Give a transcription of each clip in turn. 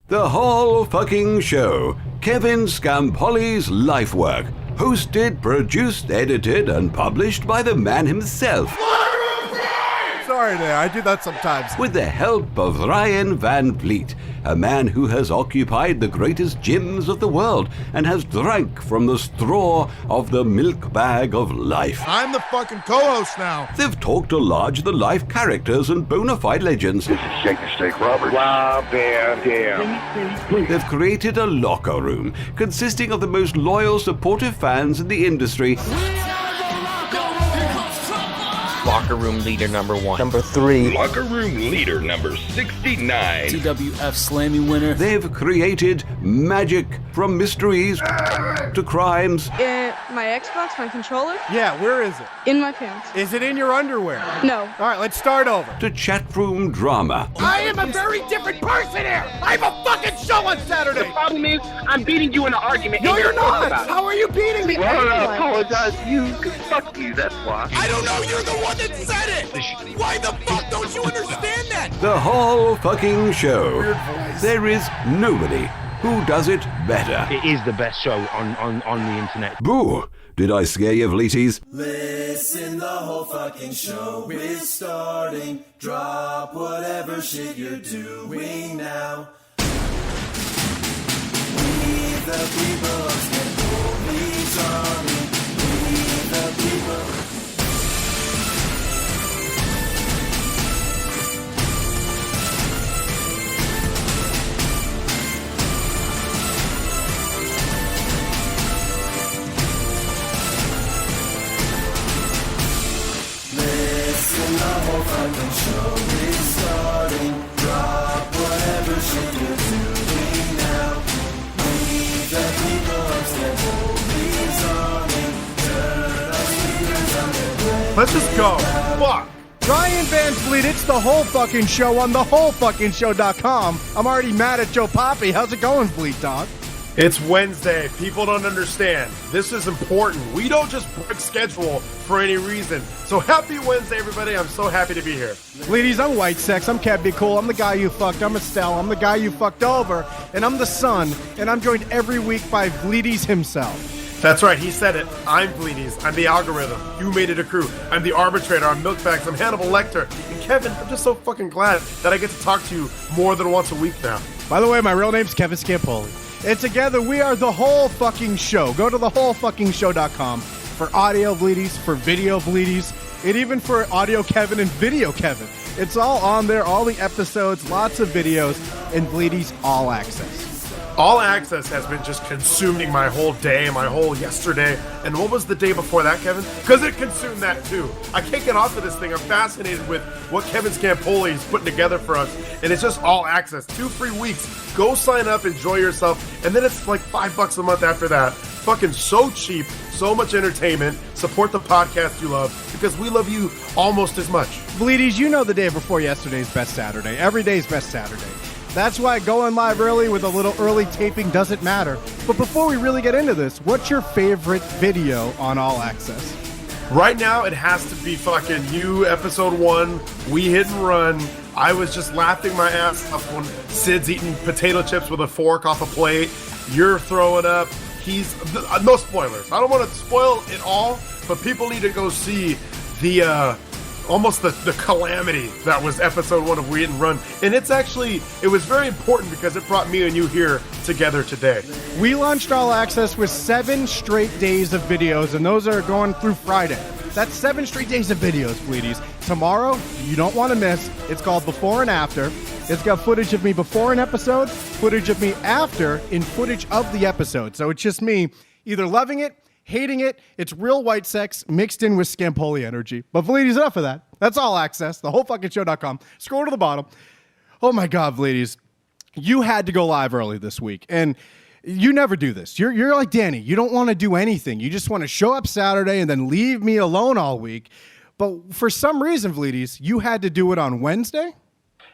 The whole fucking show. Kevin Scampoli's life work. Hosted, produced, edited, and published by the man himself. Sorry, I do that sometimes. With the help of Ryan Van Vleet, a man who has occupied the greatest gyms of the world and has drank from the straw of the milk bag of life. I'm the fucking co-host now. They've talked to large-the-life characters and bona fide legends. This is Shake the Steak Robert. Wow, damn. They've created a locker room consisting of the most loyal, supportive fans in the industry. Locker room leader number 1. Number 3. Locker room leader number 69. TWF Slammy winner. They've created magic, from mysteries to crimes. My Xbox, my controller. Yeah, where is it? In my pants. Is it in your underwear? No. All right, let's start over. To chat room drama. I am a very different person here. I have a fucking show on Saturday. The problem is, I'm beating you in an argument. No, you're not. How are you beating me? Well, I apologize to you, because fuck you, that's why. I don't know. You're the one that said it. Why the fuck don't you understand that? The whole fucking show. There is nobody who does it better. It is the best show on the internet. Boo! Did I scare you, Vleeties? Listen, the whole fucking show is starting. Drop whatever shit you're doing now. We the people of Scampoli's army. We the people. Listen, the whole fucking show is starting. Drop whatever shit you're doing now. We the people of Scampoli's army. Turn our speakers on their way. Let's just go. Fuck. Ryan Van Vleet, it's the whole fucking show on thewholefuckingshow.com. I'm already mad at Joe Papi. How's it going, Vleet Dog? It's Wednesday. People don't understand. This is important. We don't just break schedule for any reason. So happy Wednesday, everybody. I'm so happy to be here. Ladies, I'm White Sex. I'm Kev Be Cool. I'm the guy you fucked. I'm Estelle. I'm the guy you fucked over. And I'm the son. And I'm joined every week by Vleeties himself. That's right. He said it. I'm Vleeties. I'm the algorithm. You made it a crew. I'm the arbitrator. I'm Milkbags. I'm Hannibal Lecter. And Kevin, I'm just so fucking glad that I get to talk to you more than once a week now. By the way, my real name's Kevin Scampoli. And together we are the whole fucking show. Go to thewholefuckingshow.com for audio Vleeties, for video Vleeties, and even for audio Kevin and video Kevin. It's all on there, all the episodes, lots of videos, and Vleeties All Access. All Access has been just consuming my whole day, my whole yesterday. And what was the day before that, Kevin? Because it consumed that too. I can't get off of this thing. I'm fascinated with what Kevin Scampoli is putting together for us. And it's just All Access. 2 free weeks. Go sign up, enjoy yourself. And then it's like $5 a month after that. Fucking so cheap, so much entertainment. Support the podcast you love, because we love you almost as much. Vleeties, you know the day before yesterday's best Saturday. Every day's best Saturday. That's why going live early with a little early taping doesn't matter. But before we really get into this, what's your favorite video on All Access? Right now, it has to be fucking you, episode 1, We Hit and Run. I was just laughing my ass off when Sid's eating potato chips with a fork off a plate. You're throwing up. No spoilers. I don't want to spoil it all, but people need to go see the almost the calamity that was episode 1 of We Hit and Run. And it was very important because it brought me and you here together today. We launched All Access with 7 straight days of videos, and those are going through Friday. That's 7 straight days of videos, Vleeties. Tomorrow, you don't want to miss. It's called Before and After. It's got footage of me before an episode, footage of me after, and footage of the episode. So it's just me either loving it, hating it. It's real White Sex mixed in with Scampoli energy. But Vleeties, enough of that. That's All Access, thewholefuckingshow.com. Scroll to the bottom. Oh my God, Vleeties. You had to go live early this week. And you never do this. You're like Danny. You don't want to do anything. You just want to show up Saturday and then leave me alone all week. But for some reason, Vleeties, you had to do it on Wednesday?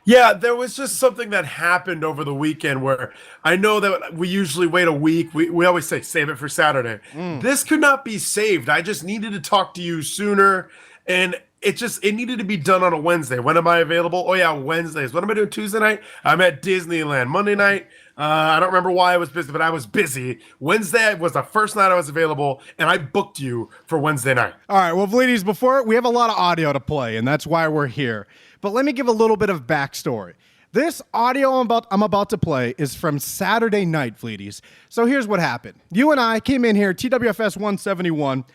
Yeah, there was just something that happened over the weekend where I know that we usually wait a week. We always say save it for Saturday. This could not be saved. I just needed to talk to you sooner. And it needed to be done on a Wednesday. When am I available? Oh yeah, Wednesdays. What am I doing Tuesday night? I'm at Disneyland. Monday night, I don't remember why I was busy, but I was busy. Wednesday was the first night I was available, and I booked you for Wednesday night. All right, well, Vleeties, before we have a lot of audio to play, and that's why we're here. But let me give a little bit of backstory. This audio I'm about to play is from Saturday night, Vleeties. So here's what happened. You and I came in here, TWFS 171,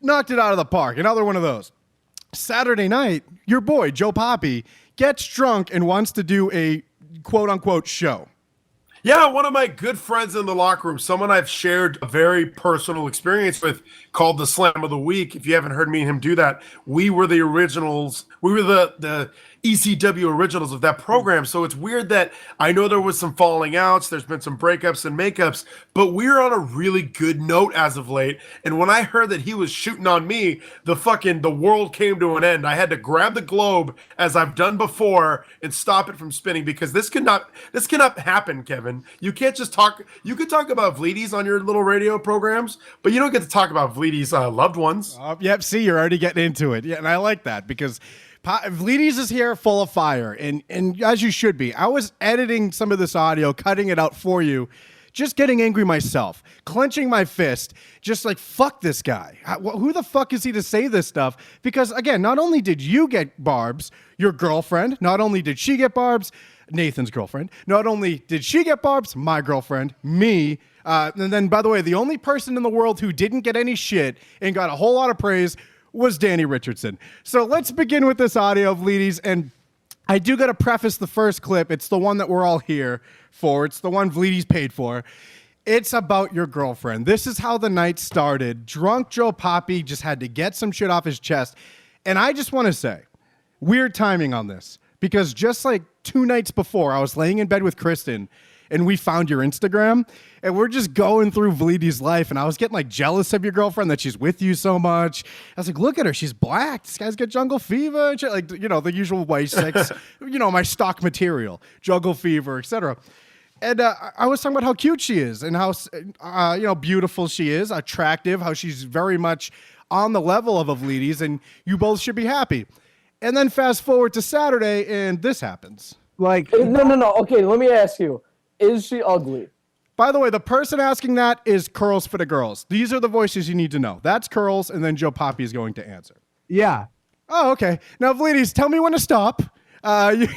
knocked it out of the park. Another one of those. Saturday night, your boy, Joe Papi, gets drunk and wants to do a quote-unquote show. Yeah, one of my good friends in the locker room, someone I've shared a very personal experience with, called the Slam of the Week. If you haven't heard me and him do that, we were the originals. We were the ECW originals of that program. So it's weird that I know there was some falling outs. There's been some breakups and makeups, but we're on a really good note as of late. And when I heard that he was shooting on me, the world came to an end. I had to grab the globe, as I've done before, and stop it from spinning, because this cannot happen, Kevin. You can't just talk. You could talk about Vleeties on your little radio programs, but you don't get to talk about Vleeties' loved ones. Yep, see, you're already getting into it. Yeah, and I like that because Vleeties is here full of fire, and as you should be. I was editing some of this audio, cutting it out for you, just getting angry myself, clenching my fist, just like, fuck this guy. Who the fuck is he to say this stuff? Because, again, not only did you get barbs, your girlfriend, not only did she get barbs, Nathan's girlfriend, not only did she get barbs, my girlfriend, me, and then, by the way, the only person in the world who didn't get any shit and got a whole lot of praise was Danny Richardson. So let's begin with this audio, Vleeties, and I do got to preface the first clip. It's the one that we're all here for. It's the one Vleeties paid for. It's about your girlfriend. This is how the night started. Drunk Joe Papi just had to get some shit off his chest. And I just want to say, weird timing on this, because just like 2 nights before, I was laying in bed with Kristen, and we found your Instagram, and we're just going through Vleeties' life, and I was getting like jealous of your girlfriend that she's with you so much. I was like, look at her, she's black. This guy's got jungle fever, and shit. Like, you know, the usual white sex, you know, my stock material, jungle fever, etc. And I was talking about how cute she is, and how beautiful she is, attractive, how she's very much on the level of a Vleeties, and you both should be happy. And then fast forward to Saturday, and this happens. Like, no. Okay, let me ask you. Is she ugly? By the way, the person asking that is Curls for the Girls. These are the voices you need to know. That's Curls, and then Joe Papi is going to answer. Yeah. Oh, okay. Now, Vleeties, tell me when to stop. I'm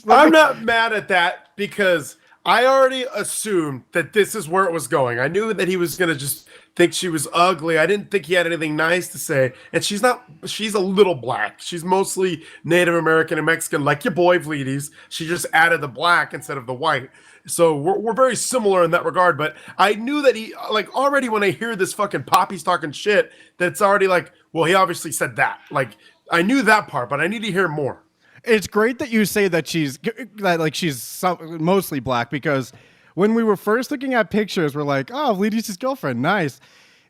not mad at that, because I already assumed that this is where it was going. I knew that he was going to just think she was ugly. I didn't think he had anything nice to say. And she's a little black. She's mostly Native American and Mexican, like your boy Vleeties. She just added the black instead of the white. So we're very similar in that regard. But I knew that he, like, already when I hear this fucking Papi's talking shit, that's already like, well, he obviously said that. Like, I knew that part, but I need to hear more. It's great that you say that she's mostly black, because when we were first looking at pictures, we're like, oh, Vleeties' girlfriend, nice.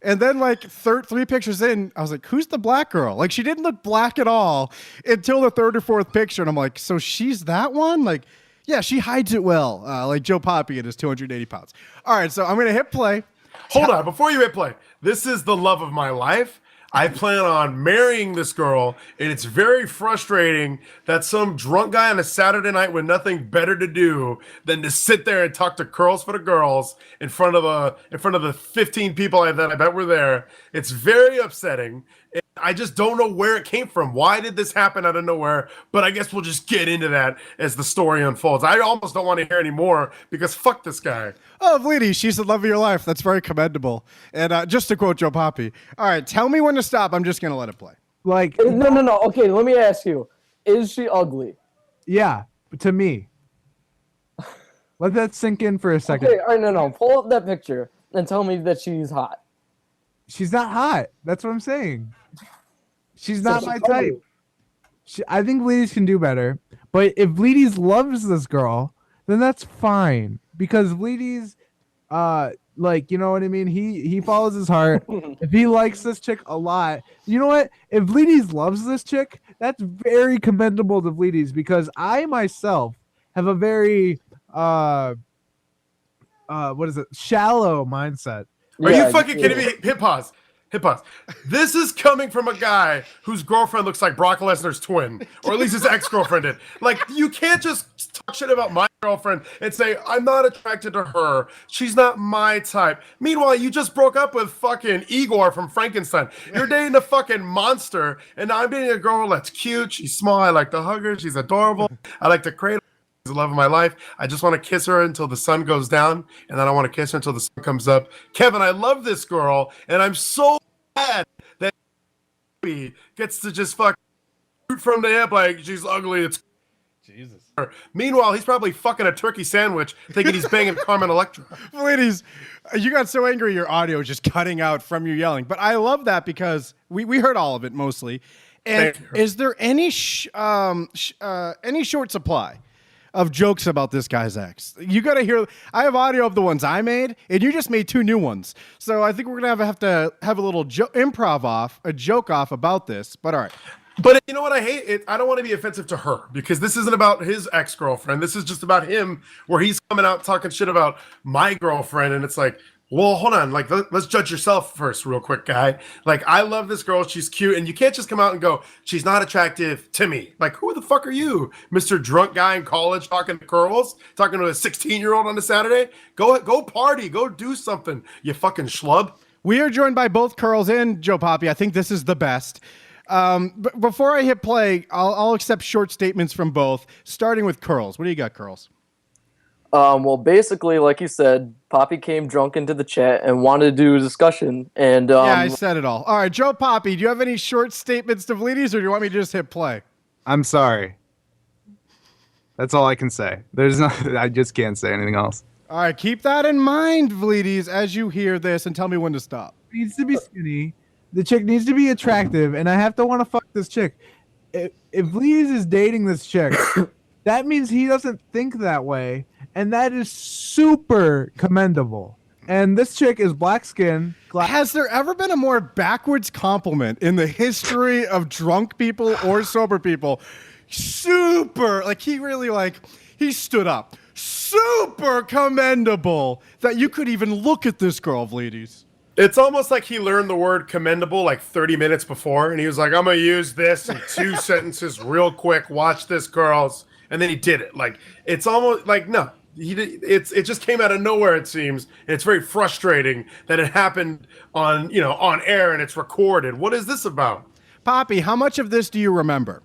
And then like 3 pictures in, I was like, who's the black girl? Like, she didn't look black at all until the 3rd or 4th picture. And I'm like, so she's that one? Like, yeah, she hides it well, like Joe Papi at his 280 pounds. All right, so I'm going to hit play. Hold on, before you hit play, this is the love of my life. I plan on marrying this girl, and it's very frustrating that some drunk guy on a Saturday night with nothing better to do than to sit there and talk to Curls for the Girls in front of the 15 people that I bet were there. It's very upsetting. I just don't know where it came from. Why did this happen out of nowhere? But I guess we'll just get into that as the story unfolds. I almost don't want to hear any more, because fuck this guy. Oh, Vleeties, she's the love of your life. That's very commendable. And just to quote Joe Papi, all right, tell me when to stop. I'm just going to let it play. Like, no. Okay, let me ask you. Is she ugly? Yeah, to me. Let that sink in for a second. Okay, all right, no. Pull up that picture and tell me that she's hot. She's not hot. That's what I'm saying. She's not my type. I think Vleeties can do better. But if Vleeties loves this girl, then that's fine. Because Vleeties, like, you know what I mean? He follows his heart. If he likes this chick a lot, you know what? If Vleeties loves this chick, that's very commendable to Vleeties, because I myself have a very shallow mindset. Are you fucking kidding me? Hit pause. Hit pause. This is coming from a guy whose girlfriend looks like Brock Lesnar's twin, or at least his ex-girlfriend did. Like, you can't just talk shit about my girlfriend and say, I'm not attracted to her. She's not my type. Meanwhile, you just broke up with fucking Igor from Frankenstein. You're dating a fucking monster, and I'm dating a girl that's cute. She's small. I like to hug her. She's adorable. I like to cradle her. She's the love of my life. I just want to kiss her until the sun goes down, and then I want to kiss her until the sun comes up. Kevin, I love this girl, and I'm so glad that he gets to just fucking shoot from the hip like she's ugly. It's Jesus. Meanwhile, he's probably fucking a turkey sandwich, thinking he's banging Carmen Electra. Ladies, you got so angry your audio was just cutting out from you yelling. But I love that because we heard all of it mostly. And is there any short supply of jokes about this guy's ex? You got to hear. I have audio of the ones I made, and you just made 2 new ones. So I think we're gonna have to have a little a joke off about this. But all right. But you know what I hate? I don't want to be offensive to her because this isn't about his ex-girlfriend. This is just about him, where he's coming out talking shit about my girlfriend, and it's like, well, hold on. Like, let's judge yourself first, real quick, guy. Like, I love this girl. She's cute, and you can't just come out and go, she's not attractive to me. Like, who the fuck are you, Mr. Drunk guy in college talking to girls, talking to a 16-year-old on a Saturday? Go party, go do something, you fucking schlub. We are joined by both Curls and Joe Papi. I think this is the best. But before I hit play, I'll accept short statements from both, starting with Curls. What do you got, Curls? Well, basically, like you said, Papi came drunk into the chat and wanted to do a discussion. And yeah, I said it all. All right, Joe Papi, do you have any short statements to Vleeties, or do you want me to just hit play? I'm sorry. That's all I can say. I just can't say anything else. All right, keep that in mind, Vleeties, as you hear this, and tell me when to stop. It needs to be skinny. The chick needs to be attractive, and I have to want to fuck this chick. If Vleeties is dating this chick, that means he doesn't think that way, and that is super commendable. And this chick is black skin. Has there ever been a more backwards compliment in the history of drunk people or sober people? Super, like he stood up. Super commendable that you could even look at this girl, Vleeties. It's almost like he learned the word commendable like 30 minutes before, and he was like, I'm going to use this in 2 sentences real quick. Watch this, girls. And then he did it. Like, it's almost like, no. It just came out of nowhere, it seems. And it's very frustrating that it happened on air and it's recorded. What is this about? Papi, how much of this do you remember?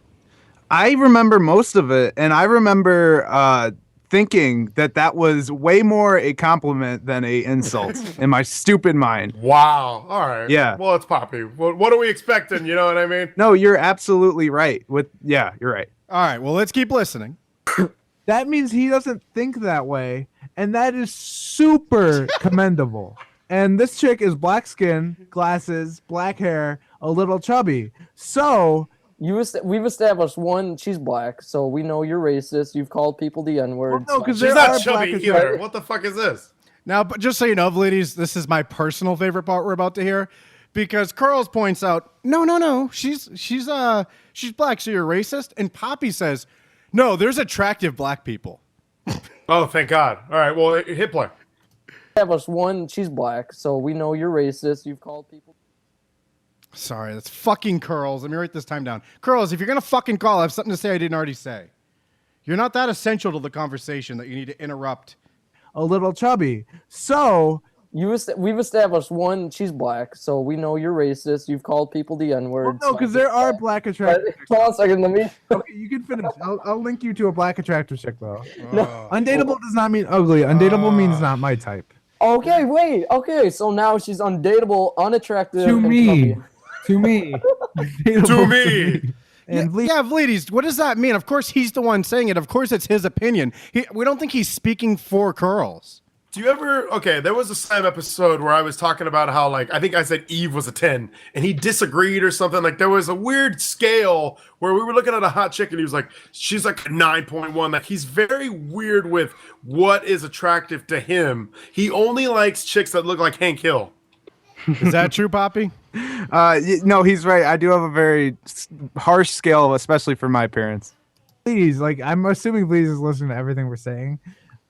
I remember most of it, and I remember thinking that was way more a compliment than a insult in my stupid mind. Wow. All right. Yeah. Well, it's Papi. What are we expecting? You know what I mean? No, you're absolutely right. Yeah, you're right. All right. Well, let's keep listening. That means he doesn't think that way, and that is super commendable. And this chick is black skin, glasses, black hair, a little chubby. So we've established one, she's black, so we know you're racist. You've called people the N-word. Well, no, because she's not chubby either. What the fuck is this? Now, but just so you know, ladies, this is my personal favorite part we're about to hear, because Curls points out, no, she's black, so you're racist, and Papi says, no, there's attractive black people. Oh, thank God. All right, well, hit play. Established one, she's black, so we know you're racist. You've called people. Sorry, that's fucking Curls. Let me write this time down. Curls, if you're going to fucking call, I have something to say I didn't already say. You're not that essential to the conversation that you need to interrupt. A little chubby. So we've established one, she's black, so we know you're racist. You've called people the N-word. Well, no, because there are black attractive. Hold on a second, let me. Okay, you can finish. I'll link you to a black attractive chick though. No. Undateable does not mean ugly. Undateable means not my type. Okay, wait. Okay, so now she's undateable, unattractive. To me. And to me. To me. And Vleeties, what does that mean? Of course, he's the one saying it. Of course, it's his opinion. We don't think he's speaking for Curls. Do you ever... Okay, there was a Sam episode where I was talking about how, like, I think I said Eve was a 10, and he disagreed or something. Like, there was a weird scale where we were looking at a hot chick, and he was like, she's like a 9.1. Like, he's very weird with what is attractive to him. He only likes chicks that look like Hank Hill. Is that true, Papi? No, he's right. I do have a very harsh scale, especially for my parents. Please, like, I'm assuming Please is listening to everything we're saying.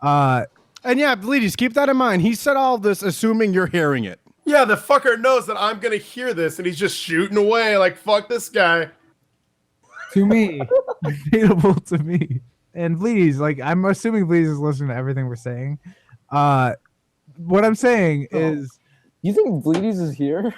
And yeah, Vleeties, keep that in mind. He said all this assuming you're hearing it. Yeah, the fucker knows that I'm gonna hear this, and he's just shooting away like fuck this guy. To me, debatable to me. And Vleeties, like I'm assuming Vleeties is listening to everything we're saying. What I'm saying is, you think Vleeties is here?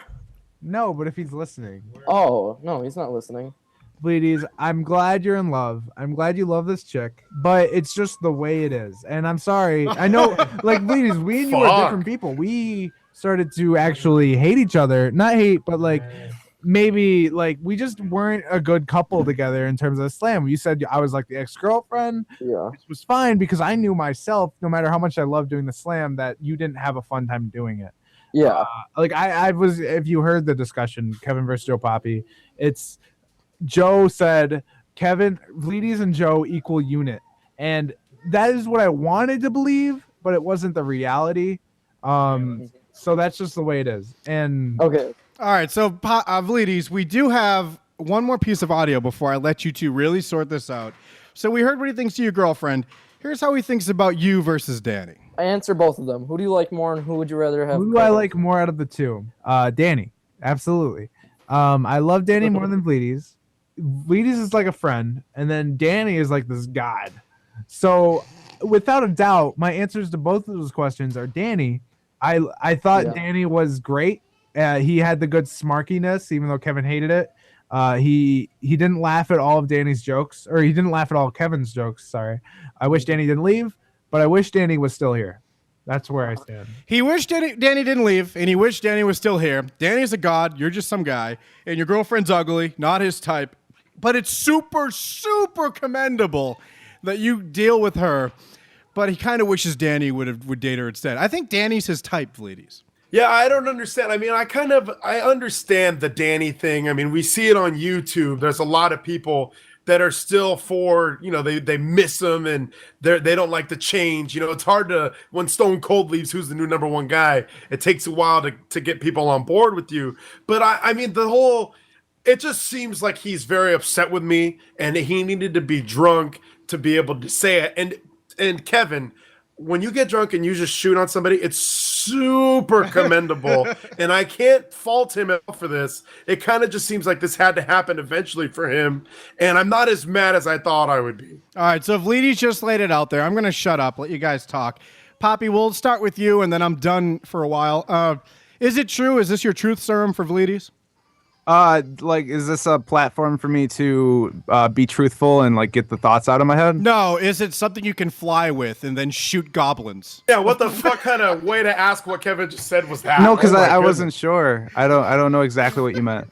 No, but if he's listening. Oh no, he's not listening. Vleeties, I'm glad you're in love. I'm glad you love this chick, but it's just the way it is. And I'm sorry. I know, like Vleeties, we and you are different people. We started to actually hate each other. Not hate, but like maybe like we just weren't a good couple together in terms of slam. You said I was like the ex-girlfriend. Yeah. Which was fine because I knew myself, no matter how much I loved doing the slam, that you didn't have a fun time doing it. Yeah. Like I was, if you heard the discussion, Kevin versus Joe Papi, it's Joe said Kevin, Vleeties and Joe equal unit. And that is what I wanted to believe, but it wasn't the reality. So that's just the way it is. And okay. All right. So, Vleeties, we do have one more piece of audio before I let you two really sort this out. So we heard what he thinks of your girlfriend. Here's how he thinks about you versus Danny. I answer both of them. Who do you like more, and who would you rather have? Who do I like more out of the two? Danny. Absolutely. I love Danny more than Vleeties. Vleeties is like a friend, and then Danny is like this god. So, without a doubt, my answers to both of those questions are Danny. I thought Danny was great. He had the good smarkiness, even though Kevin hated it. He didn't laugh at all of Danny's jokes, or he didn't laugh at all of Kevin's jokes. Sorry. I wish Danny didn't leave, but I wish Danny was still here. That's where I stand. He wished Danny didn't leave, and he wished Danny was still here. Danny's a god. You're just some guy, and your girlfriend's ugly, not his type. But it's super, super commendable that you deal with her. But he kind of wishes Danny would date her instead. I think Danny's his type, Vleeties. Yeah, I don't understand. I mean, I understand the Danny thing. I mean, we see it on YouTube. There's a lot of people that are still for, they miss him and they don't like the change. It's hard to, when Stone Cold leaves, who's the new number one guy, it takes a while to get people on board with you. But I mean, it just seems like he's very upset with me and he needed to be drunk to be able to say it. And Kevin, when you get drunk and you just shoot on somebody, it's super commendable. And I can't fault him at all for this. It kind of just seems like this had to happen eventually for him. And I'm not as mad as I thought I would be. All right, so Vleeties just laid it out there. I'm going to shut up, let you guys talk. Papi, we'll start with you, and then I'm done for a while. Is it true? Is this your truth serum for Vleeties? Is this a platform for me to be truthful and like get the thoughts out of my head? No, is it something you can fly with and then shoot goblins? Yeah, what the fuck kind of way to ask what Kevin just said was that? No, because I wasn't sure. I don't know exactly what you meant.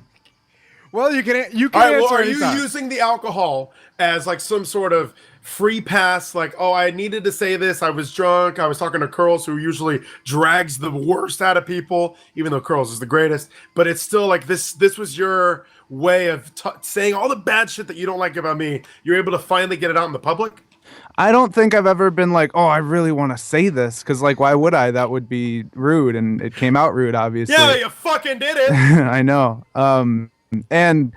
Well, you can All right, answer. well, are you anytime. using the alcohol as like some sort of free pass? Like, oh, I needed to say this. I was drunk. I was talking to Curls, who usually drags the worst out of people, even though Curls is the greatest. But it's still like this was your way of saying all the bad shit that you don't like about me. You're able to finally get it out in the public? I don't think I've ever been like, oh, I really want to say this. Because, like, why would I? That would be rude. And it came out rude, obviously. Yeah, you fucking did it. I know. And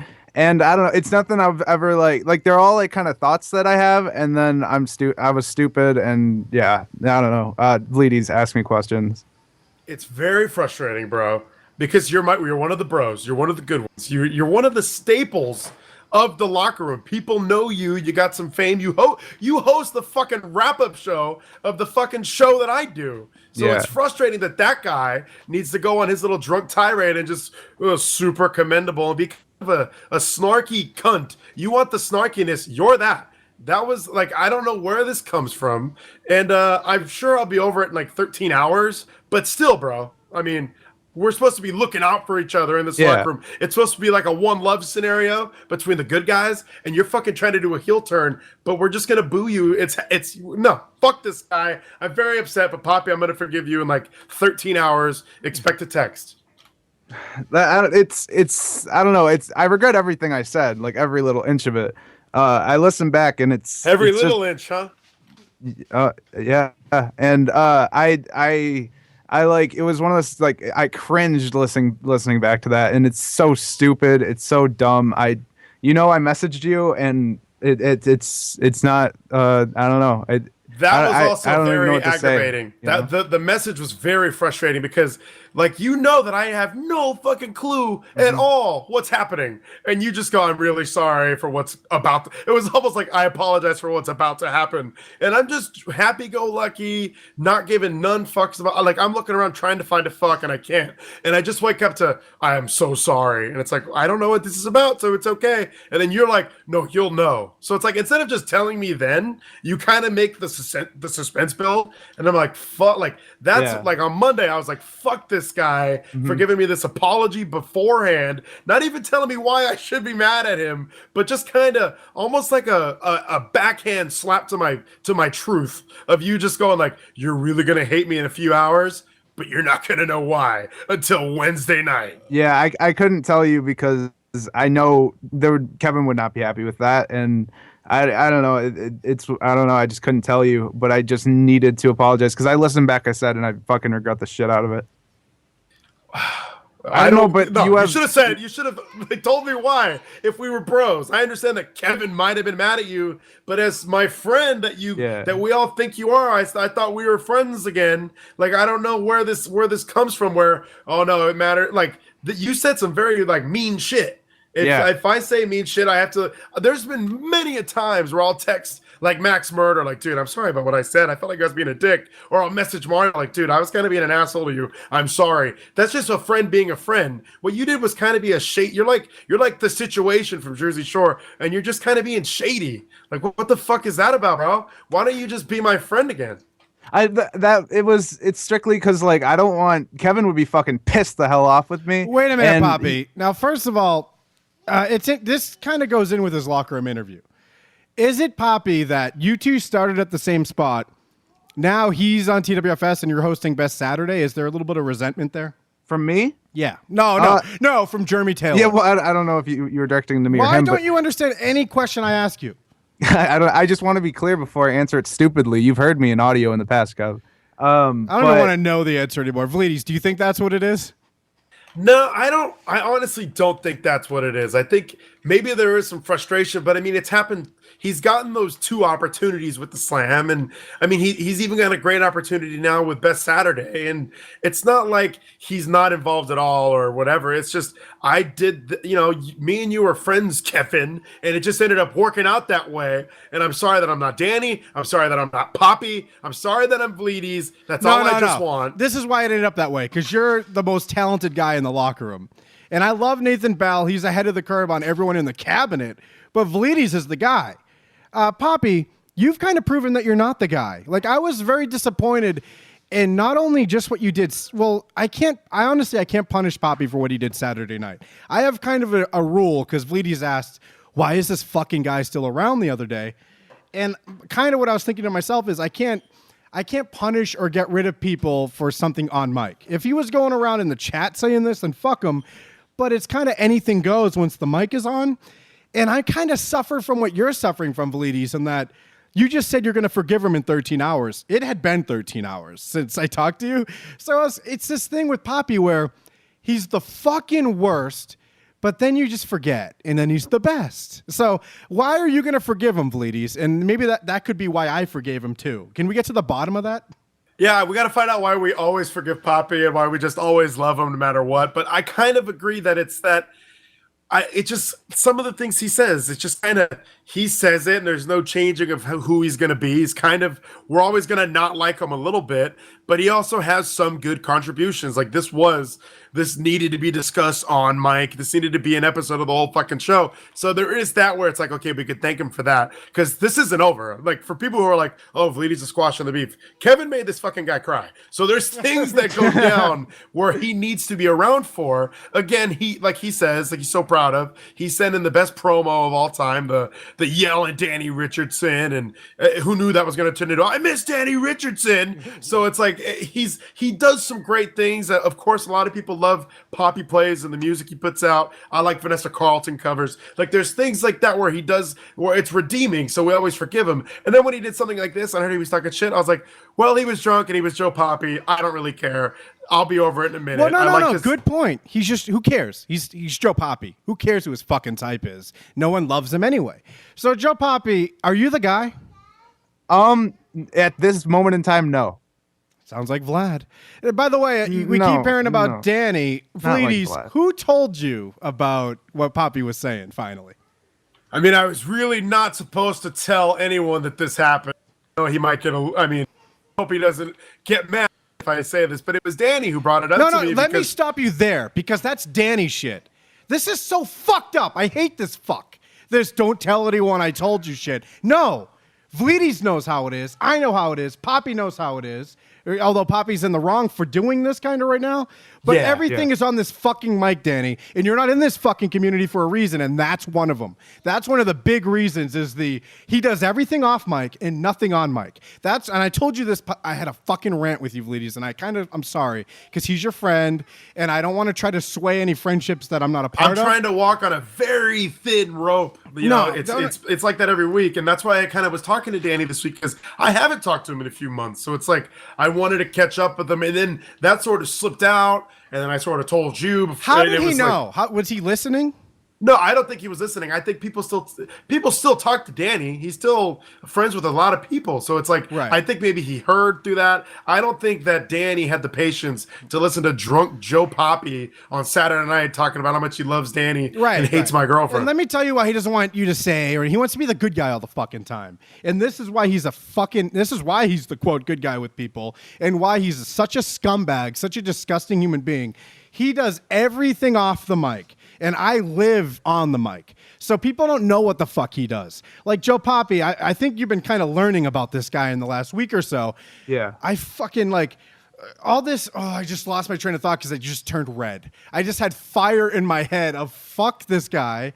I don't know. It's nothing I've ever like they're all like kind of thoughts that I have, and then I was stupid, and yeah, I don't know. Vleeties, ask me questions. It's very frustrating, bro, because you're one of the bros. You're one of the good ones. You're one of the staples of the locker room. People know you. You got some fame. You host the fucking wrap-up show of the fucking show that I do. So Yeah. It's frustrating that guy needs to go on his little drunk tirade and just super commendable and be kind of a snarky cunt. You want the snarkiness, you're that. That was like, I don't know where this comes from. And I'm sure I'll be over it in like 13 hours. But still, bro, I mean, we're supposed to be looking out for each other in this locker room. It's supposed to be like a one love scenario between the good guys, and you're fucking trying to do a heel turn, but we're just gonna boo you. It's no, fuck this guy. I'm very upset, but Papi, I'm gonna forgive you in like 13 hours. Expect a text. It's I don't know. I regret everything I said, like every little inch of it. I listened back, and it's Every it's little just, inch, huh? Yeah, and I like, it was one of those, like, I cringed listening back to that, and it's so stupid, it's so dumb. I messaged you, and it's not I don't know. That was also I don't even know very what to say, aggravating. you know? The message was very frustrating because, like, you know that I have no fucking clue at all what's happening, and you just go, "I'm really sorry for what's about." It was almost like I apologize for what's about to happen, and I'm just happy-go-lucky, not giving none fucks about. Like, I'm looking around trying to find a fuck, and I can't, and I just wake up to, "I am so sorry," and it's like, I don't know what this is about, so it's okay. And then you're like, "No, you'll know." So it's like, instead of just telling me, then you kind of make the suspense build, and I'm like, fuck, like that's like on Monday I was like, fuck this guy for giving me this apology beforehand, not even telling me why I should be mad at him, but just kind of almost like a backhand slap to my truth of you just going like, "You're really gonna hate me in a few hours, but you're not gonna know why until Wednesday night." Yeah, I couldn't tell you because I know Kevin would not be happy with that, and I don't know. It's I don't know. I just couldn't tell you, but I just needed to apologize because I listened back. I said, and I fucking regret the shit out of it. I don't know, but no, you should have said. You should have told me why. If we were bros, I understand that Kevin might have been mad at you, but as my friend that we all think you are, I thought we were friends again. Like, I don't know where this comes from. Where, oh no, it mattered. Like you said some very like mean shit. If I say mean shit, I have to. There's been many a times where I'll text like Max Murder, like, "Dude, I'm sorry about what I said. I felt like I was being a dick." Or I'll message Mario, like, "Dude, I was kind of being an asshole to you. I'm sorry." That's just a friend being a friend. What you did was kind of be a shade. You're like the situation from Jersey Shore, and you're just kind of being shady. Like, what the fuck is that about, bro? Why don't you just be my friend again? It's strictly because like I don't want Kevin would be fucking pissed the hell off with me. Wait a minute, Papi. Now, first of all. This kind of goes in with his locker room interview. Is it, Papi, that you two started at the same spot? Now he's on TWFS and you're hosting Best Saturday. Is there a little bit of resentment there? From me? Yeah. No, from Jeremy Taylor. Yeah, well, I don't know if you were directing to me or him. Why don't you understand any question I ask you? I just want to be clear before I answer it stupidly. You've heard me in audio in the past, Kev. I don't even want to know the answer anymore. Vleeties, do you think that's what it is? No, I don't. I honestly don't think that's what it is. I think maybe there is some frustration, but I mean, it's happened. He's gotten those 2 opportunities with the Slam, and I mean, he's even got a great opportunity now with Best Saturday, and it's not like he's not involved at all or whatever. It's just I did, me and you were friends, Kevin, and it just ended up working out that way. And I'm sorry that I'm not Danny. I'm sorry that I'm not Papi. I'm sorry that I'm Vleeties. That's all I just want. This is why it ended up that way, because you're the most talented guy in the locker room. And I love Nathan Bell. He's ahead of the curve on everyone in the cabinet. But Vleeties is the guy. Papi, you've kind of proven that you're not the guy. Like, I was very disappointed in not only just what you did. Well, I honestly can't punish Papi for what he did Saturday night. I have kind of a rule, because Vleeties asked, why is this fucking guy still around the other day? And kind of what I was thinking to myself is I can't punish or get rid of people for something on mic. If he was going around in the chat saying this, then fuck him. But it's kind of anything goes once the mic is on. And I kind of suffer from what you're suffering from, Vleeties, in that you just said you're going to forgive him in 13 hours. It had been 13 hours since I talked to you. So it's this thing with Papi where he's the fucking worst, but then you just forget, and then he's the best. So why are you going to forgive him, Vleeties? And maybe that could be why I forgave him too. Can we get to the bottom of that? Yeah, we got to find out why we always forgive Papi and why we just always love him no matter what. But I kind of agree that it's that it just, some of the things he says, it's just kind of, he says it and there's no changing of who he's going to be. He's kind of, we're always going to not like him a little bit, but he also has some good contributions. Like this needed to be discussed on mic. This needed to be an episode of the whole fucking show. So there is that where it's like, okay, we could thank him for that. Because this isn't over. Like, for people who are like, oh, Vleeties is squashing the beef, Kevin made this fucking guy cry. So there's things that go down where he needs to be around for. Again, he says, like he's so proud of, he's sending the best promo of all time, the yell at Danny Richardson, and who knew that was going to turn into, I miss Danny Richardson. So it's like, he does some great things. Of course, a lot of people love Papi plays and the music he puts out. I like Vanessa Carlton covers. Like, there's things like that where he does, where it's redeeming, so we always forgive him. And then when he did something like this, I heard he was talking shit, I was like, well, he was drunk and he was Joe Papi. I don't really care. I'll be over it in a minute. Well, no. Good point. He's just, who cares? He's Joe Papi. Who cares who his fucking type is? No one loves him anyway. So, Joe Papi, are you the guy? at this moment in time, no. Sounds like Vlad. By the way, we keep hearing about Danny. Vleeties, like who told you about what Papi was saying finally? I mean, I was really not supposed to tell anyone that this happened. He might get hope he doesn't get mad if I say this, but it was Danny who brought it up to me. Let me stop you there, because that's Danny shit. This is so fucked up. I hate this fuck. This don't tell anyone I told you shit. No. Vleeties knows how it is. I know how it is. Papi knows how it is. Although Papi's in the wrong for doing this kind of right now. But everything is on this fucking mic, Danny. And you're not in this fucking community for a reason, and that's one of them. That's one of the big reasons is he does everything off mic and nothing on mic. And I told you this, I had a fucking rant with you, Vleeties, and I'm sorry, because he's your friend, and I don't want to try to sway any friendships that I'm not a part of. I'm trying to walk on a very thin rope. It's like that every week, and that's why I kind of was talking to Danny this week, because I haven't talked to him in a few months. So it's like I wanted to catch up with him, and then that sort of slipped out. And then I sort of told you. How did he know? Was he listening? No, I don't think he was listening. I think people still talk to Danny. He's still friends with a lot of people. So it's like, I think maybe he heard through that. I don't think that Danny had the patience to listen to drunk Joe Papi on Saturday night talking about how much he loves Danny and hates my girlfriend. And let me tell you why he doesn't want you to say, or he wants to be the good guy all the fucking time. And this is why he's the quote good guy with people, and why he's such a scumbag, such a disgusting human being. He does everything off the mic. And I live on the mic. So people don't know what the fuck he does. Like Joe Papi, I think you've been kind of learning about this guy in the last week or so. Yeah. I fucking like all this. Oh, I just lost my train of thought because I just turned red. I just had fire in my head of fuck this guy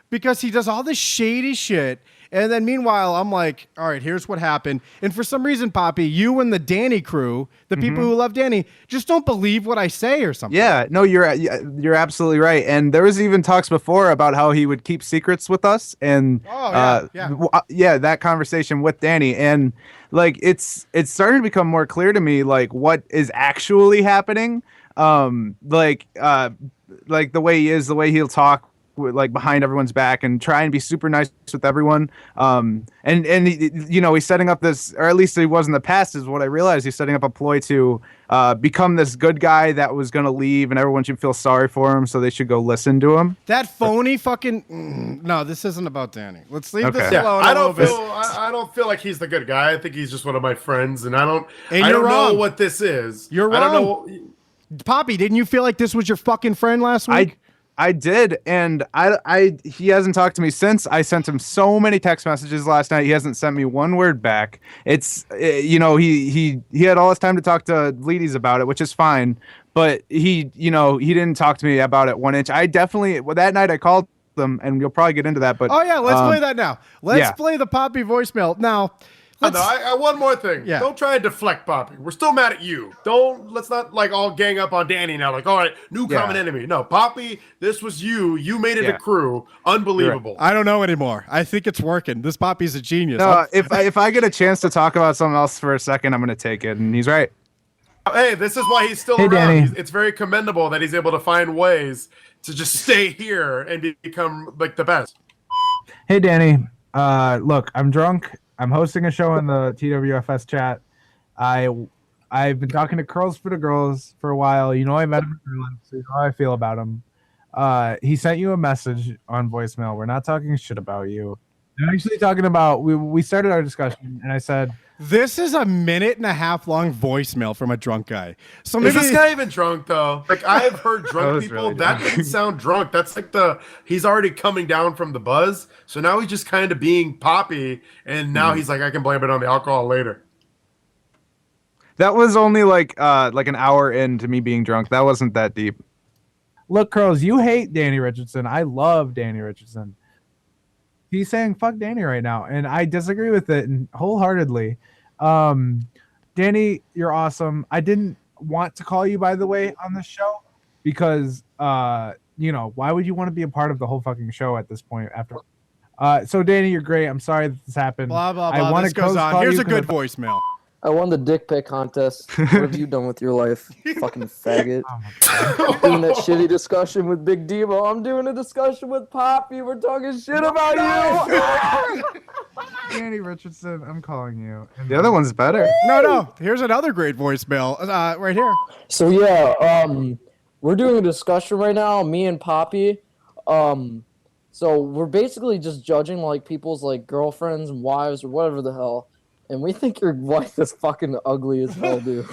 because he does all this shady shit. And then meanwhile, I'm like, all right, here's what happened. And for some reason, Papi, you and the Danny crew, the people who love Danny, just don't believe what I say or something. Yeah, no, you're absolutely right. And there was even talks before about how he would keep secrets with us. And that conversation with Danny. And like, it's starting to become more clear to me, like what is actually happening. Like the way he is, the way he'll talk, like behind everyone's back and try and be super nice with everyone. And he's setting up this, or at least he was in the past, is what I realized. He's setting up a ploy to become this good guy that was going to leave, and everyone should feel sorry for him, so they should go listen to him. That phony fucking no, this isn't about Danny. Let's leave this alone. I don't feel like he's the good guy. I think he's just one of my friends, and I don't know what this is. You're wrong. I don't know. Papi, didn't you feel like this was your fucking friend last week? I did, and he hasn't talked to me since. I sent him so many text messages last night. He hasn't sent me one word back. It's he had all his time to talk to Vleeties about it, which is fine. But he didn't talk to me about it 1 inch. I definitely that night I called them, and you'll probably get into that. But let's play that now. Let's play the Papi voicemail now. One more thing. Yeah. Don't try and deflect Papi. We're still mad at you. Let's not like all gang up on Danny now. Like, all right, new common enemy. No, Papi, this was you. You made it a crew. Unbelievable. I don't know anymore. I think it's working. This Papi's a genius. No, if I get a chance to talk about something else for a second, I'm going to take it. And he's right. Hey, this is why he's still around. It's very commendable that he's able to find ways to just stay here and become like the best. Hey, Danny. Look, I'm drunk. I'm hosting a show in the TWFS chat. I've been talking to Curls for the Girls for a while. You know I met him in Berlin, so you know how I feel about him. He sent you a message on voicemail. We're not talking shit about you. I'm actually talking about we started our discussion, and I said this is a 1.5 minute long voicemail from a drunk guy. So maybe is this guy even drunk though? Like I've heard drunk people really that didn't sound drunk. That's like he's already coming down from the buzz. So now he's just kind of being Papi, and now he's like, I can blame it on the alcohol later. That was only like an hour into me being drunk. That wasn't that deep. Look, Curls, you hate Danny Richardson. I love Danny Richardson. He's saying fuck Danny right now, and I disagree with it wholeheartedly. Danny, you're awesome. I didn't want to call you, by the way, on this show because why would you want to be a part of the whole fucking show at this point? So Danny, you're great. I'm sorry that this happened. Blah blah blah. This goes on. Here's a good voicemail. I won the dick pic contest. What have you done with your life, you fucking faggot? Doing that shitty discussion with Big Devo. I'm doing a discussion with Papi. We're talking shit about you. Danny Richardson, I'm calling you. The other one's better. No. Here's another great voicemail right here. So yeah, we're doing a discussion right now, me and Papi. So we're basically just judging like people's like girlfriends and wives or whatever the hell. And we think your wife is fucking ugly as hell, dude.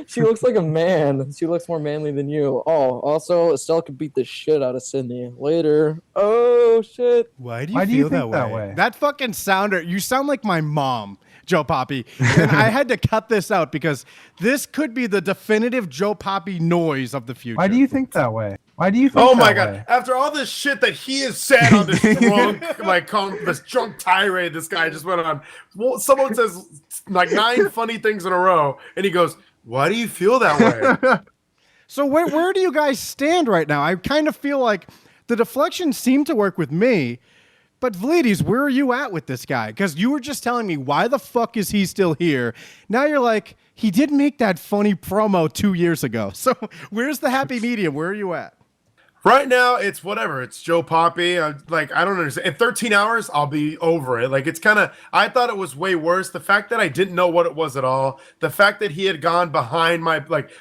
She looks like a man. She looks more manly than you. Oh, also, Estelle could beat the shit out of Sydney. Later. Oh, shit. Why do you feel that way? That fucking sounder. You sound like my mom, Joe Papi. And I had to cut this out because this could be the definitive Joe Papi noise of the future. Why do you think that way? Why do you think Oh my that god! way? After all this shit that he has said on this drunk, this drunk tirade, this guy just went on. Well, someone says like 9 funny things in a row, and he goes, "Why do you feel that way?" So where do you guys stand right now? I kind of feel like the deflection seemed to work with me, but Vleeties, where are you at with this guy? Because you were just telling me, why the fuck is he still here? Now you're like, he did make that funny promo 2 years ago. So where's the happy medium? Where are you at? Right now, it's whatever. It's Joe Papi. I don't understand. In 13 hours, I'll be over it. Like, it's kind of, I thought it was way worse. The fact that I didn't know what it was at all. The fact that he had gone behind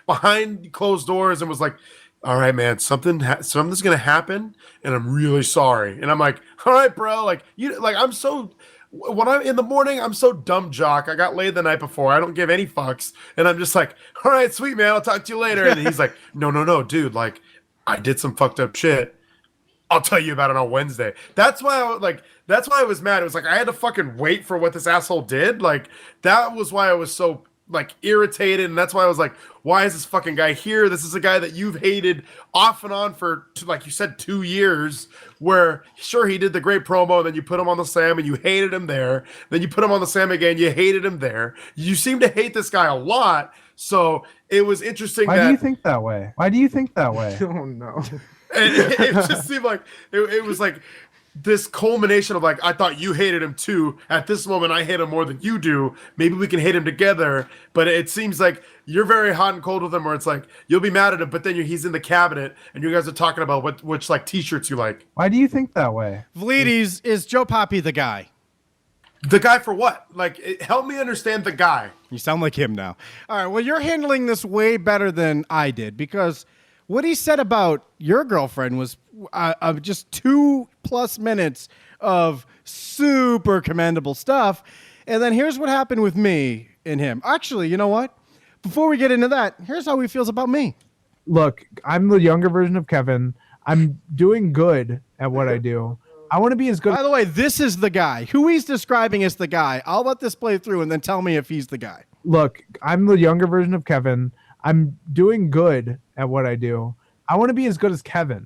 behind closed doors and was like, all right, man, something's going to happen, and I'm really sorry. And I'm like, all right, bro. When I'm in the morning, I'm so dumb jock. I got laid the night before. I don't give any fucks. And I'm just like, all right, sweet, man. I'll talk to you later. And he's like, no, dude. Like, I did some fucked up shit. I'll tell you about it on Wednesday. That's why I was mad. It was like I had to fucking wait for what this asshole did. Like, that was why I was so like irritated, and that's why I was like, why is this fucking guy here? This is a guy that you've hated off and on for, like you said, 2 years, where sure, he did the great promo, and then you put him on the Sam and you hated him there. Then you put him on the Sam again, you hated him there. You seem to hate this guy a lot. So it was interesting. Why do you think that way? Why do you think that way? Oh no. It just seemed like it was like this culmination of like, I thought you hated him too. At this moment, I hate him more than you do. Maybe we can hate him together. But it seems like you're very hot and cold with him, where it's like you'll be mad at him, but then he's in the cabinet and you guys are talking about which like t-shirts you like. Why do you think that way? Vleeties, is Joe Papi the guy? The guy for what? Like, help me understand the guy. You sound like him now. All right, well, you're handling this way better than I did, because what he said about your girlfriend was just 2+ minutes of super commendable stuff. And then here's what happened with me and him. Actually, you know what? Before we get into that, here's how he feels about me. Look, I'm the younger version of Kevin. I'm doing good at what I do. I want to be as good. By the way, this is the guy. Who he's describing as the guy. I'll let this play through and then tell me if he's the guy. Look, I'm the younger version of Kevin. I'm doing good at what I do. I want to be as good as Kevin.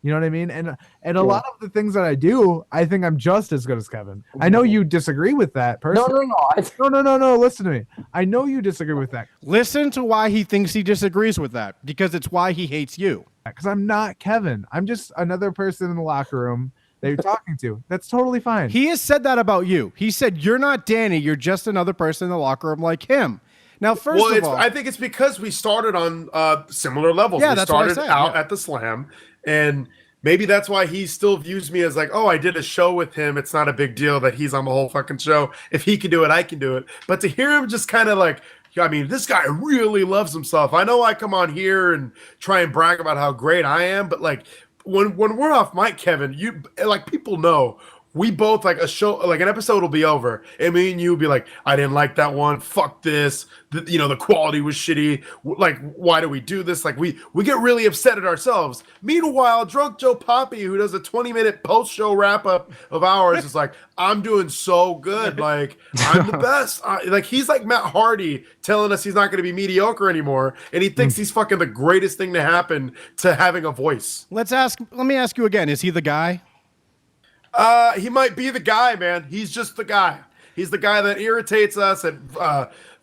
You know what I mean? And a lot of the things that I do, I think I'm just as good as Kevin. I know you disagree with that personally. No. Listen to me. I know you disagree with that. Listen to why he thinks he disagrees with that, because it's why he hates you. Because I'm not Kevin. I'm just another person in the locker room that you're talking to. That's totally fine. He has said that about you. He said, you're not Danny. You're just another person in the locker room like him. Now, first of all, I think it's because we started on similar levels. Yeah, we that's what I started said, out at the Slam, and maybe that's why he still views me as like, oh, I did a show with him. It's not a big deal that he's on the whole fucking show. If he can do it, I can do it. But to hear him just kind of like, I mean, this guy really loves himself. I know I come on here and try and brag about how great I am, but like when we're off mic, Kevin, you like people know. We both like a show, like an episode will be over, and me and you will be like, I didn't like that one. Fuck this. The quality was shitty. Like, why do we do this? Like, we get really upset at ourselves. Meanwhile, drunk Joe Papi, who does a 20-minute post-show wrap-up of ours, is like, I'm doing so good. Like, I'm the best. Like, he's like Matt Hardy telling us he's not going to be mediocre anymore, and he thinks he's fucking the greatest thing to happen to having a voice. Let me ask you again. Is he the guy? He might be the guy, man. He's just the guy. He's the guy that irritates us at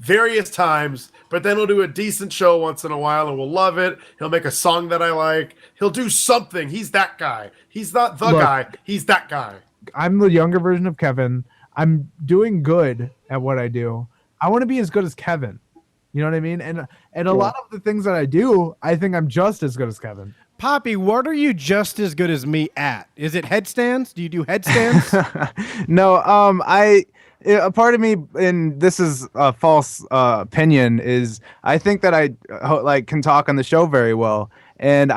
various times, but then he'll do a decent show once in a while and we'll love it. He'll make a song that I like. He'll do something. He's that guy. He's not the guy. He's that guy. I'm the younger version of Kevin. I'm doing good at what I do. I want to be as good as Kevin. You know what I mean? And a lot of the things that I do, I think I'm just as good as Kevin. Poppy, what are you just as good as me at? Is it headstands? Do you do headstands? No, a part of me, and this is a false opinion, is I think that I like can talk on the show very well, and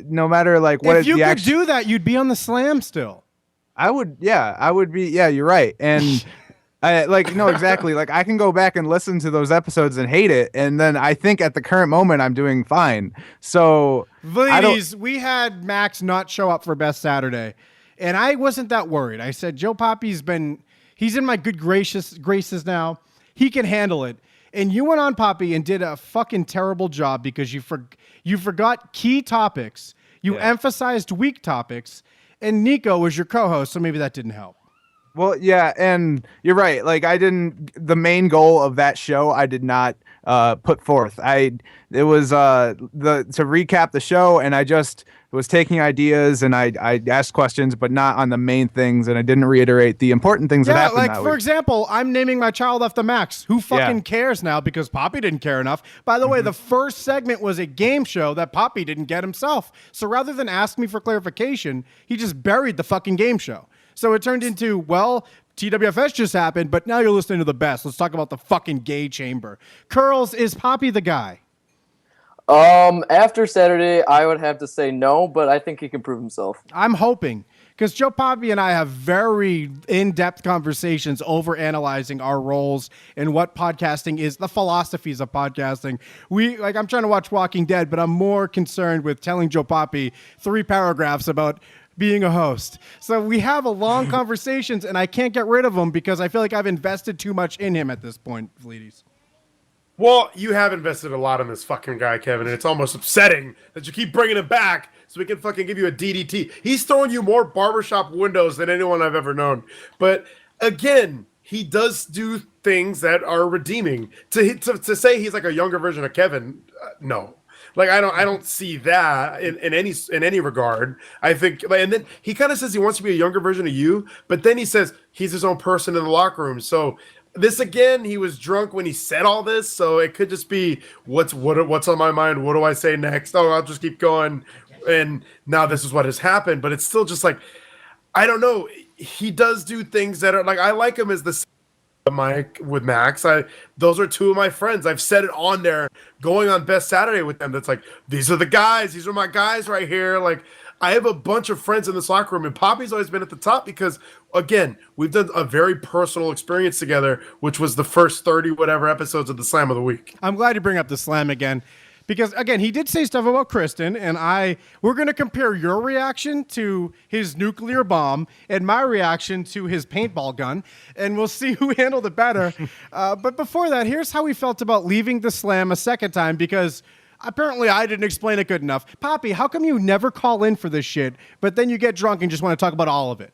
no matter like what if you could do that, you'd be on the Slam still. I would be. Yeah, you're right, and. No, exactly. Like I can go back and listen to those episodes and hate it, and then I think at the current moment I'm doing fine. So, Vleeties, we had Max not show up for Best Saturday, and I wasn't that worried. I said Joe Papi's he's in my good graces now. He can handle it. And you went on Papi and did a fucking terrible job because you forgot key topics. You emphasized weak topics, and Nico was your co-host, so maybe that didn't help. Well, yeah, and you're right. Like the main goal of that show, I did not put forth. It was to recap the show, and I just was taking ideas and I asked questions, but not on the main things, and I didn't reiterate the important things that happened. Like for example, I'm naming my child after Max. Who fucking cares now because Papi didn't care enough? By the way, the first segment was a game show that Papi didn't get himself. So rather than ask me for clarification, he just buried the fucking game show. So it turned into, well, TWFS just happened, but now you're listening to the best. Let's talk about the fucking gay chamber. Curls, is Papi the guy? After Saturday, I would have to say no, but I think he can prove himself. I'm hoping, because Joe Papi and I have very in-depth conversations over analyzing our roles and what podcasting is, the philosophies of podcasting. I'm trying to watch Walking Dead, but I'm more concerned with telling Joe Papi 3 paragraphs about being a host. So we have a long conversations, and I can't get rid of him because I feel like I've invested too much in him at this point, Vleeties. Well, you have invested a lot in this fucking guy, Kevin, and it's almost upsetting that you keep bringing him back so we can fucking give you a DDT. He's throwing you more barbershop windows than anyone I've ever known. But again, he does do things that are redeeming. To say he's like a younger version of Kevin, no. Like I don't see that in any regard. I think, and then he kind of says he wants to be a younger version of you, but then he says he's his own person in the locker room. So this again, he was drunk when he said all this, so it could just be what's on my mind. What do I say next? Oh, I'll just keep going, and now this is what has happened. But it's still just like I don't know. He does do things that are like I like him as the. Mike with Max, those are 2 of my friends. I've said it on there, going on Best Saturday with them. That's like these are the guys. These are my guys right here. Like I have a bunch of friends in this locker room, and Papi's always been at the top because, again, we've done a very personal experience together, which was the first 30 whatever episodes of the Slam of the Week. I'm glad you bring up the Slam again. Because, again, he did say stuff about Kristen, and we're going to compare your reaction to his nuclear bomb and my reaction to his paintball gun, and we'll see who handled it better. But before that, here's how we felt about leaving the Slam a second time, because apparently I didn't explain it good enough. Papi, how come you never call in for this shit, but then you get drunk and just want to talk about all of it?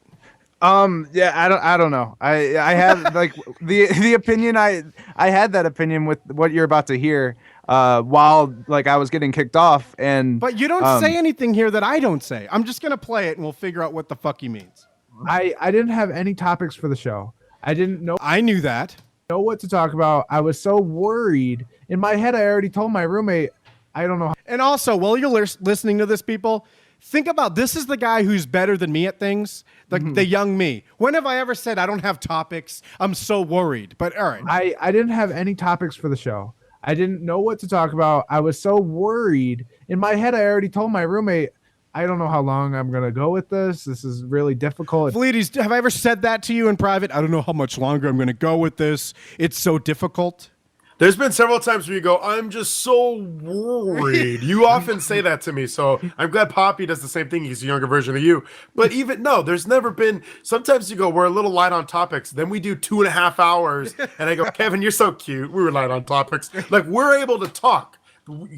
Yeah, I don't know. I have like the opinion I had that opinion with what you're about to hear. While like I was getting kicked off, but you don't say anything here that I don't say. I'm just gonna play it and we'll figure out what the fuck he means. I didn't have any topics for the show. I didn't know. I knew that. Know what to talk about. I was so worried. In my head, I already told my roommate. I don't know. And also, while you're listening to this, people, think about this is the guy who's better than me at things. The young me. When have I ever said I don't have topics? I'm so worried. But all right. I didn't have any topics for the show. I didn't know what to talk about. I was so worried. In my head, I already told my roommate, I don't know how long I'm going to go with this. This is really difficult. Vleeties, have I ever said that to you in private? I don't know how much longer I'm going to go with this. It's so difficult. There's been several times where you go, I'm just so worried. You often say that to me, so I'm glad Papi does the same thing. He's a younger version of you. But there's never been, sometimes you go, we're a little light on topics. Then we do 2.5 hours, and I go, Kevin, you're so cute. We were light on topics. Like, we're able to talk.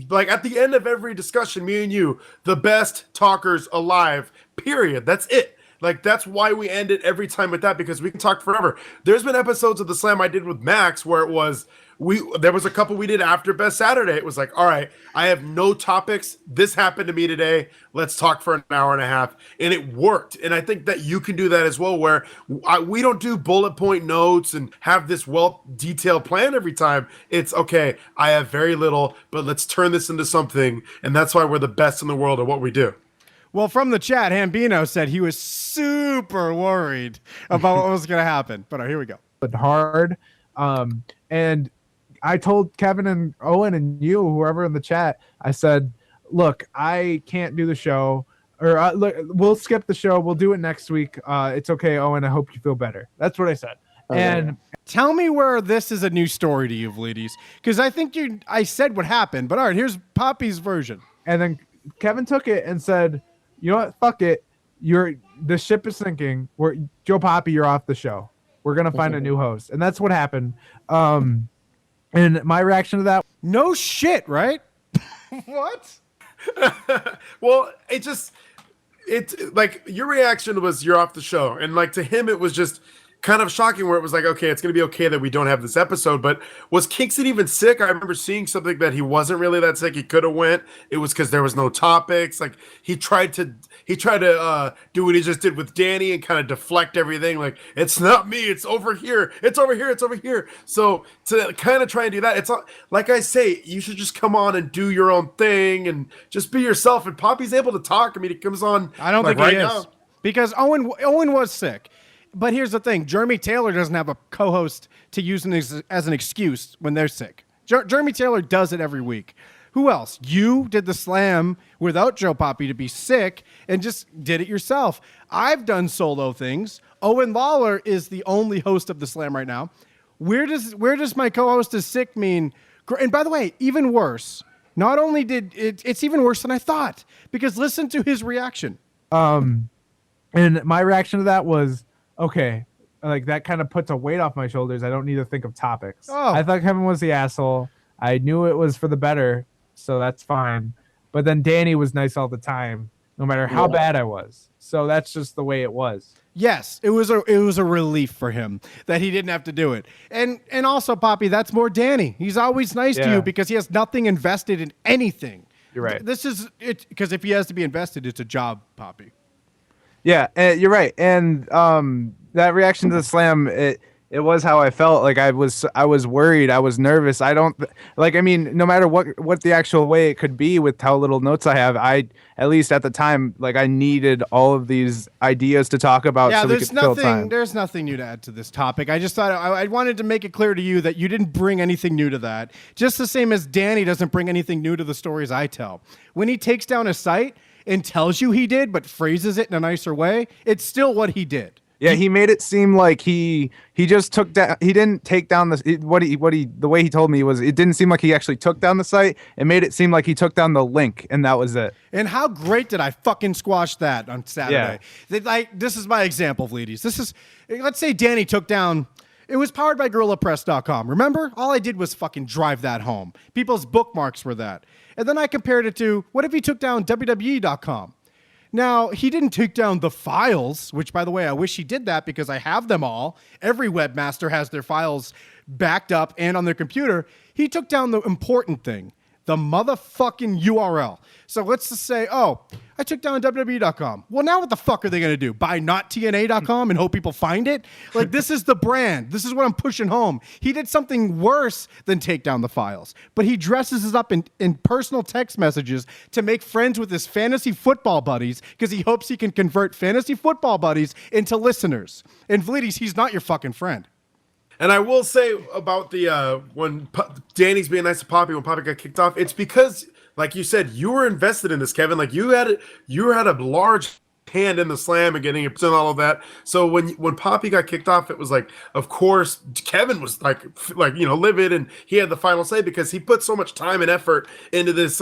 Like, at the end of every discussion, me and you, the best talkers alive, period. That's it. Like, that's why we end it every time with that, because we can talk forever. There's been episodes of the Slam I did with Max where it was, There was a couple we did after Best Saturday. It was like, all right, I have no topics. This happened to me today. Let's talk for an hour and a half. And it worked. And I think that you can do that as well, where we don't do bullet point notes and have this well-detailed plan every time. It's, okay, I have very little, but let's turn this into something. And that's why we're the best in the world at what we do. Well, from the chat, Hambino said he was super worried about what was going to happen. But here we go. But hard. And I told Kevin and Owen and you, whoever in the chat, I said, look, I can't do the show. Or look, we'll skip the show. We'll do it next week. It's okay, Owen. I hope you feel better. That's what I said. And tell me where this is a new story to you, Vleeties. Because I think I said what happened. But all right, here's Poppy's version. And then Kevin took it and said, you know what? Fuck it. The ship is sinking. Joe Papi, you're off the show. We're going to find a new host. And that's what happened. And my reaction to that. No shit, right? What? Well, it's like your reaction was you're off the show. And like to him, it was just kind of shocking where it was like, okay, it's going to be okay that we don't have this episode. But was Kingston even sick? I remember seeing something that he wasn't really that sick. He could have went. It was because there was no topics. Like he tried to do what he just did with Danny and kind of deflect everything. Like, it's not me. It's over here. It's over here. It's over here. So to kind of try and do that, it's like I say, you should just come on and do your own thing and just be yourself. And Poppy's able to talk. I mean, he comes on. I don't think he is now. Because Owen was sick. But here's the thing. Jeremy Taylor doesn't have a co-host to use as an excuse when they're sick. Jeremy Taylor does it every week. Who else? You did the slam without Joe Papi to be sick and just did it yourself. I've done solo things. Owen Lawler is the only host of the slam right now. Where does my co-host is sick mean? And by the way, even worse. Not only did it's even worse than I thought, because listen to his reaction. And my reaction to that was, okay, like that kind of puts a weight off my shoulders. I don't need to think of topics. I thought Kevin was the asshole. I knew it was for the better, so that's fine. But then Danny was nice all the time, no matter how bad I was. So that's just the way it was. Yes, it was a relief for him that he didn't have to do it. And also, Papi, that's more Danny. He's always nice to you because he has nothing invested in anything. You're right. This is it, because if he has to be invested, it's a job, Papi. Yeah, you're right. And that reaction to the slam, it was how I felt. Like I was worried. I was nervous. I mean, no matter what the actual way it could be with how little notes I have, at least at the time, like I needed all of these ideas to talk about. Yeah, so we could fill time. There's nothing new to add to this topic. I just thought I wanted to make it clear to you that you didn't bring anything new to that. Just the same as Danny doesn't bring anything new to the stories I tell. When he takes down a site and tells you he did, but phrases it in a nicer way, it's still what he did. Yeah, he made it seem like he just took down. He didn't take down the way he told me was it didn't seem like he actually took down the site. It made it seem like he took down the link, and that was it. And how great did I fucking squash that on Saturday? Yeah. This is my example, Vleeties. Let's say Danny took down. It was powered by GorillaPress.com. Remember? All I did was fucking drive that home. People's bookmarks were that. And then I compared it to, what if he took down WWE.com? Now, he didn't take down the files, which, by the way, I wish he did that because I have them all. Every webmaster has their files backed up and on their computer. He took down the important thing, the motherfucking URL. So let's just say, I took down WWE.com. Well, now what the fuck are they going to do? Buy nottna.com and hope people find it? Like, this is the brand. This is what I'm pushing home. He did something worse than take down the files, but he dresses us up in personal text messages to make friends with his fantasy football buddies because he hopes he can convert fantasy football buddies into listeners. And Vleeties, he's not your fucking friend. And I will say about the when Danny's being nice to Papi when Papi got kicked off, it's because, like you said, you were invested in this, Kevin. Like you had a large hand in the slam and getting it and all of that. So when Papi got kicked off, it was like, of course, Kevin was like livid, and he had the final say because he put so much time and effort into this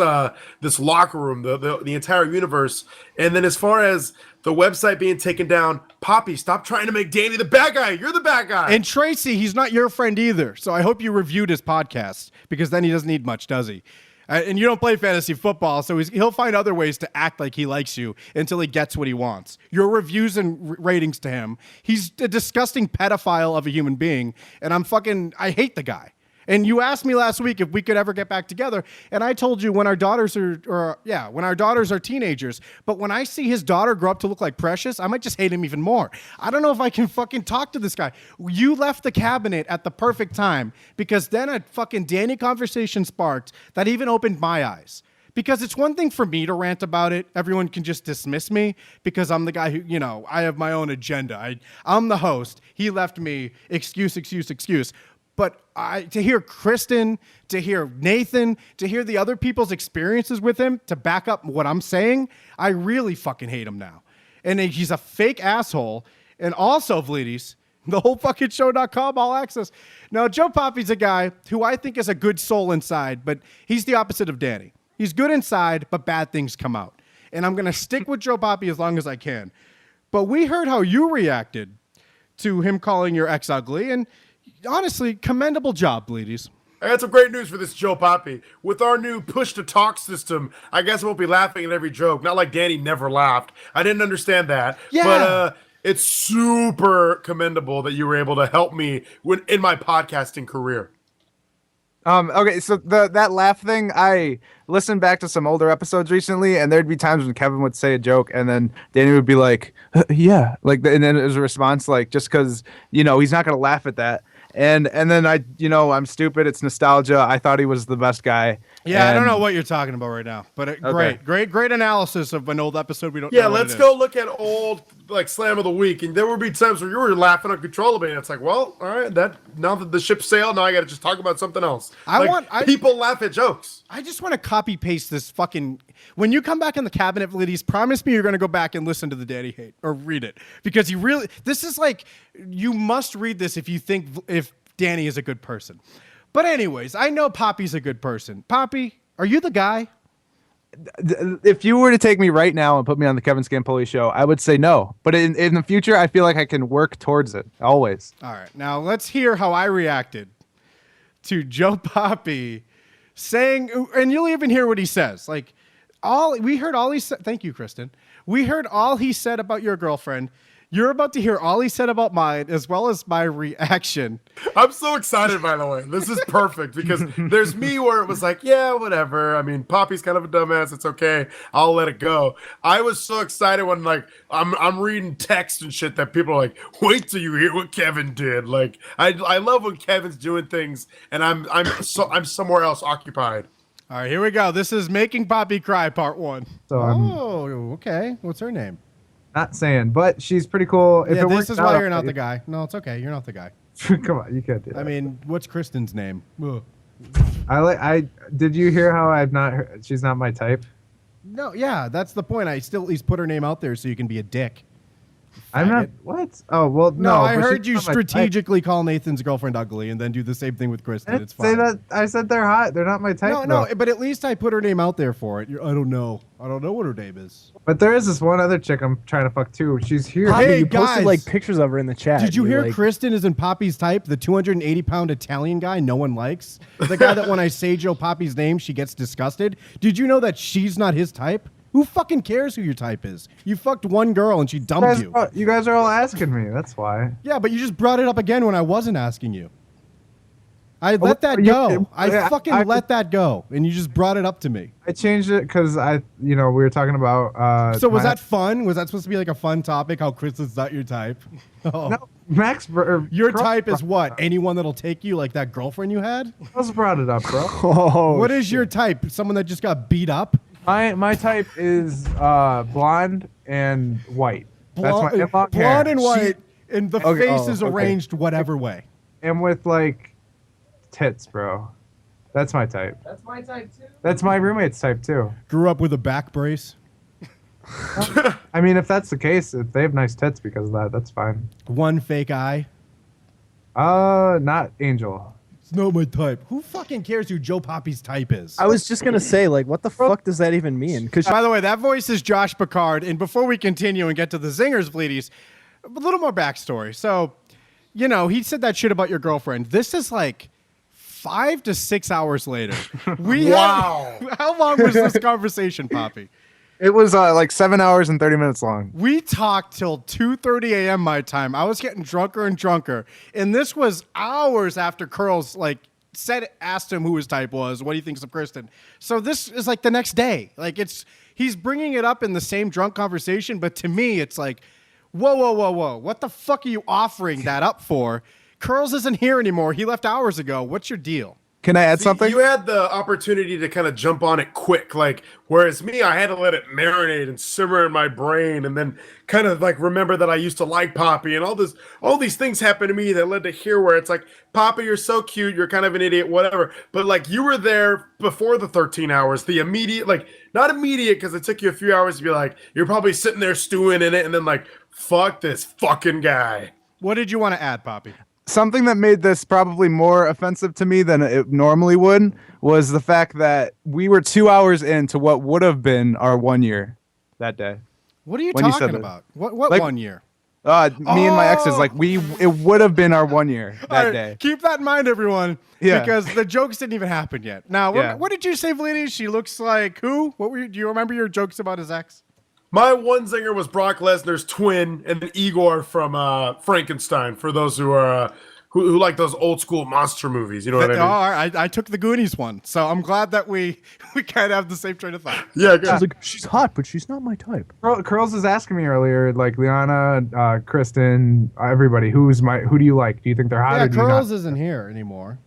locker room, the entire universe. And then as far as the website being taken down, Papi, stop trying to make Danny the bad guy. You're the bad guy. And Tracy, he's not your friend either. So I hope you reviewed his podcast because then he doesn't need much, does he? And you don't play fantasy football, so he'll find other ways to act like he likes you until he gets what he wants. Your reviews and ratings to him, he's a disgusting pedophile of a human being, and I hate the guy. And you asked me last week if we could ever get back together, and I told you when our daughters are teenagers. But when I see his daughter grow up to look like Precious, I might just hate him even more. I don't know if I can fucking talk to this guy. You left the cabinet at the perfect time because then a fucking Danny conversation sparked that even opened my eyes. Because it's one thing for me to rant about it. Everyone can just dismiss me because I'm the guy who, I have my own agenda. I'm the host. He left me excuse. But to hear Kristen, to hear Nathan, to hear the other people's experiences with him, to back up what I'm saying, I really fucking hate him now. And he's a fake asshole. And also, Vleeties, the whole fucking show.com, all access. Now, Joe Papi's a guy who I think is a good soul inside, but he's the opposite of Danny. He's good inside, but bad things come out. And I'm going to stick with Joe Papi as long as I can. But we heard how you reacted to him calling your ex ugly. And honestly, commendable job, Vleeties. I got some great news for this Joe Papi. With our new push-to-talk system, I guess I won't be laughing at every joke. Not like Danny never laughed. I didn't understand that. Yeah. But it's super commendable that you were able to help me in my podcasting career. Okay, so that laugh thing, I listened back to some older episodes recently, and there'd be times when Kevin would say a joke, and then Danny would be like, yeah, and then it was a response like, just because, he's not going to laugh at that. And then I'm stupid. It's nostalgia. I thought he was the best guy. Yeah, I don't know what you're talking about right now, but great analysis of an old episode. We don't. Yeah, let's go look at old Slam of the Week, and there would be times where you were laughing uncontrollably, and it's like, well, all right, now that the ship sailed, now I got to just talk about something else. People laugh at jokes. I just want to copy paste this fucking. When you come back in the cabinet, Vleeties, promise me you're going to go back and listen to the Daddy Hate or read it because this is you must read this if you think if Danny is a good person. But anyways, I know Papi's a good person. Papi, are you the guy? If you were to take me right now and put me on the Kevin Scampoli Show, I would say no. But in the future, I feel like I can work towards it always. All right. Now let's hear how I reacted to Joe Papi saying, and you'll even hear what he says. We heard all he said. Thank you, Kristen. We heard all he said about your girlfriend. You're about to hear all he said about mine, as well as my reaction. I'm so excited, by the way. This is perfect because there's me where it was like, yeah, whatever. I mean, Papi's kind of a dumbass. It's okay. I'll let it go. I was so excited when I'm reading text and shit that people are like, wait till you hear what Kevin did. I love when Kevin's doing things and I'm somewhere else occupied. All right, here we go. This is Making Papi Cry, Part 1. So okay. What's her name? Not saying, but she's pretty cool. Yeah, this is why you're not the guy. No, it's okay. You're not the guy. Come on, you can't do that. I mean, what's Kristen's name? Ugh. Did you hear how I've not heard, she's not my type? No, yeah, that's the point. I still at least put her name out there so you can be a dick. I'm not. What? Oh well, no. I heard you strategically call Nathan's girlfriend ugly and then do the same thing with Kristen. It's fine. Say that. I said they're hot. They're not my type. No, but at least I put her name out there for it. I don't know what her name is. But there is this one other chick I'm trying to fuck too. She's here. Hey, you guys, posted pictures of her in the chat. Did you hear Kristen is in Papi's type? The 280-pound Italian guy no one likes. The guy that when I say Joe Papi's name, she gets disgusted. Did you know that she's not his type? Who fucking cares who your type is? You fucked one girl and she dumped you. You guys are all asking me. That's why. Yeah, but you just brought it up again when I wasn't asking you. I let that go. I fucking let that go, and you just brought it up to me. I changed it because we were talking about. So was that fun? Was that supposed to be like a fun topic? How Chris is not your type? Oh. No, Max. Your type is what? Anyone that'll take you, like that girlfriend you had? I just brought it up, bro. What is your type? Someone that just got beat up? My type is blonde and white. That's my blonde and white, and the face is arranged whatever way. And with tits, bro. That's my type. That's my type too. That's my roommate's type too. Grew up with a back brace. I mean, if that's the case, if they have nice tits because of that, that's fine. One fake eye. Not Angel. It's not my type. Who fucking cares who Joe Papi's type is? I was just gonna say, what the fuck does that even mean? By the way, that voice is Josh Picard. And before we continue and get to the zingers, Vleeties, a little more backstory. So, he said that shit about your girlfriend. This is 5 to 6 hours later. Wow. How long was this conversation, Papi? It was 7 hours and 30 minutes long. We talked till 2:30 a.m. my time. I was getting drunker and drunker. And this was hours after Curl's asked him who his type was, what he thinks of Kristen. So this is like the next day. Like he's bringing it up in the same drunk conversation, but to me, it's like, whoa. What the fuck are you offering that up for? Curls isn't here anymore. He left hours ago. What's your deal? Can I add something? You had the opportunity to kind of jump on it quick, like, whereas me, I had to let it marinate and simmer in my brain, and then kind of like remember that I used to like Papi, and all these things happened to me that led to here, where it's like, Papi, you're so cute, you're kind of an idiot, whatever. But like, you were there before the 13 hours, the immediate, like, not immediate because it took you a few hours to be like, you're probably sitting there stewing in it, and then like, fuck this fucking guy. What did you want to add, Papi? Something that made this probably more offensive to me than it normally would was the fact that we were 2 hours into what would have been our 1 year that day. What are you talking about? What like, 1 year? Me and my exes, like it would have been our 1 year that day. Keep that in mind, everyone. Yeah. Because the jokes didn't even happen yet. Now, what did you say, Vleeties? She looks like who? Do you remember your jokes about his ex? My one zinger was Brock Lesnar's twin, and then Igor from Frankenstein. For those who are who like those old school monster movies, you know what I mean? All right, I took the Goonies one, so I'm glad that we kind of have the same train of thought. Yeah, good. I was like, she's hot, but she's not my type. Curls was asking me earlier, like Liana, Kristen, everybody, who do you like? Do you think they're hot? Yeah, or do you Curls not? isn't here anymore.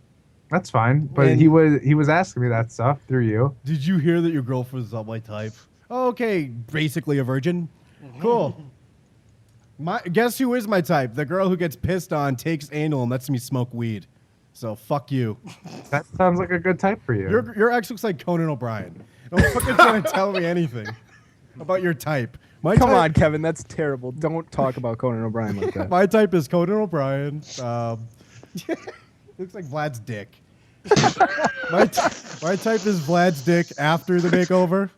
That's fine, but he was asking me that stuff through you. Did you hear that your girlfriend's not my type? Okay, basically a virgin. Cool. Guess who is my type? The girl who gets pissed on, takes anal, and lets me smoke weed. So fuck you. That sounds like a good type for you. Your ex looks like Conan O'Brien. Don't fucking try to tell me anything about your type. Come on, Kevin, that's terrible. Don't talk about Conan O'Brien like that. My type is Conan O'Brien. Looks like Vlad's dick. my type is Vlad's dick after the makeover.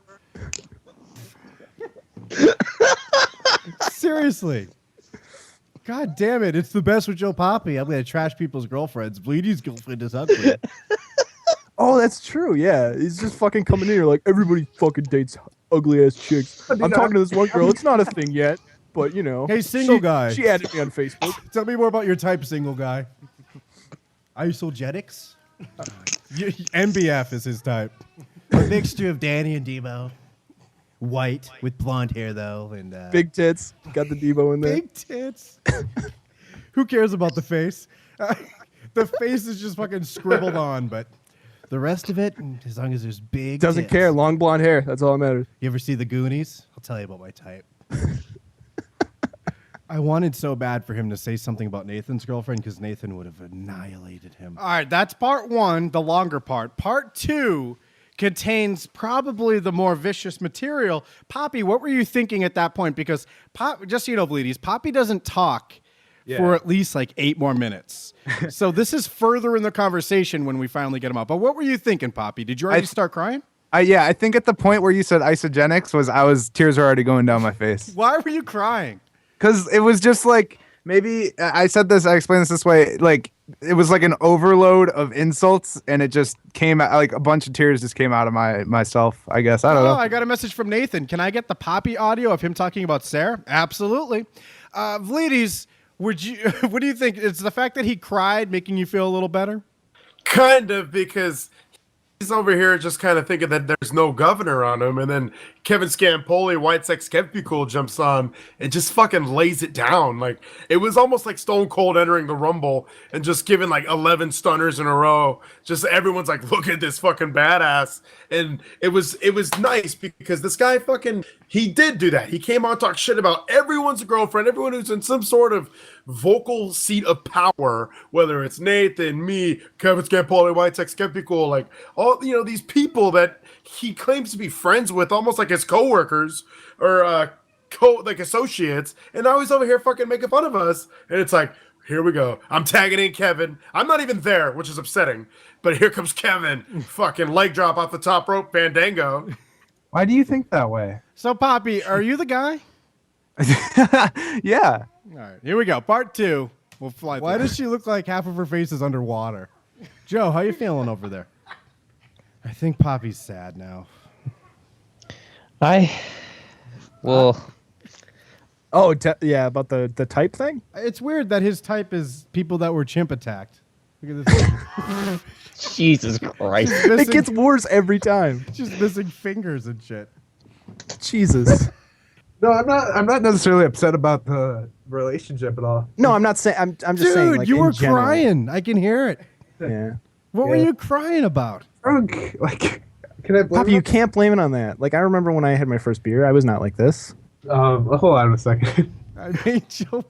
Seriously. God damn it. It's the best with Joe Papi. I'm going to trash people's girlfriends. Vleeties' girlfriend is ugly. Oh, that's true. Yeah. He's just fucking coming in here like everybody fucking dates ugly ass chicks. I'm talking to this one girl. It's not a thing yet, but you know. Hey, single guy. She added me on Facebook. Tell me more about your type, single guy. Isogetics? MBF is his type. A mixture of Danny and Debo. White with blonde hair though, and big tits. Got the Debo in there. Big tits. Who cares about the face? The face is just fucking scribbled on, but the rest of it, as long as there's big. Doesn't tits. care. Long blonde hair. That's all that matters. You ever see the Goonies? I'll tell you about my type. I wanted so bad for him to say something about Nathan's girlfriend because Nathan would have annihilated him. All right, that's part one, the longer part. Part two contains probably the more vicious material. Papi, what were you thinking at that point? Because, just so you know, Vleeties, Papi doesn't talk for at least like 8 more minutes. So this is further in the conversation when we finally get him out. But what were you thinking, Papi? Did you already start crying? I think at the point where you said isogenics tears were already going down my face. Why were you crying? Because it was just like, maybe I explained this way, like it was like an overload of insults and it just came out, like a bunch of tears just came out of myself, I guess. I don't know. I got a message from Nathan. Can I get the Papi audio of him talking about Sarah? Absolutely. Vleeties, what do you think? Is the fact that he cried making you feel a little better? Kind of, because he's over here just kind of thinking that there's no governor on him, and then Kevin Scampoli, White Sex Skeptical, jumps on and just fucking lays it down. Like, it was almost like Stone Cold entering the Rumble and just giving like 11 stunners in a row. Just everyone's like, look at this fucking badass. And it was nice because this guy he did do that. He came on, talk shit about everyone's girlfriend, everyone who's in some sort of vocal seat of power, whether it's Nathan, me, Kevin Scampoli, White Sex Skeptical, like all, these people that he claims to be friends with, almost like his coworkers or like associates, and now he's over here fucking making fun of us. And it's like, here we go. I'm tagging in Kevin. I'm not even there, which is upsetting. But here comes Kevin, fucking leg drop off the top rope, Fandango. Why do you think that way? So, Papi, are you the guy? Yeah. All right, here we go. Part two. We'll fly. Why does she look like half of her face is underwater? Joe, how you feeling over there? I think Papi's sad now. Oh, yeah, about the type thing? It's weird that his type is people that were chimp attacked. Look at this. Jesus Christ. It gets worse every time. Just missing fingers and shit. Jesus. No, I'm not necessarily upset about the relationship at all. No, I'm not saying. I'm just Dude, saying. Like, you in were general. crying. I can hear it. Yeah. What were you crying about? Drunk. Like, can I blame Poppy, you can't blame it on that. Like, I remember when I had my first beer, I was not like this. Hold on a second. I made Joe.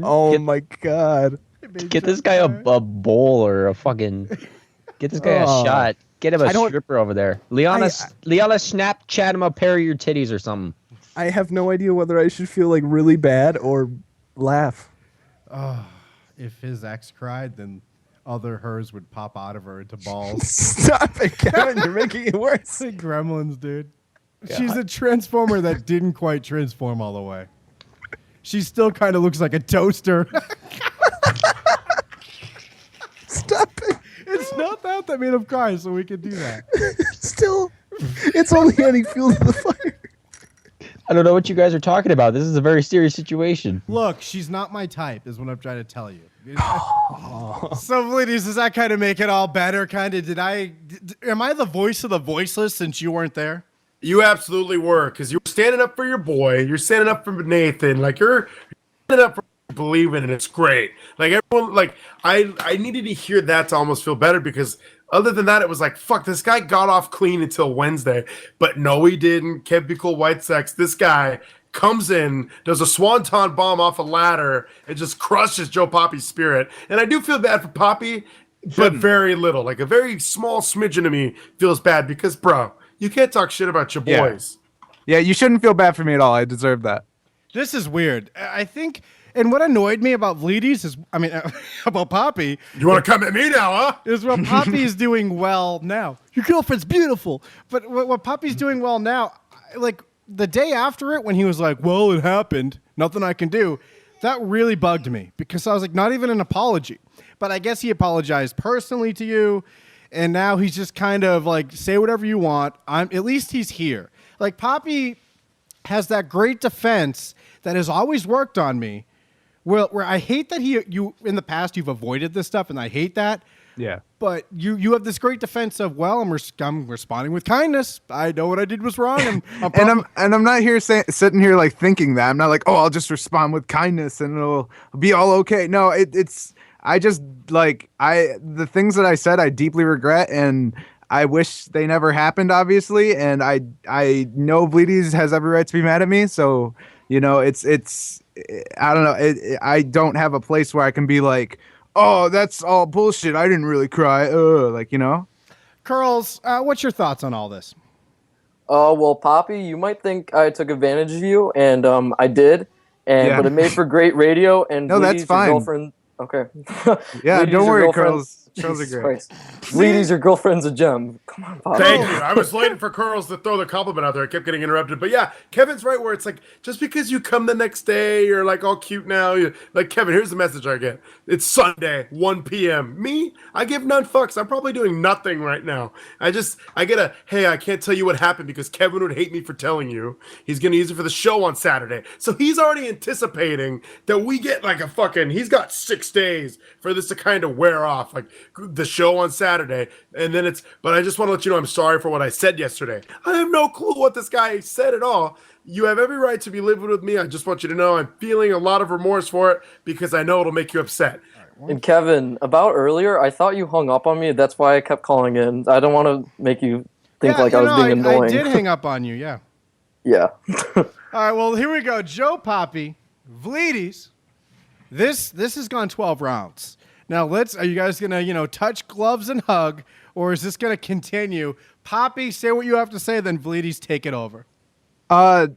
Oh my god. Get this guy a bowl or a fucking. Get this guy a shot. Get him a stripper over there. Liana, Snapchat him a pair of your titties or something. I have no idea whether I should feel like really bad or laugh. Oh, if his ex cried, then other hers would pop out of her into balls. Stop it, Kevin. You're making it worse. The Gremlins, dude. God. She's a transformer that didn't quite transform all the way. She still kind of looks like a toaster. Stop it. It's not that made him cry, so we can do that. Still, it's only adding fuel to the fire. I don't know what you guys are talking about. This is a very serious situation. Look, she's not my type, is what I'm trying to tell you. So, ladies, does that kind of make it all better? Kind of, am I the voice of the voiceless since you weren't there? You absolutely were, because you were standing up for your boy. You're standing up for Nathan. Like, you're standing up for believing, and it's great. Like, everyone, like, I needed to hear that to almost feel better, because other than that, it was like, fuck, this guy got off clean until Wednesday. But no, he didn't. Can't be cool, white sex. This guy comes in, does a swanton bomb off a ladder, and just crushes Joe Papi's spirit. And I do feel bad for Papi, but very little. Like, a very small smidgen of me feels bad because, bro, you can't talk shit about your boys. Yeah, you shouldn't feel bad for me at all. I deserve that. This is weird. I think, and what annoyed me about Vleeties is, about Papi. You want to come at me now, huh? Is what Papi is doing well now. Your girlfriend's beautiful. But what Papi's doing well now, like the day after it, when he was like, well, it happened, nothing I can do, that really bugged me because I was like, not even an apology. But I guess he apologized personally to you. And now he's just kind of like, say whatever you want. At least he's here. Like, Papi has that great defense that has always worked on me. Where I hate that you in the past you've avoided this stuff, and I hate that. Yeah. But you have this great defense of, well, I'm responding with kindness. I know what I did was wrong, and I'm not here sitting here like thinking that. I'm not like, oh, I'll just respond with kindness and it'll be all okay. No, it's. I just the things that I said I deeply regret, and I wish they never happened, obviously, and I know Vleeties has every right to be mad at me, so it's I don't know, I don't have a place where I can be like, oh, that's all bullshit, I didn't really cry, Curls, what's your thoughts on all this? Well, Papi, you might think I took advantage of you, and I did, but it made for great radio, and no, that's fine. Your girlfriend. Okay. Yeah, don't worry, Curls. Curls are great. Vleeties, your girlfriend's a gem. Come on, Papi. Thank you. I was waiting for Curls to throw the compliment out there. I kept getting interrupted. But yeah, Kevin's right where it's like, just because you come the next day, you're like all cute now. Like, Kevin, here's the message I get. It's Sunday, 1 p.m. Me, I give none fucks. I'm probably doing nothing right now. I get a, hey, I can't tell you what happened because Kevin would hate me for telling you. He's going to use it for the show on Saturday. So he's already anticipating that we get like a fucking, he's got 6 days for this to kind of wear off. Like, the show on Saturday, and then but I just want to let you know I'm sorry for what I said yesterday. I have no clue what this guy said at all. You have every right to be living with me. I just want you to know I'm feeling a lot of remorse for it because I know it'll make you upset. And Kevin, about earlier, I thought you hung up on me. That's why I kept calling in. I don't want to make you think I was being annoying. I did hang up on you, yeah. Yeah. All right, well, here we go. Joe Papi, Vleeties. This has gone 12 rounds. Now, are you guys going to, touch gloves and hug, or is this going to continue? Papi, say what you have to say, then Vleeties, take it over. I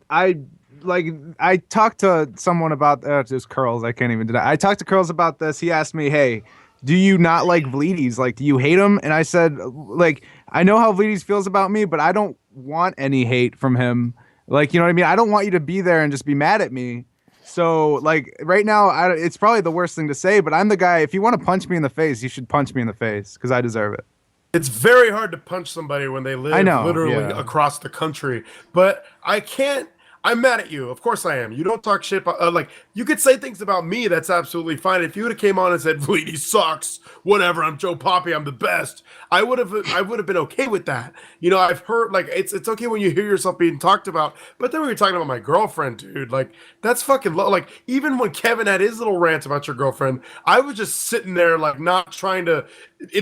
talked to someone about just Curls. I can't even do that. I talked to Curls about this. He asked me, hey, do you not like Vleeties? Like, do you hate him? And I said, like, I know how Vleeties feels about me, but I don't want any hate from him. Like, you know what I mean? I don't want you to be there and just be mad at me. So, like, right now, it's probably the worst thing to say, but I'm the guy, if you want to punch me in the face, you should punch me in the face, because I deserve it. It's very hard to punch somebody when they live literally across the country. But I can't I'm mad at you. Of course I am. You don't talk shit about, like, you could say things about me. That's absolutely fine. If you would have came on and said, Vleetie sucks, whatever, I'm Joe Papi, I'm the best, I would have been okay with that. You know, I've heard, like, it's okay when you hear yourself being talked about, but then when you're talking about my girlfriend, dude, like, that's fucking low. Like, even when Kevin had his little rant about your girlfriend, I was just sitting there, like, not trying to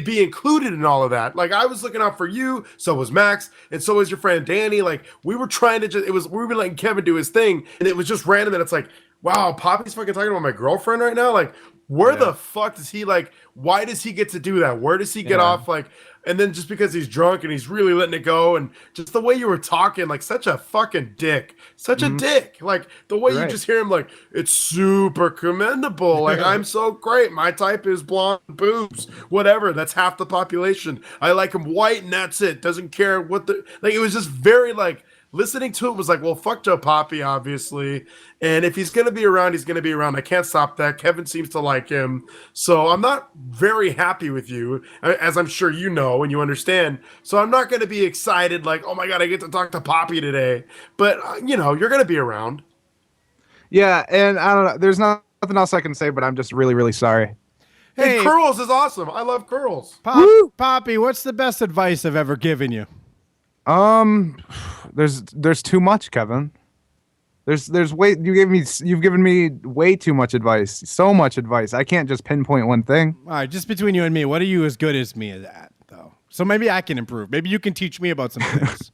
be included in all of that. Like, I was looking out for you, so was Max, and so was your friend Danny. Like, we were trying to we were letting Kevin do his thing, and it was just random that it's like, wow, Poppy's fucking talking about my girlfriend right now. Like, where the fuck does he, like, why does he get to do that? Where does he get off? Like, and then just because he's drunk and he's really letting it go, and just the way you were talking, like, such a fucking dick. Such a dick. Like, the way you just hear him, like, it's super commendable. Like, I'm so great. My type is blonde boobs. Whatever. That's half the population. I like him white, and that's it. Doesn't care what the... Like, it was just very, like... Listening to it was like, well, fuck Joe Papi, obviously. And if he's going to be around, he's going to be around. I can't stop that. Kevin seems to like him. So I'm not very happy with you, as I'm sure you know and you understand. So I'm not going to be excited like, oh, my God, I get to talk to Papi today. But, you know, you're going to be around. Yeah, and I don't know. There's nothing else I can say, but I'm just really, really sorry. Hey, Curls is awesome. I love Curls. Papi, what's the best advice I've ever given you? There's too much, Kevin. There's way you've given me way too much advice. So much advice. I can't just pinpoint one thing. All right, just between you and me, what are you as good as me at, though? So maybe I can improve. Maybe you can teach me about some things.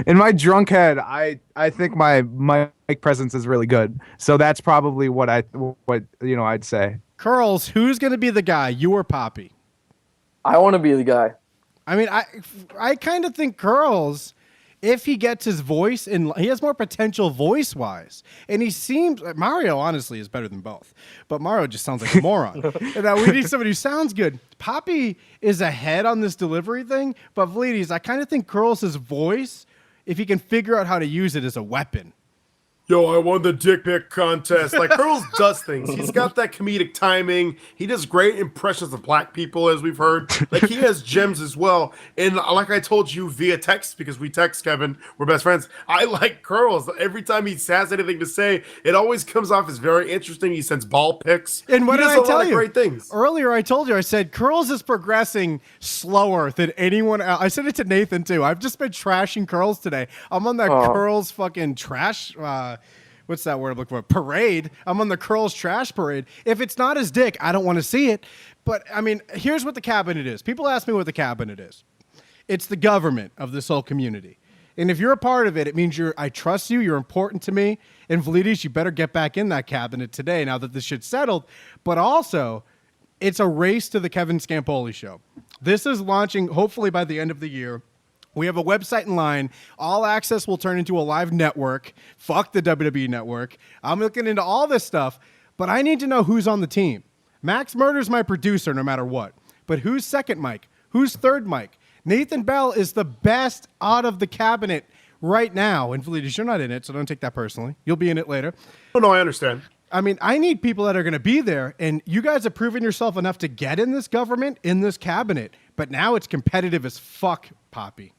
In my drunk head, I think my mic presence is really good. So that's probably what I'd say. Curls, who's going to be the guy, you or Papi? I want to be the guy. I mean, I kind of think Curls, if he gets his voice, and he has more potential voice-wise, and he seems... Mario, honestly, is better than both, but Mario just sounds like a moron. And now we need somebody who sounds good. Papi is ahead on this delivery thing, but Vleeties, I kind of think Curls' voice, if he can figure out how to use it as a weapon... Yo, I won the dick pic contest. Like, Curls does things. He's got that comedic timing. He does great impressions of black people, as we've heard. Like, he has gems as well. And like I told you via text, because we text, Kevin, we're best friends, I like Curls. Every time he has anything to say, it always comes off as very interesting. He sends ball pics. And what did I tell you? Great things. Earlier, I told you, I said, Curls is progressing slower than anyone else. I said it to Nathan, too. I've just been trashing Curls today. I'm on that Curls fucking trash... what's that word I'm looking for? Parade. I'm on the Curls trash parade. If it's not his dick, I don't want to see it. But, I mean, here's what the cabinet is. People ask me what the cabinet is. It's the government of this whole community. And if you're a part of it, it means I trust you, you're important to me. And Vleeties, you better get back in that cabinet today now that this shit's settled. But also, it's a race to the Kevin Scampoli Show. This is launching, hopefully, by the end of the year. We have a website in line. All Access will turn into a live network. Fuck the WWE network. I'm looking into all this stuff, but I need to know who's on the team. Max Murder's my producer no matter what. But who's second mic? Who's third mic? Nathan Bell is the best out of the cabinet right now. And Vleeties, you're not in it, so don't take that personally. You'll be in it later. Oh, no, I understand. I mean, I need people that are going to be there, and you guys have proven yourself enough to get in this government, in this cabinet, but now it's competitive as fuck, Papi.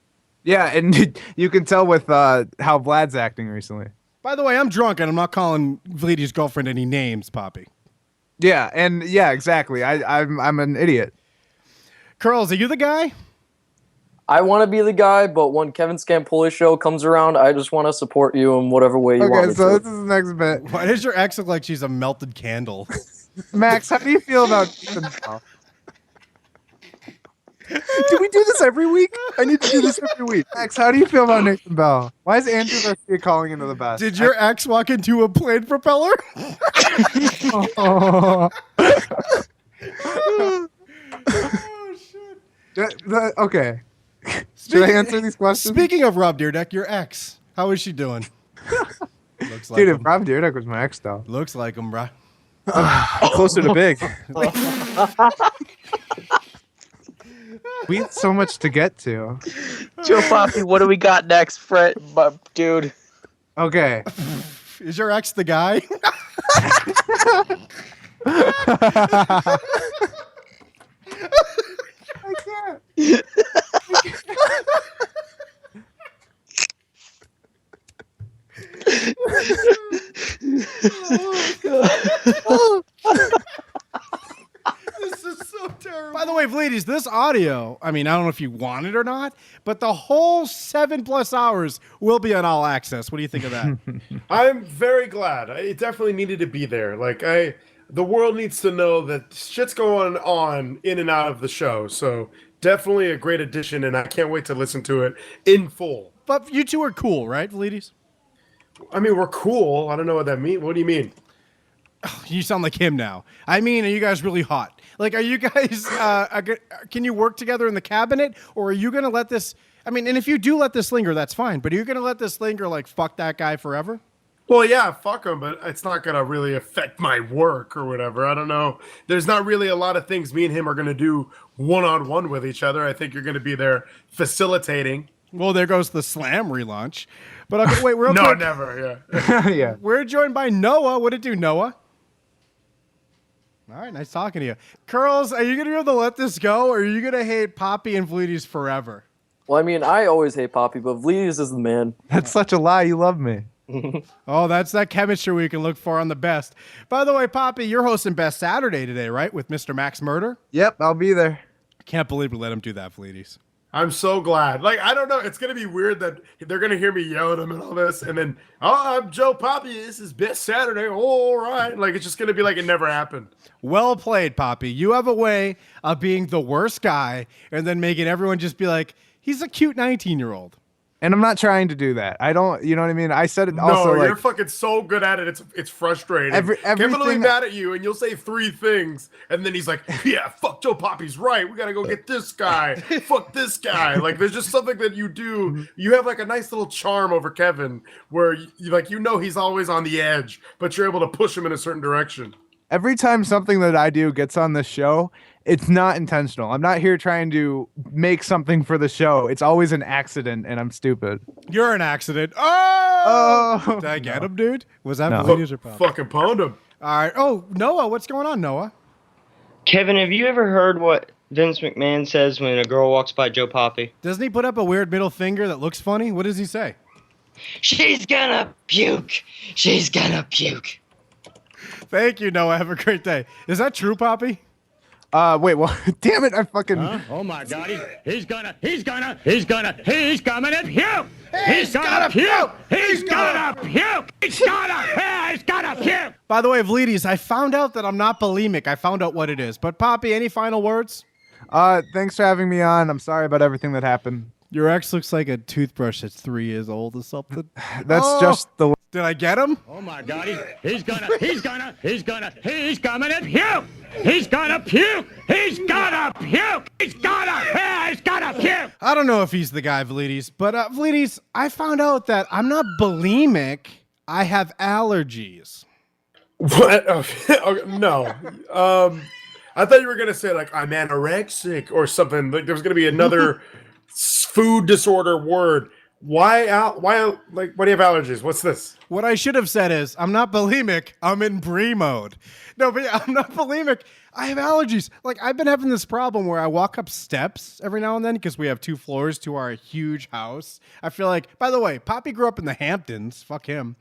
Yeah, and you can tell with how Vlad's acting recently. By the way, I'm drunk, and I'm not calling Vleeties' girlfriend any names, Papi. Yeah, and yeah, exactly. I'm an idiot. Curls, are you the guy? I want to be the guy, but when Kevin Scampoli Show comes around, I just want to support you in whatever way you want me to. Okay, so this is the next bit. Why does your ex look like she's a melted candle? Max, how do you feel about Nathan Bell? Do we do this every week? I need to do this every week. Max, how do you feel about Nathan Bell? Why is Andrew Garcia calling into the best? Did your ex walk into a plane propeller? Oh, shit. Okay. Should I answer these questions? Speaking of Rob Dyrdek, your ex, how is she doing? Looks like Dude, him. if Rob Dyrdek was my ex, though. Looks like him, bruh. Closer to big. We have so much to get to. Joe Papi, what do we got next, Fred? Dude. Okay. Is your ex the guy? I can't. This is so terrible. By the way, Vleeties, this audio, I mean, I don't know if you want it or not, but the whole 7+ hours will be on All Access. What do you think of that? I'm very glad. It definitely needed to be there. Like, the world needs to know that shit's going on in and out of the show. So definitely a great addition, and I can't wait to listen to it in full. But you two are cool, right, Vleeties? I mean, we're cool. I don't know what that means. What do you mean? You sound like him now. I mean, are you guys really hot? Like, are you guys, can you work together in the cabinet? Or are you going to let this, I mean, and if you do let this linger, that's fine. But are you going to let this linger, like, fuck that guy forever? Well, yeah, fuck him, but it's not going to really affect my work or whatever. I don't know. There's not really a lot of things me and him are going to do one-on-one with each other. I think you're going to be there facilitating. Well, there goes the Slam relaunch. But okay, wait, real no, quick. never, yeah. Yeah. We're joined by Noah. What did it do, Noah? All right, nice talking to you. Curls, are you going to be able to let this go, or are you going to hate Papi and Vleeties forever? Well, I mean, I always hate Papi, but Vleeties is the man. That's such a lie. You love me. Oh, that's that chemistry we can look for on the best. By the way, Papi, you're hosting Best Saturday today, right? With Mr. Max Murder? Yep, I'll be there. I can't believe we let him do that, Vleeties. I'm so glad. Like, I don't know. It's going to be weird that they're going to hear me yell at them and all this. And then, oh, I'm Joe Papi. This is Best Saturday. All right. Like, it's just going to be like it never happened. Well played, Papi. You have a way of being the worst guy and then making everyone just be like, he's a cute 19-year-old. And I'm not trying to do that. I don't, you know what I mean? I said it also. No, you're like, fucking so good at it. It's frustrating. Everything Kevin will be mad at you, and you'll say 3 things, and then he's like, "Yeah, fuck Joe Papi's right. We gotta go get this guy. Fuck this guy." Like, there's just something that you do. You have like a nice little charm over Kevin, where he's always on the edge, but you're able to push him in a certain direction. Every time something that I do gets on the show, it's not intentional. I'm not here trying to make something for the show. It's always an accident, and I'm stupid. You're an accident. Oh! Did I get him, dude? Was that Vleeties or Papi? Fucking pwned him. All right. Oh, Noah, what's going on, Noah? Kevin, have you ever heard what Vince McMahon says when a girl walks by Joe Papi? Doesn't he put up a weird middle finger that looks funny? What does he say? She's gonna puke. She's gonna puke. Thank you, Noah. Have a great day. Is that true, Papi? Wait, well, damn it, I fucking... Oh my God, he's coming to puke! He's gonna puke! He's gonna puke! He's gonna puke! By the way, Vleeties, I found out that I'm not bulimic. I found out what it is. But Papi, any final words? Thanks for having me on. I'm sorry about everything that happened. Your ex looks like a toothbrush that's 3 years old or something. That's just the... Did I get him? Oh my God, he's coming to puke! He's gonna puke! He's gonna puke! He's gonna puke! I don't know if he's the guy, Vleeties, but Vleeties, I found out that I'm not bulimic. I have allergies. What? No. I thought you were gonna say like I'm anorexic or something. Like there was gonna be another food disorder word. Why do you have allergies? What's this? What I should have said is, I'm not bulimic, I'm in Brie mode. No, but yeah, I'm not bulimic, I have allergies. Like, I've been having this problem where I walk up steps every now and then because we have 2 floors to our huge house. I feel like, by the way, Papi grew up in the Hamptons, fuck him.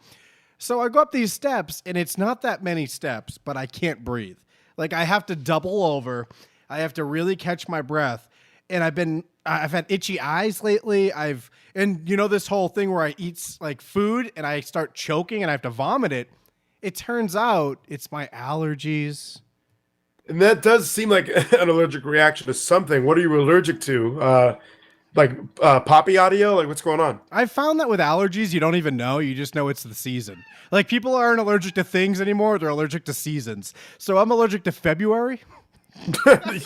So I go up these steps, and it's not that many steps, but I can't breathe. Like, I have to double over, I have to really catch my breath. And I've had itchy eyes lately. And you know this whole thing where I eat like food and I start choking and I have to vomit it. It turns out it's my allergies. And that does seem like an allergic reaction to something. What are you allergic to? Papi audio? Like what's going on? I found that with allergies, you don't even know. You just know it's the season. Like people aren't allergic to things anymore. They're allergic to seasons. So I'm allergic to February.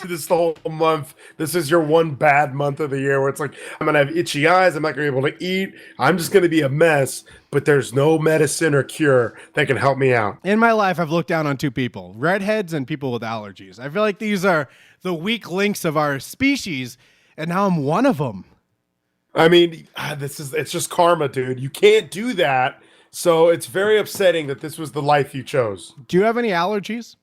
This whole month, this is your one bad month of the year where it's like I'm gonna have itchy eyes, I'm not gonna be able to eat, I'm just gonna be a mess, but there's no medicine or cure that can help me out. In my life, I've looked down on 2 people, redheads and people with allergies. I feel like these are the weak links of our species, and now I'm one of them. I mean, it's just karma, dude. You can't do that, so it's very upsetting that this was the life you chose. Do you have any allergies?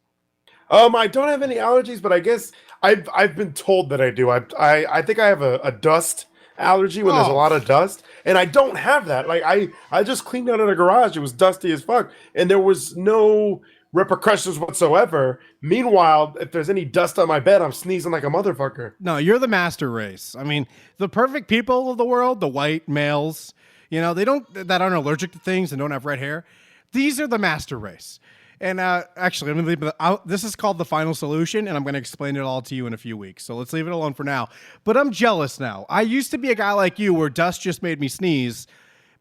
I don't have any allergies, but I guess I've been told that I do. I think I have a dust allergy when there's a lot of dust. And I don't have that. Like I just cleaned out in a garage. It was dusty as fuck, and there was no repercussions whatsoever. Meanwhile, if there's any dust on my bed, I'm sneezing like a motherfucker. No, you're the master race. I mean, the perfect people of the world, the white males, that aren't allergic to things and don't have red hair. These are the master race. And actually, I'm going to leave it. This is called the final solution, and I'm going to explain it all to you in a few weeks. So let's leave it alone for now. But I'm jealous now. I used to be a guy like you where dust just made me sneeze.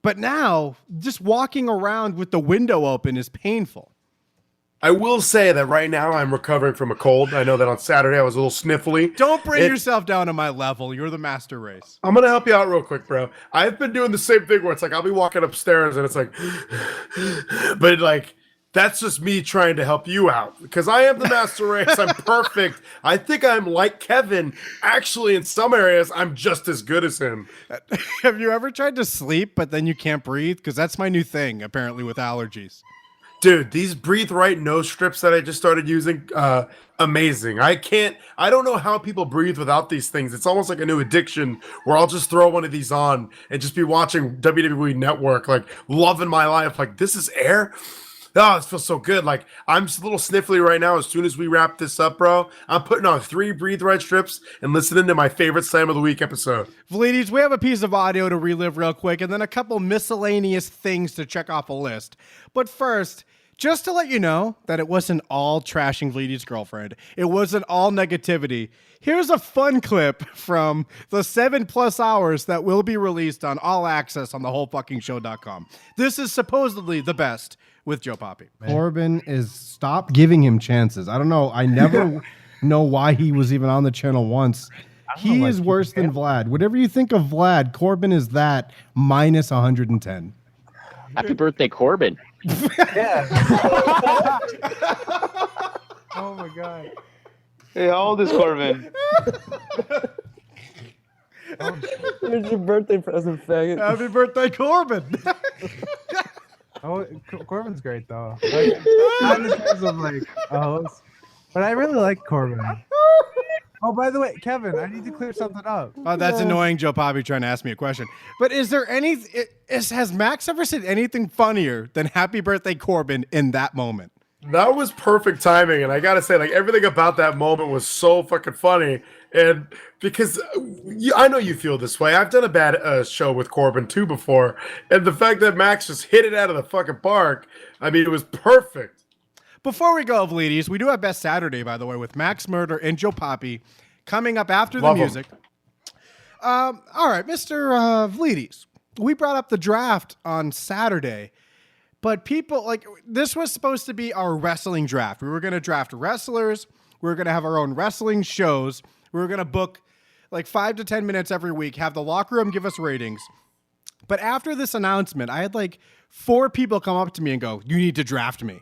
But now, just walking around with the window open is painful. I will say that right now I'm recovering from a cold. I know that on Saturday I was a little sniffly. Don't bring yourself down to my level. You're the master race. I'm going to help you out real quick, bro. I've been doing the same thing where it's like I'll be walking upstairs and it's like, but like, that's just me trying to help you out because I am the master race. I'm perfect. I think I'm like Kevin. Actually, in some areas, I'm just as good as him. Have you ever tried to sleep, but then you can't breathe? Because that's my new thing, apparently, with allergies. Dude, these Breathe Right nose strips that I just started using, amazing. I don't know how people breathe without these things. It's almost like a new addiction where I'll just throw one of these on and just be watching WWE Network, like loving my life. Like, this is air. Oh, it feels so good. Like, I'm just a little sniffly right now. As soon as we wrap this up, bro, I'm putting on 3 Breathe Right strips and listening to my favorite Slam of the Week episode. Vleeties, we have a piece of audio to relive real quick and then a couple miscellaneous things to check off a list. But first, just to let you know that it wasn't all trashing Vleeties' girlfriend. It wasn't all negativity. Here's a fun clip from the 7+ hours that will be released on All Access on thewholefuckingshow.com. This is supposedly the best with Joe Papi. Corbin is stop giving him chances. I don't know. I never know why he was even on the channel once. He is worse than Vlad. Whatever you think of Vlad, Corbin is that minus 110. Happy birthday, Corbin. Yeah. Oh my god. Hey, how old is Corbin? Here's your birthday present, faggot. Happy birthday, Corbin. Oh, Corbin's great though. Like, not in terms of like a host, but I really like Corbin. Oh, by the way, Kevin, I need to clear something up. Oh, that's annoying, Joe Papi trying to ask me a question. But is there has Max ever said anything funnier than "Happy Birthday, Corbin" in that moment? That was perfect timing, and I gotta say, like, everything about that moment was so fucking funny. And because I know you feel this way, I've done a bad show with Corbin too before, and the fact that Max just hit it out of the fucking park, I mean, it was perfect. Before we go, Vleeties, we do have Best Saturday, by the way, with Max Murder and Joe Papi coming up after the music. All right, Mr. Vleeties, we brought up the draft on Saturday. But people, like, this was supposed to be our wrestling draft. We were going to draft wrestlers. We were going to have our own wrestling shows. We were going to book like 5 to 10 minutes every week, have the locker room give us ratings. But after this announcement, I had like 4 people come up to me and go, "You need to draft me."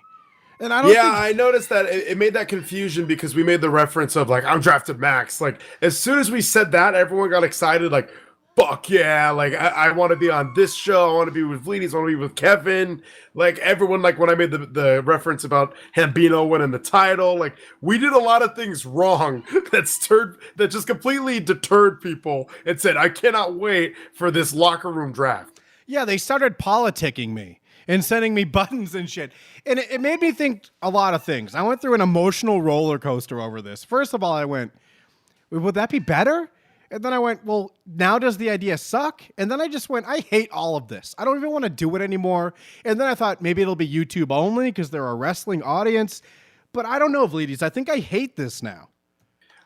And I don't I noticed that it made that confusion because we made the reference of like, I'm drafted Max. Like, as soon as we said that, everyone got excited. Like, fuck yeah, like I want to be on this show. I want to be with Vleeties. I want to be with Kevin. Like, everyone, like when I made the reference about Hambino winning the title, like, we did a lot of things wrong that just completely deterred people and said, I cannot wait for this locker room draft. Yeah, they started politicking me and sending me buttons and shit. And it made me think a lot of things. I went through an emotional roller coaster over this. First of all, I went, would that be better? And then I went, well, now does the idea suck? And then I just went, I hate all of this. I don't even want to do it anymore. And then I thought maybe it'll be YouTube only because they're a wrestling audience. But I don't know, Vleeties. I think I hate this now.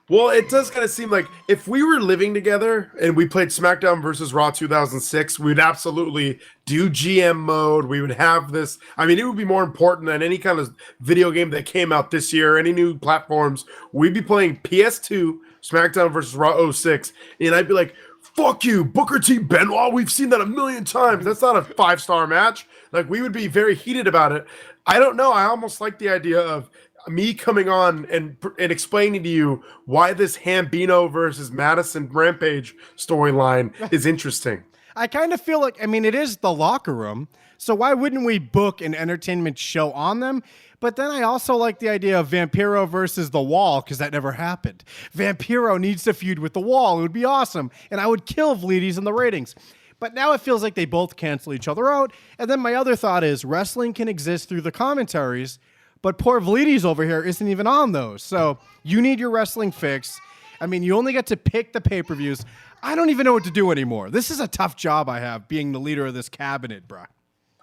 Well, it does kind of seem like if we were living together and we played SmackDown versus Raw 2006, we'd absolutely do GM mode. We would have this. I mean, it would be more important than any kind of video game that came out this year, any new platforms. We'd be playing PS2, SmackDown versus Raw 06, and I'd be like, fuck you, Booker T. Benoit. We've seen that a million times. That's not a 5-star match. Like, we would be very heated about it. I don't know. I almost like the idea of me coming on and explaining to you why this Hambino versus Madison Rampage storyline is interesting. I kind of feel like, I mean, it is the locker room, so why wouldn't we book an entertainment show on them? But then I also like the idea of Vampiro versus The Wall, because that never happened. Vampiro needs to feud with The Wall. It would be awesome, and I would kill Vleeties in the ratings. But now it feels like they both cancel each other out. And then my other thought is wrestling can exist through the commentaries, but poor Vleeties over here isn't even on those. So you need your wrestling fix. I mean, you only get to pick the pay-per-views. I don't even know what to do anymore. This is a tough job I have, being the leader of this cabinet, bruh.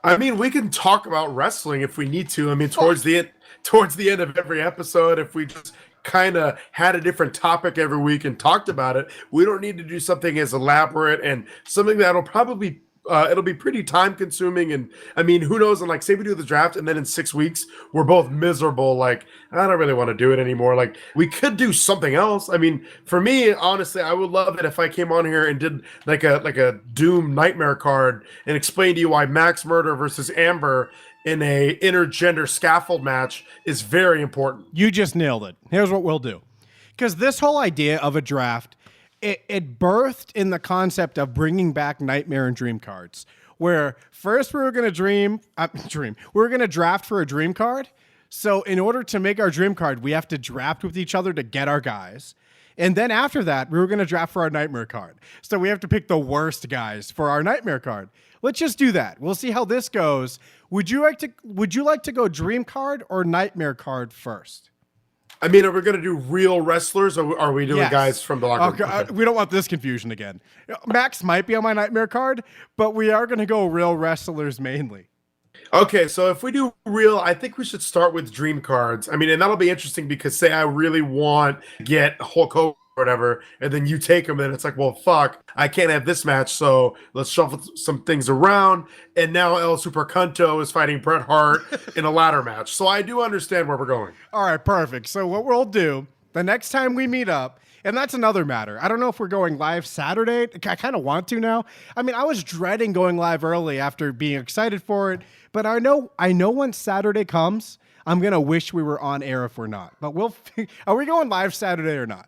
I mean, we can talk about wrestling if we need to. I mean, towards the end of every episode, if we just kind of had a different topic every week and talked about it, we don't need to do something as elaborate and something that'll probably it'll be pretty time consuming. And I mean, who knows? And like, say we do the draft and then in 6 weeks we're both miserable. Like, I don't really want to do it anymore. Like, we could do something else. I mean, for me, honestly, I would love it if I came on here and did like a Doom nightmare card and explained to you why Max Murder versus Amber in a intergender scaffold match is very important. You just nailed it. Here's what we'll do. Because this whole idea of a draft, it birthed in the concept of bringing back Nightmare and Dream cards, where first we were going to we were going to draft for a dream card. So in order to make our dream card, we have to draft with each other to get our guys. And then after that, we were going to draft for our Nightmare card. So we have to pick the worst guys for our Nightmare card. Let's just do that. We'll see how this goes. Would you like to go dream card or Nightmare card first? I mean, are we going to do real wrestlers, or are we doing guys from the locker room? Okay. We don't want this confusion again. Max might be on my Nightmare card, but we are going to go real wrestlers mainly. Okay, so if we do real, I think we should start with dream cards. I mean, and that'll be interesting because say I really want to get Hulk Hogan or whatever, and then you take him, and it's like, well, fuck, I can't have this match, so let's shuffle some things around. And now El Super Cunto is fighting Bret Hart in a ladder match. So I do understand where we're going. All right, perfect. So what we'll do, the next time we meet up, and that's another matter. I don't know if we're going live Saturday. I kind of want to now. I mean, I was dreading going live early after being excited for it, but I know when Saturday comes, I'm going to wish we were on air if we're not. But are we going live Saturday or not?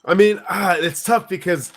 I mean, it's tough because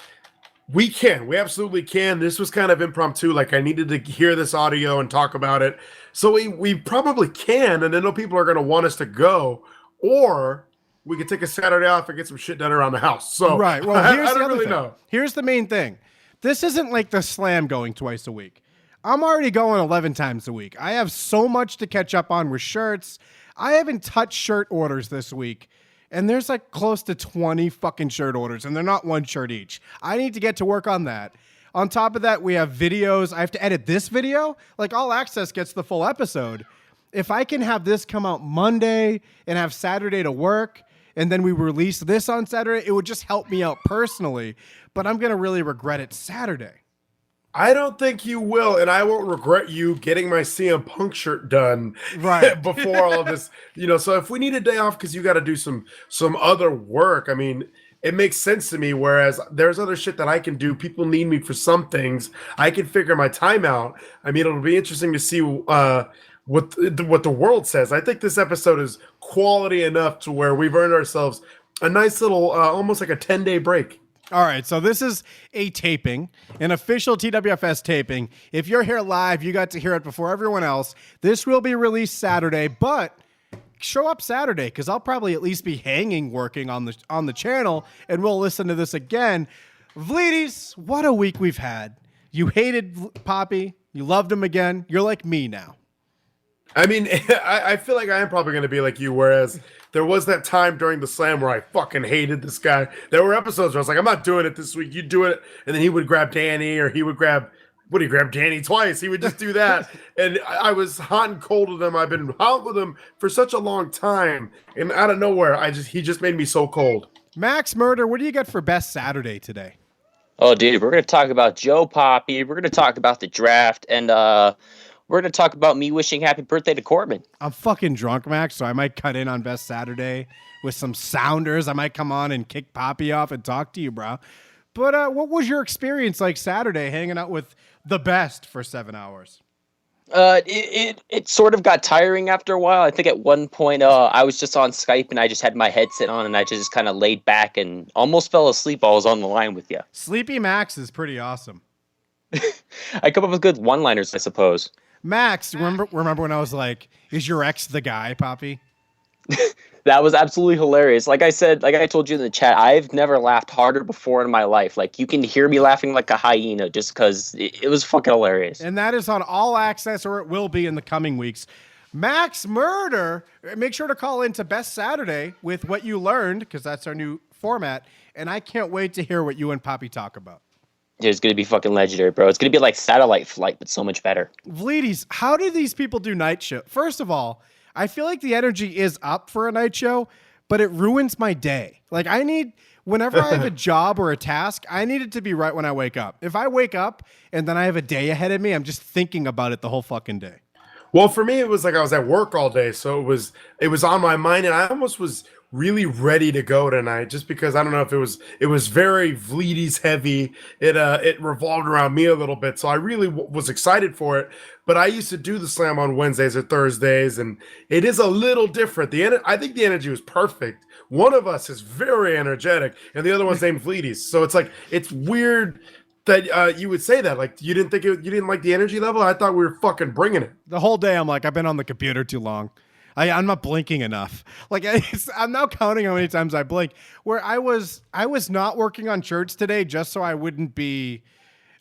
we absolutely can. This was kind of impromptu. Like, I needed to hear this audio and talk about it. So we probably can, and I know people are going to want us to go, or we could take a Saturday off and get some shit done around the house. So right. Well, I the don't other really thing. know. Here's the main thing. This isn't like the Slam going twice a week. I'm already going 11 times a week. I have so much to catch up on with shirts. I haven't touched shirt orders this week. And there's like close to 20 fucking shirt orders, and they're not one shirt each. I need to get to work on that. On top of that, we have videos. I have to edit this video. Like, All Access gets the full episode. If I can have this come out Monday and have Saturday to work, and then we release this on Saturday, it would just help me out personally. But I'm going to really regret it Saturday. I don't think you will, and I won't regret you getting my CM Punk shirt done right before all of this. So if we need a day off because you got to do some other work, I mean, it makes sense to me. Whereas there's other shit that I can do. People need me for some things. I can figure my time out. I mean, it'll be interesting to see what the world says. I think this episode is quality enough to where we've earned ourselves a nice little, almost like a 10-day break. All right, so this is a taping, an official TWFS taping. If you're here live, you got to hear it before everyone else. This will be released Saturday, but show up Saturday because I'll probably at least be hanging working on the channel, and we'll listen to this again. Vleeties, what a week we've had. You hated Papi. You loved him again. You're like me now. I mean, I feel like I am probably going to be like you, whereas there was that time during the Slam where I fucking hated this guy. There were episodes where I was like, I'm not doing it this week. You do it. And then he would grab Danny, or he would grab Danny twice? He would just do that. And I was hot and cold with him. I've been hot with him for such a long time. And out of nowhere, he just made me so cold. Max Murder, what do you got for Best Saturday today? Oh, dude, we're going to talk about Joe Papi. We're going to talk about the draft. And, we're going to talk about me wishing happy birthday to Corbin. I'm fucking drunk, Max, so I might cut in on Best Saturday with some sounders. I might come on and kick Papi off and talk to you, bro. But what was your experience like Saturday hanging out with the best for 7 hours? It sort of got tiring after a while. I think at one point I was just on Skype and I just had my headset on and I just kind of laid back and almost fell asleep while I was on the line with you. Sleepy Max is pretty awesome. I come up with good one-liners, I suppose. Max, remember when I was like, is your ex the guy, Papi? That was absolutely hilarious. Like I said, like I told you in the chat, I've never laughed harder before in my life. Like you can hear me laughing like a hyena just because it was fucking hilarious. And that is on All Access, or it will be in the coming weeks. Max Murder, make sure to call into Best Saturday with what you learned, because that's our new format. And I can't wait to hear what you and Papi talk about. It's going to be fucking legendary, bro. It's going to be like Satellite Flight, but so much better. Vleeties, how do these people do night show? First of all, I feel like the energy is up for a night show, but it ruins my day. Like whenever I have a job or a task, I need it to be right when I wake up. If I wake up and then I have a day ahead of me, I'm just thinking about it the whole fucking day. Well, for me, it was like I was at work all day, so it was on my mind, and I almost was really ready to go tonight, just because I don't know if it was very Vleeties heavy. It revolved around me a little bit, so I really was excited for it. But I used to do the slam on Wednesdays or Thursdays, and it is a little different. I think the energy was perfect. One of us is very energetic, and the other one's named Vleeties. So it's like it's weird that you would say that. Like you didn't like the energy level. I thought we were fucking bringing it. The whole day I'm like, I've been on the computer too long. I'm not blinking enough. Like I'm now counting how many times I blink. Where I was not working on shirts today just so I wouldn't be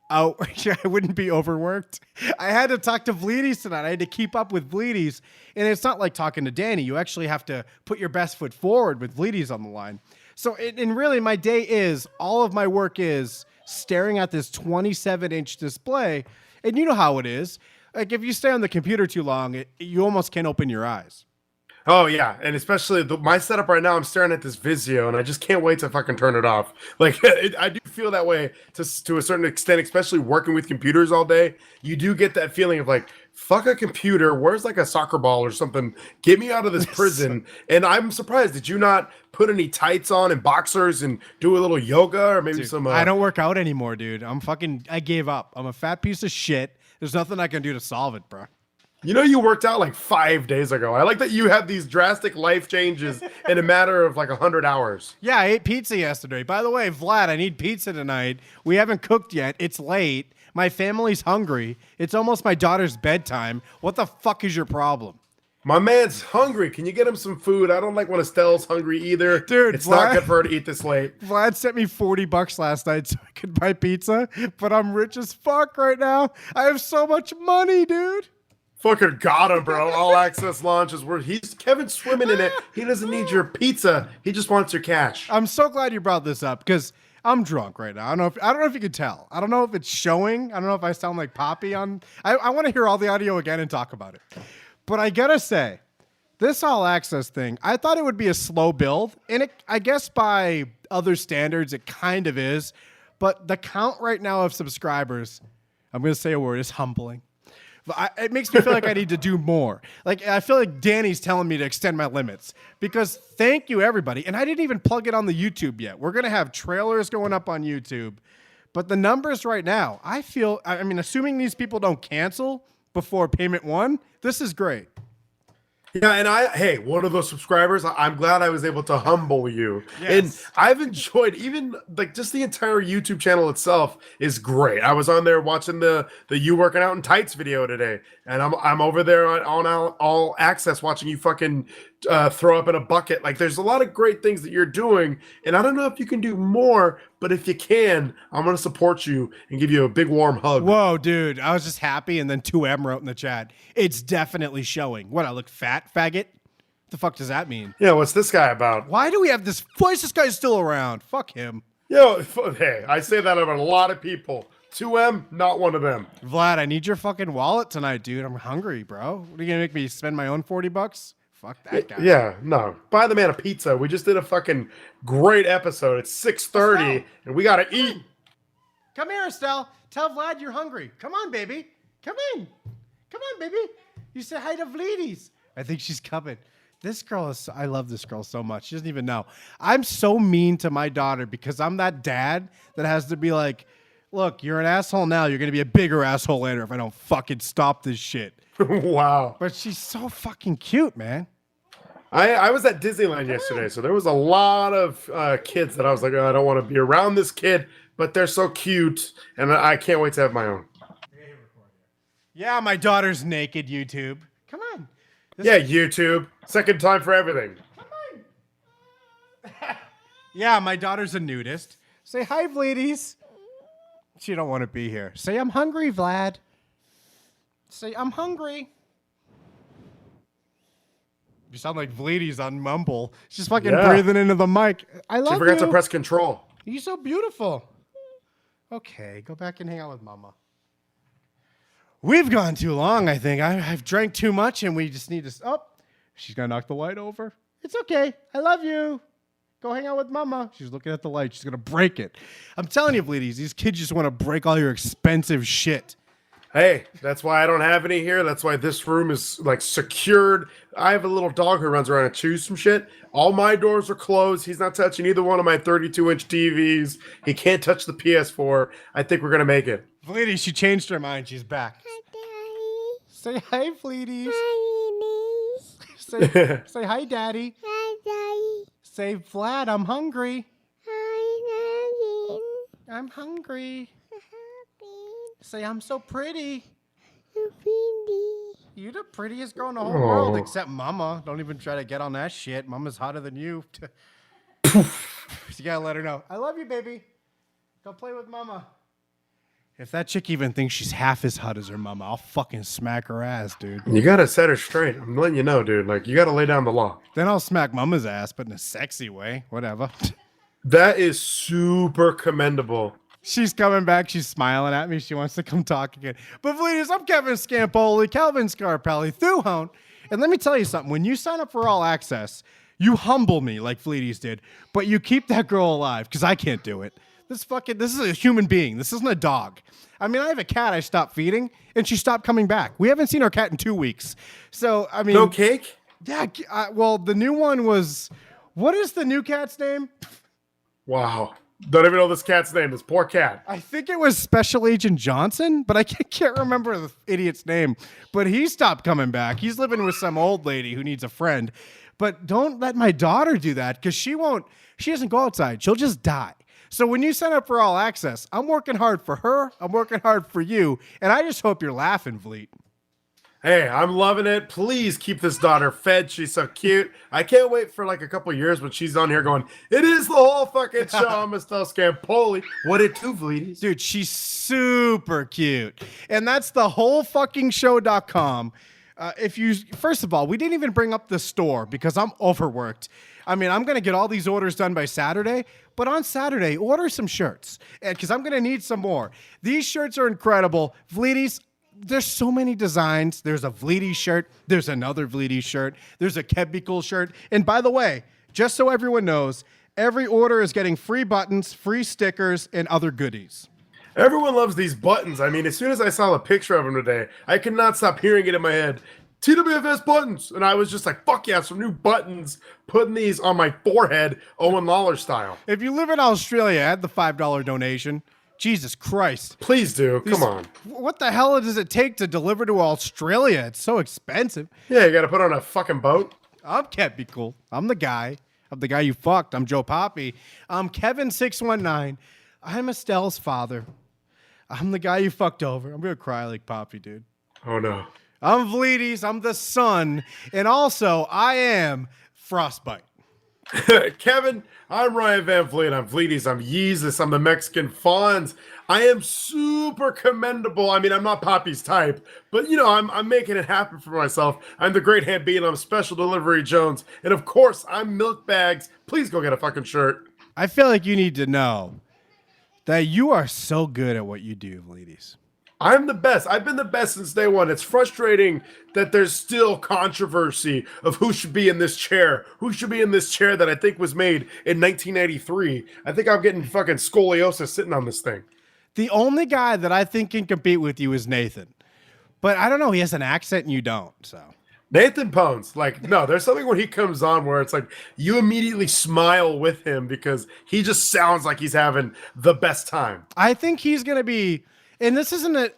out. I wouldn't be overworked. I had to talk to Vleeties tonight. I had to keep up with Vleeties, and it's not like talking to Danny. You actually have to put your best foot forward with Vleeties on the line. So and really, my day is all of my work is staring at this 27-inch display, and you know how it is. Like if you stay on the computer too long, you almost can't open your eyes. Oh yeah, and especially my setup right now, I'm staring at this Vizio, and I just can't wait to fucking turn it off. Like I do feel that way to a certain extent, especially working with computers all day. You do get that feeling of like, fuck a computer. Where's like a soccer ball or something? Get me out of this prison. And I'm surprised. Did you not put any tights on and boxers and do a little yoga or maybe some? I don't work out anymore, dude. I gave up. I'm a fat piece of shit. There's nothing I can do to solve it, bro. You know, you worked out like 5 days ago. I like that you had these drastic life changes in a matter of like 100 hours. Yeah, I ate pizza yesterday. By the way, Vlad, I need pizza tonight. We haven't cooked yet. It's late. My family's hungry. It's almost my daughter's bedtime. What the fuck is your problem? My man's hungry. Can you get him some food? I don't like when Estelle's hungry either. Dude, it's not good for her to eat this late. Vlad sent me $40 last night so I could buy pizza, but I'm rich as fuck right now. I have so much money, dude. Fucking got him, bro. All access launches where Kevin's swimming in it. He doesn't need your pizza. He just wants your cash. I'm so glad you brought this up because I'm drunk right now. I don't know if you could tell. I don't know if it's showing. I don't know if I sound like Papi on. I want to hear all the audio again and talk about it. But I gotta say, this all access thing, I thought it would be a slow build, and I guess by other standards, it kind of is. But the count right now of subscribers, I'm gonna say a word, is humbling. It makes me feel like I need to do more. Like I feel like Danny's telling me to extend my limits because thank you everybody. And I didn't even plug it on the YouTube yet. We're going to have trailers going up on YouTube, but the numbers right now, I mean, assuming these people don't cancel before payment 1, this is great. Yeah, and one of those subscribers, I'm glad I was able to humble you. Yes. And I've enjoyed even like just the entire YouTube channel itself is great. I was on there watching the you working out in tights video today, and I'm over there on all access watching you fucking throw up in a bucket. Like there's a lot of great things that you're doing, and I don't know if you can do more, but if you can, I'm gonna support you and give you a big warm hug. Whoa, dude! I was just happy, and then 2M wrote in the chat, "It's definitely showing." What, I look fat, faggot? The fuck does that mean? Yeah, what's this guy about? Why do we have this? Why is this guy still around? Fuck him. Yo, hey, I say that about a lot of people. 2M, not one of them. Vlad, I need your fucking wallet tonight, dude. I'm hungry, bro. What are you gonna make me spend my own $40? Fuck that guy. Yeah, no. Buy the man a pizza. We just did a fucking great episode. It's 6:30, and we gotta eat. Come here, Estelle. Tell Vlad you're hungry. Come on, baby. Come in. Come on, baby. You say hi to Vleeties. I think she's coming. This girl is, I love this girl so much. She doesn't even know. I'm so mean to my daughter because I'm that dad that has to be like, look, you're an asshole now. You're going to be a bigger asshole later if I don't fucking stop this shit. Wow. But she's so fucking cute, man. I was at Disneyland yesterday, so there was a lot of kids that I was like, oh, I don't want to be around this kid, but they're so cute, and I can't wait to have my own. Yeah, my daughter's naked, YouTube. Come on. Yeah, YouTube. Second time for everything. Come on, Yeah, my daughter's a nudist. Say hi, Vleeties. She don't want to be here. Say I'm hungry, Vlad. Say I'm hungry. You sound like Vleeties on Mumble. She's fucking breathing into the mic. I love you. She forgot to press control. You're so beautiful. Okay, go back and hang out with Mama. We've gone too long, I think. I've drank too much, and we just need to... Oh, she's going to knock the light over. It's okay. I love you. Go hang out with Mama. She's looking at the light. She's going to break it. I'm telling you, Vleeties, these kids just want to break all your expensive shit. Hey, that's why I don't have any here. That's why this room is like secured. I have a little dog who runs around and chews some shit. All my doors are closed. He's not touching either one of my 32-inch TVs. He can't touch the PS4. I think we're going to make it. Vleeties, she changed her mind. She's back. Hi, Daddy. Say hi, Vleeties. Hi, Vleeties. Say hi, Daddy. Hi, Daddy. Say, Vlad, I'm hungry. Hi, Daddy. I'm hungry. Say, I'm so pretty. So pretty. You're the prettiest girl in the whole world, except Mama. Don't even try to get on that shit. Mama's hotter than you. You gotta let her know. I love you, baby. Go play with Mama. If that chick even thinks she's half as hot as her mama, I'll fucking smack her ass, dude. You gotta set her straight. I'm letting you know, dude. Like, you gotta lay down the law. Then I'll smack Mama's ass, but in a sexy way. Whatever. That is super commendable. She's coming back. She's smiling at me. She wants to come talk again. But Vleeties, I'm Kevin Scampoli, Kevin Scampoli, Thuhone. And let me tell you something. When you sign up for All Access, you humble me like Vleeties did, but you keep that girl alive because I can't do it. This is a human being. This isn't a dog. I mean, I have a cat I stopped feeding, and she stopped coming back. We haven't seen our cat in 2 weeks. So, I mean... No cake? Yeah, well, the new one was... What is the new cat's name? Wow. Don't even know this cat's name. This poor cat. I think it was Special Agent Johnson, but I can't remember the idiot's name. But he stopped coming back. He's living with some old lady who needs a friend. But don't let my daughter do that, because she doesn't go outside. She'll just die. So when you sign up for All Access, I'm working hard for her, I'm working hard for you, and I just hope you're laughing, Vleet. Hey, I'm loving it. Please keep this daughter fed. She's so cute. I can't wait for like a couple years when she's on here going, it is the whole fucking show. I'm Mr. Scampoli. What it do, Vleeties? Dude, she's super cute. And that's the whole fucking show.com. First of all, we didn't even bring up the store because I'm overworked. I mean, I'm going to get all these orders done by Saturday, but on Saturday, order some shirts because I'm going to need some more. These shirts are incredible. Vleeties, there's so many designs. There's a Vleeties shirt. There's another Vleeties shirt. There's a Kebical shirt. And by the way, just so everyone knows, every order is getting free buttons, free stickers, and other goodies. Everyone loves these buttons. I mean, as soon as I saw a picture of them today, I could not stop hearing it in my head. TWFS buttons. And I was just like, fuck yeah, some new buttons. Putting these on my forehead, Owen Lawler style. If you live in Australia, add the $5 donation. Jesus Christ. Please do. Come on. What the hell does it take to deliver to Australia? It's so expensive. Yeah, you got to put on a fucking boat. I can't be cool. I'm the guy. I'm the guy you fucked. I'm Joe Papi. I'm Kevin619. I'm Estelle's father. I'm the guy you fucked over. I'm going to cry like Papi, dude. Oh, no. I'm Vleeties. I'm the son. And also, I am Frostbite. Kevin, I'm Ryan Van Vliet. I'm Vleeties. I'm Yeezus. I'm the Mexican Fonz. I am super commendable. I mean, I'm not Poppy's type, but, you know, I'm making it happen for myself. I'm the Great Hand Bean. I'm Special Delivery Jones. And, of course, I'm Milk Bags. Please go get a fucking shirt. I feel like you need to know that you are so good at what you do, Vleeties. I'm the best. I've been the best since day one. It's frustrating that there's still controversy of who should be in this chair. Who should be in this chair that I think was made in 1983. I think I'm getting fucking scoliosis sitting on this thing. The only guy that I think can compete with you is Nathan. But I don't know. He has an accent and you don't, so... Nathan Pones, like, no, there's something when he comes on where it's like you immediately smile with him because he just sounds like he's having the best time. I think he's going to be, and this isn't a,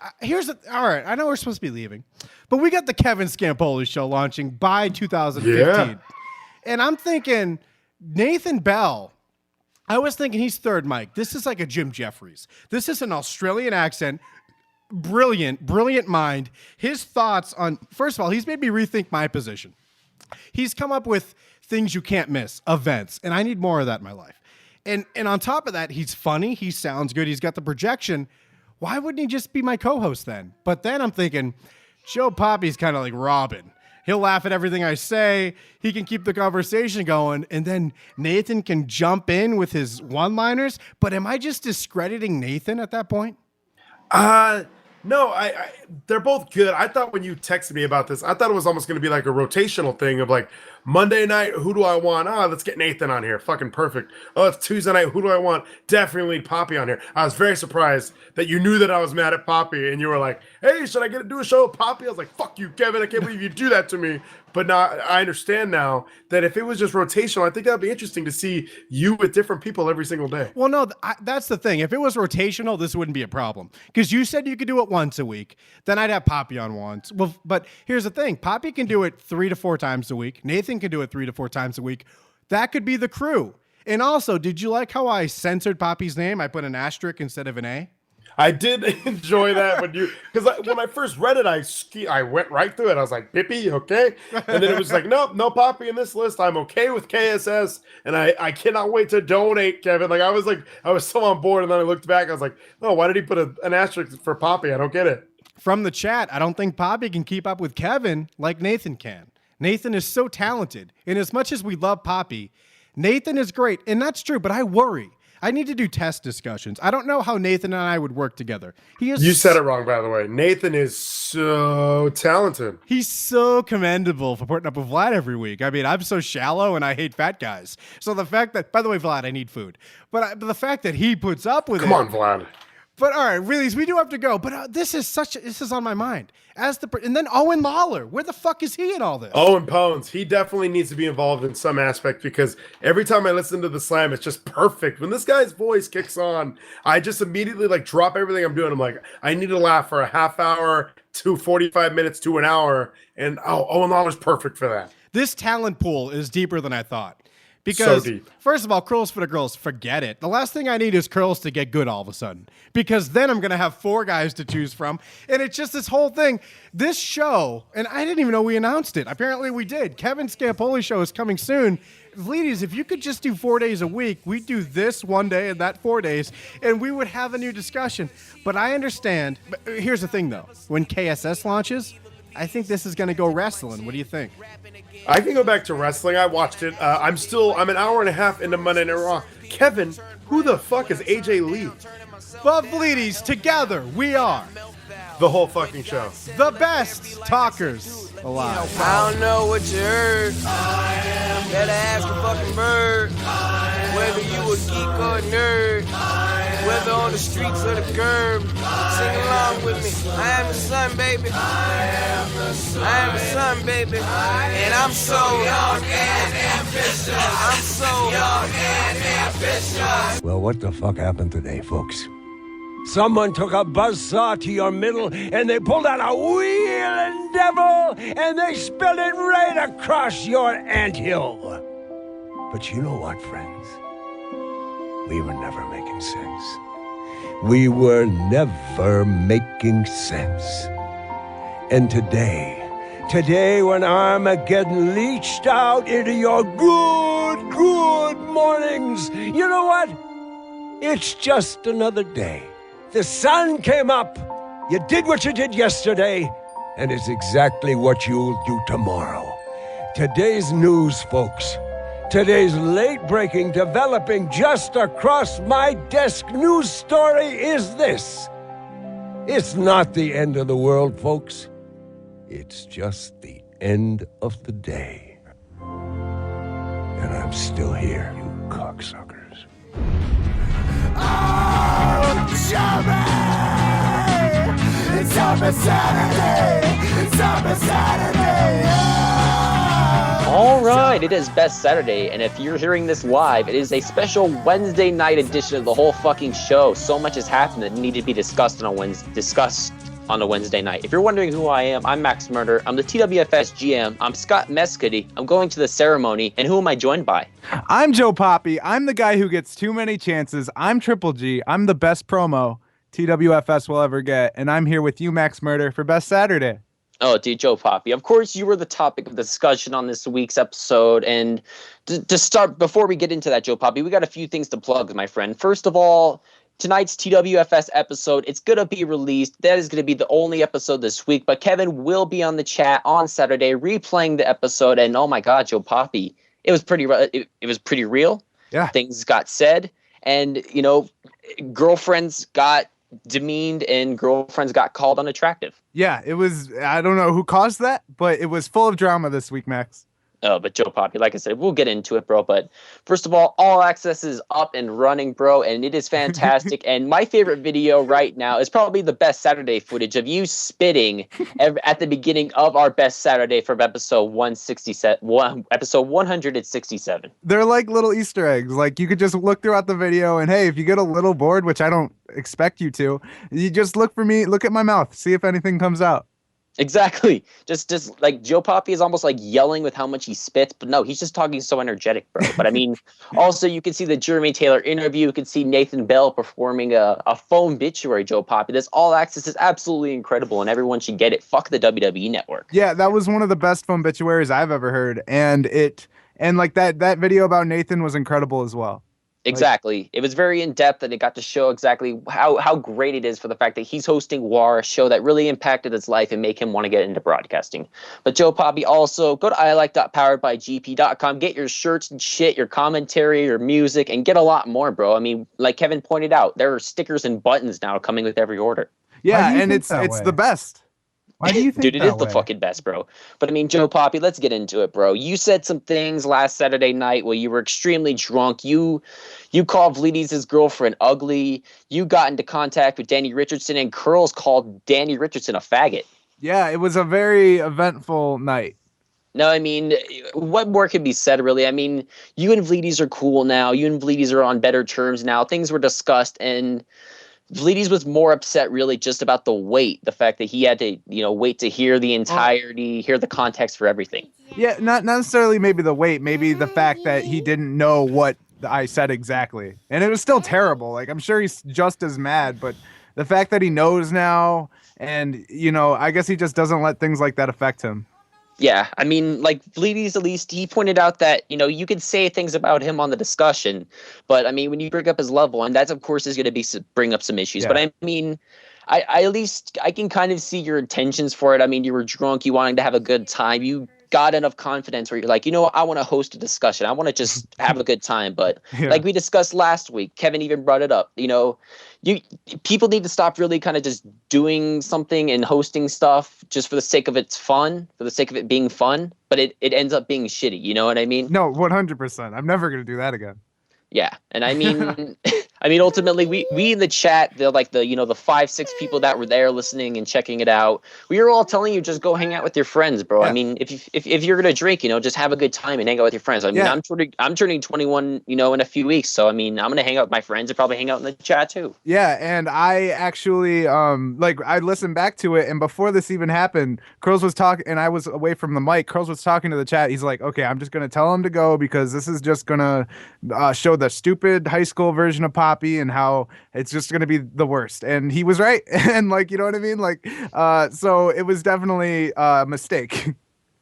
all right, I know we're supposed to be leaving, but we got the Kevin Scampoli Show launching by 2015. Yeah. And I'm thinking Nathan Bell, I was thinking he's third mic. This is like a Jim Jeffries. This is an Australian accent. Brilliant mind. His thoughts on, first of all, he's made me rethink my position. He's come up with things you can't miss, events. And I need more of that in my life. And on top of that, he's funny. He sounds good. He's got the projection. Why wouldn't he just be my co-host then? But then I'm thinking, Joe Papi's kind of like Robin. He'll laugh at everything I say. He can keep the conversation going. And then Nathan can jump in with his one-liners. But am I just discrediting Nathan at that point? No, they're both good. I thought when you texted me about this, I thought it was almost going to be like a rotational thing of like Monday night, who do I want? Let's get Nathan on here. Fucking perfect. Oh, it's Tuesday night. Who do I want? Definitely Papi on here. I was very surprised that you knew that I was mad at Papi and you were like, hey, should I do a show with Papi? I was like, fuck you, Kevin. I can't believe you do that to me. But now I understand now that if it was just rotational, I think that'd be interesting to see you with different people every single day. Well, no, that's the thing. If it was rotational, this wouldn't be a problem. Because you said you could do it once a week. Then I'd have Papi on once. Well, but here's the thing. Papi can do it 3 to 4 times a week. Nathan can do it 3 to 4 times a week. That could be the crew. And also, did you like how I censored Papi's name? I put an asterisk instead of an A. I did enjoy that when I first read it, I went right through it. I was like, Bippy, okay? And then it was like, nope, no Papi in this list. I'm okay with KSS, and I cannot wait to donate, Kevin. I was so on board, and then I looked back. I was like, oh, why did he put an asterisk for Papi? I don't get it. From the chat, I don't think Papi can keep up with Kevin like Nathan can. Nathan is so talented, and as much as we love Papi, Nathan is great, and that's true, but I worry. I need to do test discussions. I don't know how Nathan and I would work together. You said it wrong, by the way. Nathan is so talented. He's so commendable for putting up with Vlad every week. I mean, I'm so shallow and I hate fat guys. So the fact that, by the way, Vlad, I need food. But the fact that he puts up with Come on, Vlad. But all right, really, we do have to go. But this is on my mind. And then Owen Lawler, where the fuck is he in all this? Owen Pones, he definitely needs to be involved in some aspect because every time I listen to the slam, it's just perfect. When this guy's voice kicks on, I just immediately drop everything I'm doing. I'm like, I need to laugh for a half hour to 45 minutes to an hour, and Owen Lawler's perfect for that. This talent pool is deeper than I thought. Because, first of all, curls for the girls, forget it. The last thing I need is curls to get good all of a sudden. Because then I'm going to have 4 guys to choose from. And it's just this whole thing. This show, and I didn't even know we announced it. Apparently we did. Kevin Scampoli Show is coming soon. Vleeties, if you could just do 4 days a week, we'd do this one day and that 4 days, and we would have a new discussion. But I understand. But here's the thing, though. When KSS launches, I think this is going to go wrestling. What do you think? I can go back to wrestling. I watched it. I'm an hour and a half into Monday Night Raw. Kevin, who the fuck is AJ Lee? Well, Vleeties, together we are the whole fucking show. The best talkers alive. I don't know what you heard. Better ask a fucking bird. Whether you a geek or a nerd. Whether on the streets or the curb. Sing along with me. I am the sun, baby. I am the sun, baby. And I'm so young and ambitious. I'm so young and ambitious. Well, what the fuck happened today, folks? Someone took a buzzsaw to your middle, and they pulled out a wheeling devil, and they spilled it right across your anthill. But you know what, friends? We were never making sense. We were never making sense. And today when Armageddon leached out into your good mornings, you know what? It's just another day. The sun came up, you did what you did yesterday, and it's exactly what you'll do tomorrow. Today's news, folks. Today's late-breaking, developing just across my desk news story is this. It's not the end of the world, folks. It's just the end of the day. And I'm still here, you cocksuckers. Oh, Jimmy! It's Summer Saturday! It's Summer Saturday! All right, it is Best Saturday, and if you're hearing this live, it is a special Wednesday night edition of the whole fucking show. So much has happened that needed to be discussed on a Wednesday night. If you're wondering who I am, I'm Max Murder. I'm the TWFS GM. I'm Scott Mescudi. I'm going to the ceremony, and who am I joined by? I'm Joe Papi. I'm the guy who gets too many chances. I'm Triple G. I'm the best promo TWFS will ever get, and I'm here with you, Max Murder, for Best Saturday. Oh, dude, Joe Papi. Of course, you were the topic of discussion on this week's episode. And to start, before we get into that, Joe Papi, we got a few things to plug, my friend. First of all, tonight's TWFS episode, it's going to be released. That is going to be the only episode this week. But Kevin will be on the chat on Saturday replaying the episode. And oh my God, Joe Papi, it was pretty real. Yeah. Things got said. And, you know, girlfriends got demeaned and girlfriends got called unattractive. Yeah, it was. I don't know who caused that, but it was full of drama this week, Max. Oh, but Joe Papi, like I said, we'll get into it, bro. But first of all access is up and running, bro, and it is fantastic. And my favorite video right now is probably the best Saturday footage of you spitting at the beginning of our best Saturday from episode 167. They're like little Easter eggs. Like you could just look throughout the video, and hey, if you get a little bored, which I don't expect you to, you just look at my mouth, see if anything comes out. Exactly. Just like Joe Papi is almost like yelling with how much he spits, but no, he's just talking so energetic, bro. But I mean, also you can see the Jeremy Taylor interview. You can see Nathan Bell performing a phone obituary, Joe Papi. This all access is absolutely incredible, and everyone should get it. Fuck the WWE network. Yeah, that was one of the best phone obituaries I've ever heard, and like that video about Nathan was incredible as well. Exactly. It was very in-depth, and it got to show exactly how great it is for the fact that he's hosting WAR, a show that really impacted his life and make him want to get into broadcasting. But Joe Papi, also, go to ilike.poweredbygp.com, get your shirts and shit, your commentary, your music, and get a lot more, bro. I mean, like Kevin pointed out, there are stickers and buttons now coming with every order. Yeah, and it's the best. Why do you think Dude, it is the fucking best, bro. But I mean, Joe Papi, let's get into it, bro. You said some things last Saturday night where you were extremely drunk. You called Vleeties' girlfriend ugly. You got into contact with Danny Richardson, and Curls called Danny Richardson a faggot. Yeah, it was a very eventful night. No, I mean, what more can be said, really? I mean, you and Vleeties are cool now. You and Vleeties are on better terms now. Things were discussed, and Vleeties was more upset really just about the wait, the fact that he had to, wait to hear the entirety, hear the context for everything. Yeah, not necessarily maybe the wait, maybe the fact that he didn't know what I said exactly. And it was still terrible. Like, I'm sure he's just as mad, but the fact that he knows now and, I guess he just doesn't let things like that affect him. Yeah, I mean, like Vleeties, at least he pointed out that, you could say things about him on the discussion, but I mean, when you bring up his level, and that's of course is going to bring up some issues. Yeah. But I mean, I at least I can kind of see your intentions for it. I mean, you were drunk, you wanted to have a good time, you got enough confidence where you're like, I want to host a discussion, I want to just have a good time. But like we discussed last week, Kevin even brought it up. People need to stop really kind of just doing something and hosting stuff just for the sake of it's fun, for the sake of it being fun, but it ends up being shitty. You know what I mean? No, 100%. I'm never going to do that again. Yeah. And I mean, ultimately we in the chat, the 5-6 people that were there listening and checking it out, we were all telling you, just go hang out with your friends, bro. Yeah. I mean, if you're going to drink, just have a good time and hang out with your friends. I mean, yeah. I'm turning 21, in a few weeks. So, I mean, I'm going to hang out with my friends and probably hang out in the chat too. Yeah. And I actually, I listened back to it, and before this even happened, Curls was talking, and I was away from the mic. Curls was talking to the chat. He's like, okay, I'm just going to tell him to go because this is just going to show the stupid high school version of Papi and how it's just going to be the worst. And he was right. And you know what I mean? So it was definitely a mistake.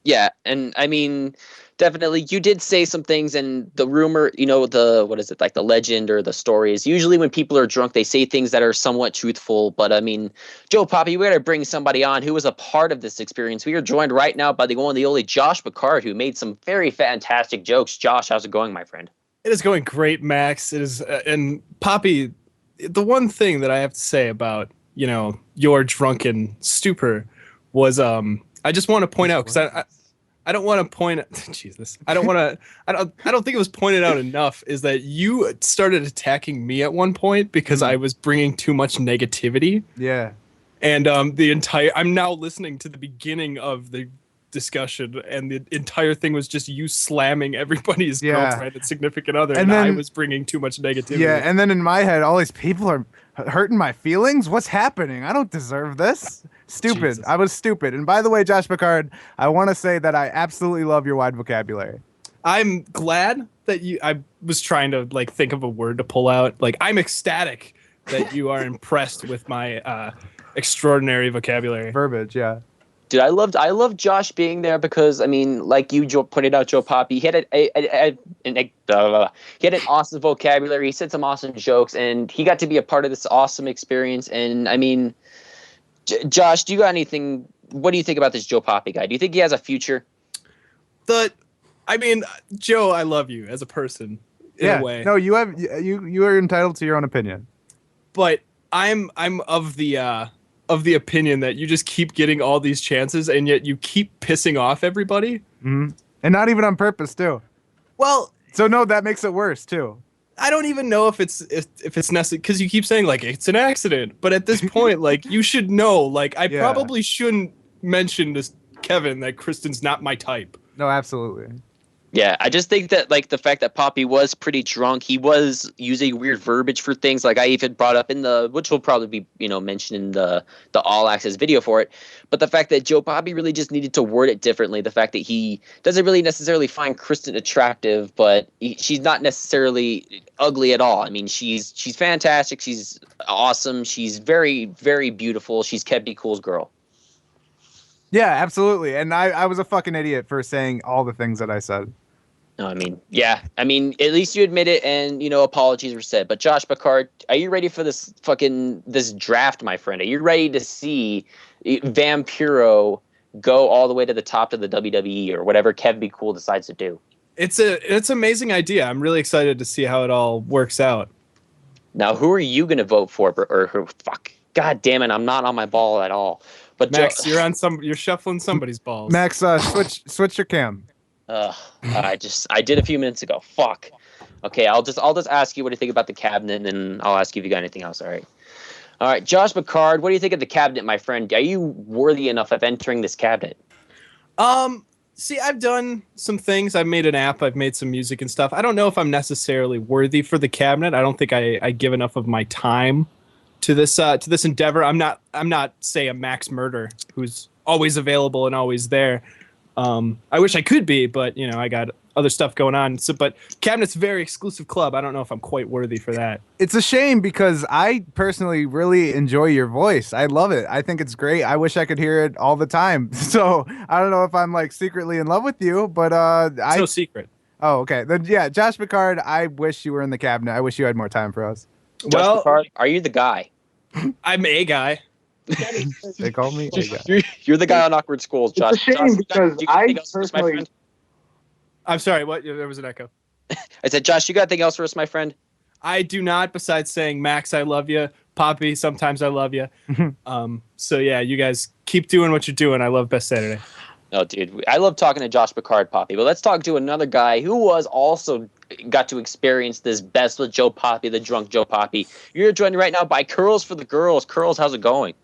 Yeah. And I mean, definitely you did say some things, and the rumor, the legend or the story is usually when people are drunk, they say things that are somewhat truthful. But I mean, Joe Papi, we got to bring somebody on who was a part of this experience. We are joined right now by the one and the only Josh Picard, who made some very fantastic jokes. Josh, how's it going, my friend? It is going great, Max. It is, and Papi, the one thing that I have to say about, your drunken stupor was, I just want to point out, because I don't want to point Jesus. I don't think it was pointed out enough, is that you started attacking me at one point because I was bringing too much negativity. Yeah. And I'm now listening to the beginning of the discussion, and the entire thing was just you slamming everybody's girlfriend and significant other, and then I was bringing too much negativity. Yeah, and then in my head, all these people are hurting my feelings. What's happening? I don't deserve this. Stupid. Jesus. I was stupid. And by the way, Josh Picard, I want to say that I absolutely love your wide vocabulary. I'm glad that I was trying to think of a word to pull out. I'm ecstatic that you are impressed with my extraordinary vocabulary. Verbiage, yeah. Dude, I loved Josh being there because, I mean, like you pointed out, Joe Papi, he had he had an awesome vocabulary. He said some awesome jokes, and he got to be a part of this awesome experience. And I mean, Josh, do you got anything? What do you think about this Joe Papi guy? Do you think he has a future? I mean, Joe, I love you as a person. In a way. No, you are entitled to your own opinion. But I'm of the opinion that you just keep getting all these chances and yet you keep pissing off everybody. Mm-hmm. And not even on purpose, too. Well, so no, that makes it worse, too. I don't even know if it's necessary because you keep saying like it's an accident. But at this point, like you should know, like I probably shouldn't mention to Kevin that Kristen's not my type. No, absolutely. Yeah, I just think that like the fact that Papi was pretty drunk, he was using weird verbiage for things. Like I even brought up in which will probably be mentioned in the all access video for it. But the fact that Joe Papi really just needed to word it differently. The fact that he doesn't really necessarily find Kristen attractive, but she's not necessarily ugly at all. I mean, she's fantastic. She's awesome. She's very, very beautiful. She's Kevin Cool's girl. Yeah, absolutely. And I was a fucking idiot for saying all the things that I said. No, I mean, yeah. I mean, at least you admit it and, apologies were said. But Josh Picard, are you ready for this draft, my friend? Are you ready to see Vampiro go all the way to the top of the WWE or whatever Kevin B. Cool decides to do? It's an amazing idea. I'm really excited to see how it all works out. Now, who are you going to vote for? Fuck. God damn it, I'm not on my ball at all. But Max, you're shuffling somebody's balls. Max, switch your cam. I did a few minutes ago. Fuck. Okay, I'll just ask you what do you think about the cabinet, and I'll ask you if you got anything else. All right. Josh Picard, what do you think of the cabinet, my friend? Are you worthy enough of entering this cabinet? See, I've done some things. I've made an app. I've made some music and stuff. I don't know if I'm necessarily worthy for the cabinet. I don't think I give enough of my time to this endeavor. I'm not say a Max Murder who's always available and always there. I wish I could be, but I got other stuff going on. So, but cabinet's a very exclusive club. I don't know if I'm quite worthy for that. It's a shame because I personally really enjoy your voice. I love it. I think it's great. I wish I could hear it all the time. So I don't know if I'm like secretly in love with you, but it's no secret. Oh, okay. Then yeah, Josh Picard. I wish you were in the cabinet. I wish you had more time for us. Josh Picard, are you the guy? I'm a guy. They call me a guy. You're the guy on Awkward Schools, Josh. It's a shame because I personally. I'm sorry. What? There was an echo. I said, Josh, you got anything else for us, my friend? I do not. Besides saying, Max, I love you. Papi, sometimes I love you. So yeah, you guys keep doing what you're doing. I love Best Saturday. Oh, dude, I love talking to Josh Picard, Papi. But let's talk to another guy who was also got to experience this Best with Joe Papi, the drunk Joe Papi. You're joined right now by Curls for the Girls. Curls, how's it going?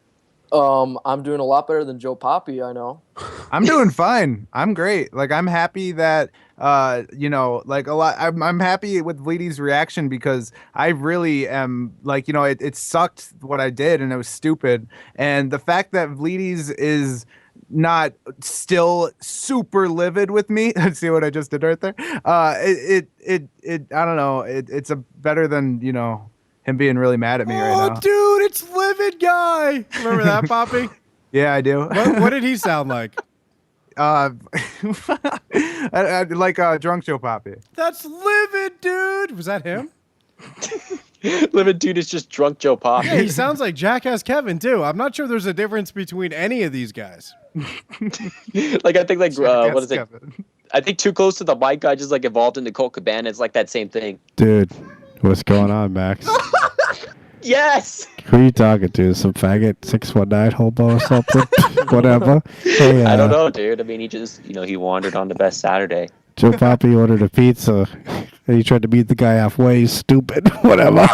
I'm doing a lot better than Joe Papi, I know. I'm doing fine. I'm great. Like I'm happy that like a lot. I'm happy with Vleeties' reaction because I really am like it sucked what I did and it was stupid. And the fact that Vleeties is not still super livid with me. See what I just did right there? It I don't know. It's a better than him being really mad at me right now. Oh, dude, it's Livid Guy. Remember that, Papi? Yeah, I do. What did he sound like? Like drunk Joe Papi. That's Livid, dude. Was that him? Livid dude is just drunk Joe Papi. Yeah, he sounds like Jackass Kevin too. I'm not sure there's a difference between any of these guys. Like I think what is it? Kevin. I think Too Close to the Mic guy just like evolved into Colt Cabana. It's like that same thing. Dude, what's going on, Max? Yes. Who are you talking to? Some faggot 619 hobo or something? Whatever. Hey, I don't know, dude. I mean, he just he wandered on the Best Saturday. Joe Papi ordered a pizza and he tried to meet the guy halfway. He's stupid. Whatever.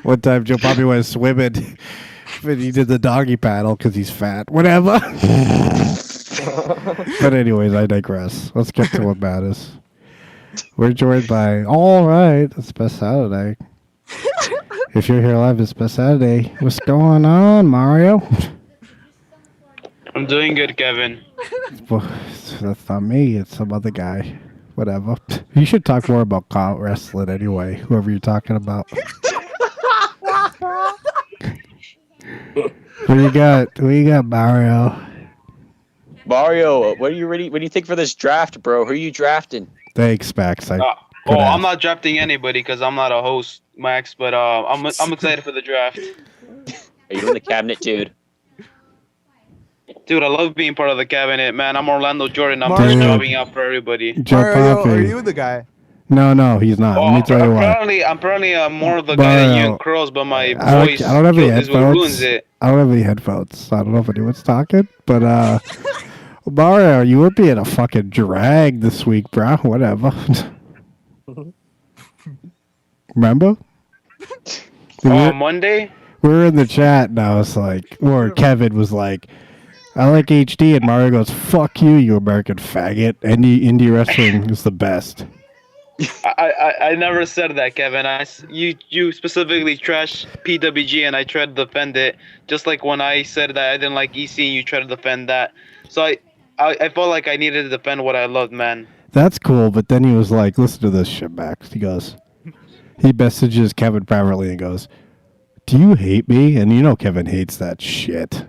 One time Joe Papi went swimming and he did the doggy paddle because he's fat. Whatever. But anyways, I digress. Let's get to what matters. We're joined by all right. It's Best Saturday. If you're here live, it's Best Saturday. What's going on, Mario? I'm doing good, Kevin. Well, that's not me. It's some other guy. Whatever. You should talk more about wrestling anyway, whoever you're talking about. What you got? What you got, Mario? Mario, what do you think for this draft, bro? Who are you drafting? Thanks, Max. I Oh, I'm not drafting anybody because I'm not a host, Max. But I'm excited for the draft. Are you in the cabinet, dude? Dude, I love being part of the cabinet, man. I'm Orlando Jordan. I'm Mario. just jobbing out for everybody. Joe Mario, Papi. are you the guy? No, he's not. Let me tell you why. I'm probably more of the guy than you and Curls, but my voice I don't have any is what ruins headphones. it. I don't have any headphones. I don't know if anyone's talking, but Mario, you were being a fucking drag this week, bro. Whatever. Remember? Monday? We were in the chat, and I was like, or Kevin was like, I like HD, and Mario goes, fuck you, you American faggot. Indie wrestling is the best. I never said that, Kevin. You specifically trashed PWG, and I tried to defend it. Just like when I said that I didn't like EC, and you tried to defend that. So I felt like I needed to defend what I loved, man. That's cool, but then he was like, listen to this shit, Max. He messages Kevin privately and goes, do you hate me? And you know Kevin hates that shit.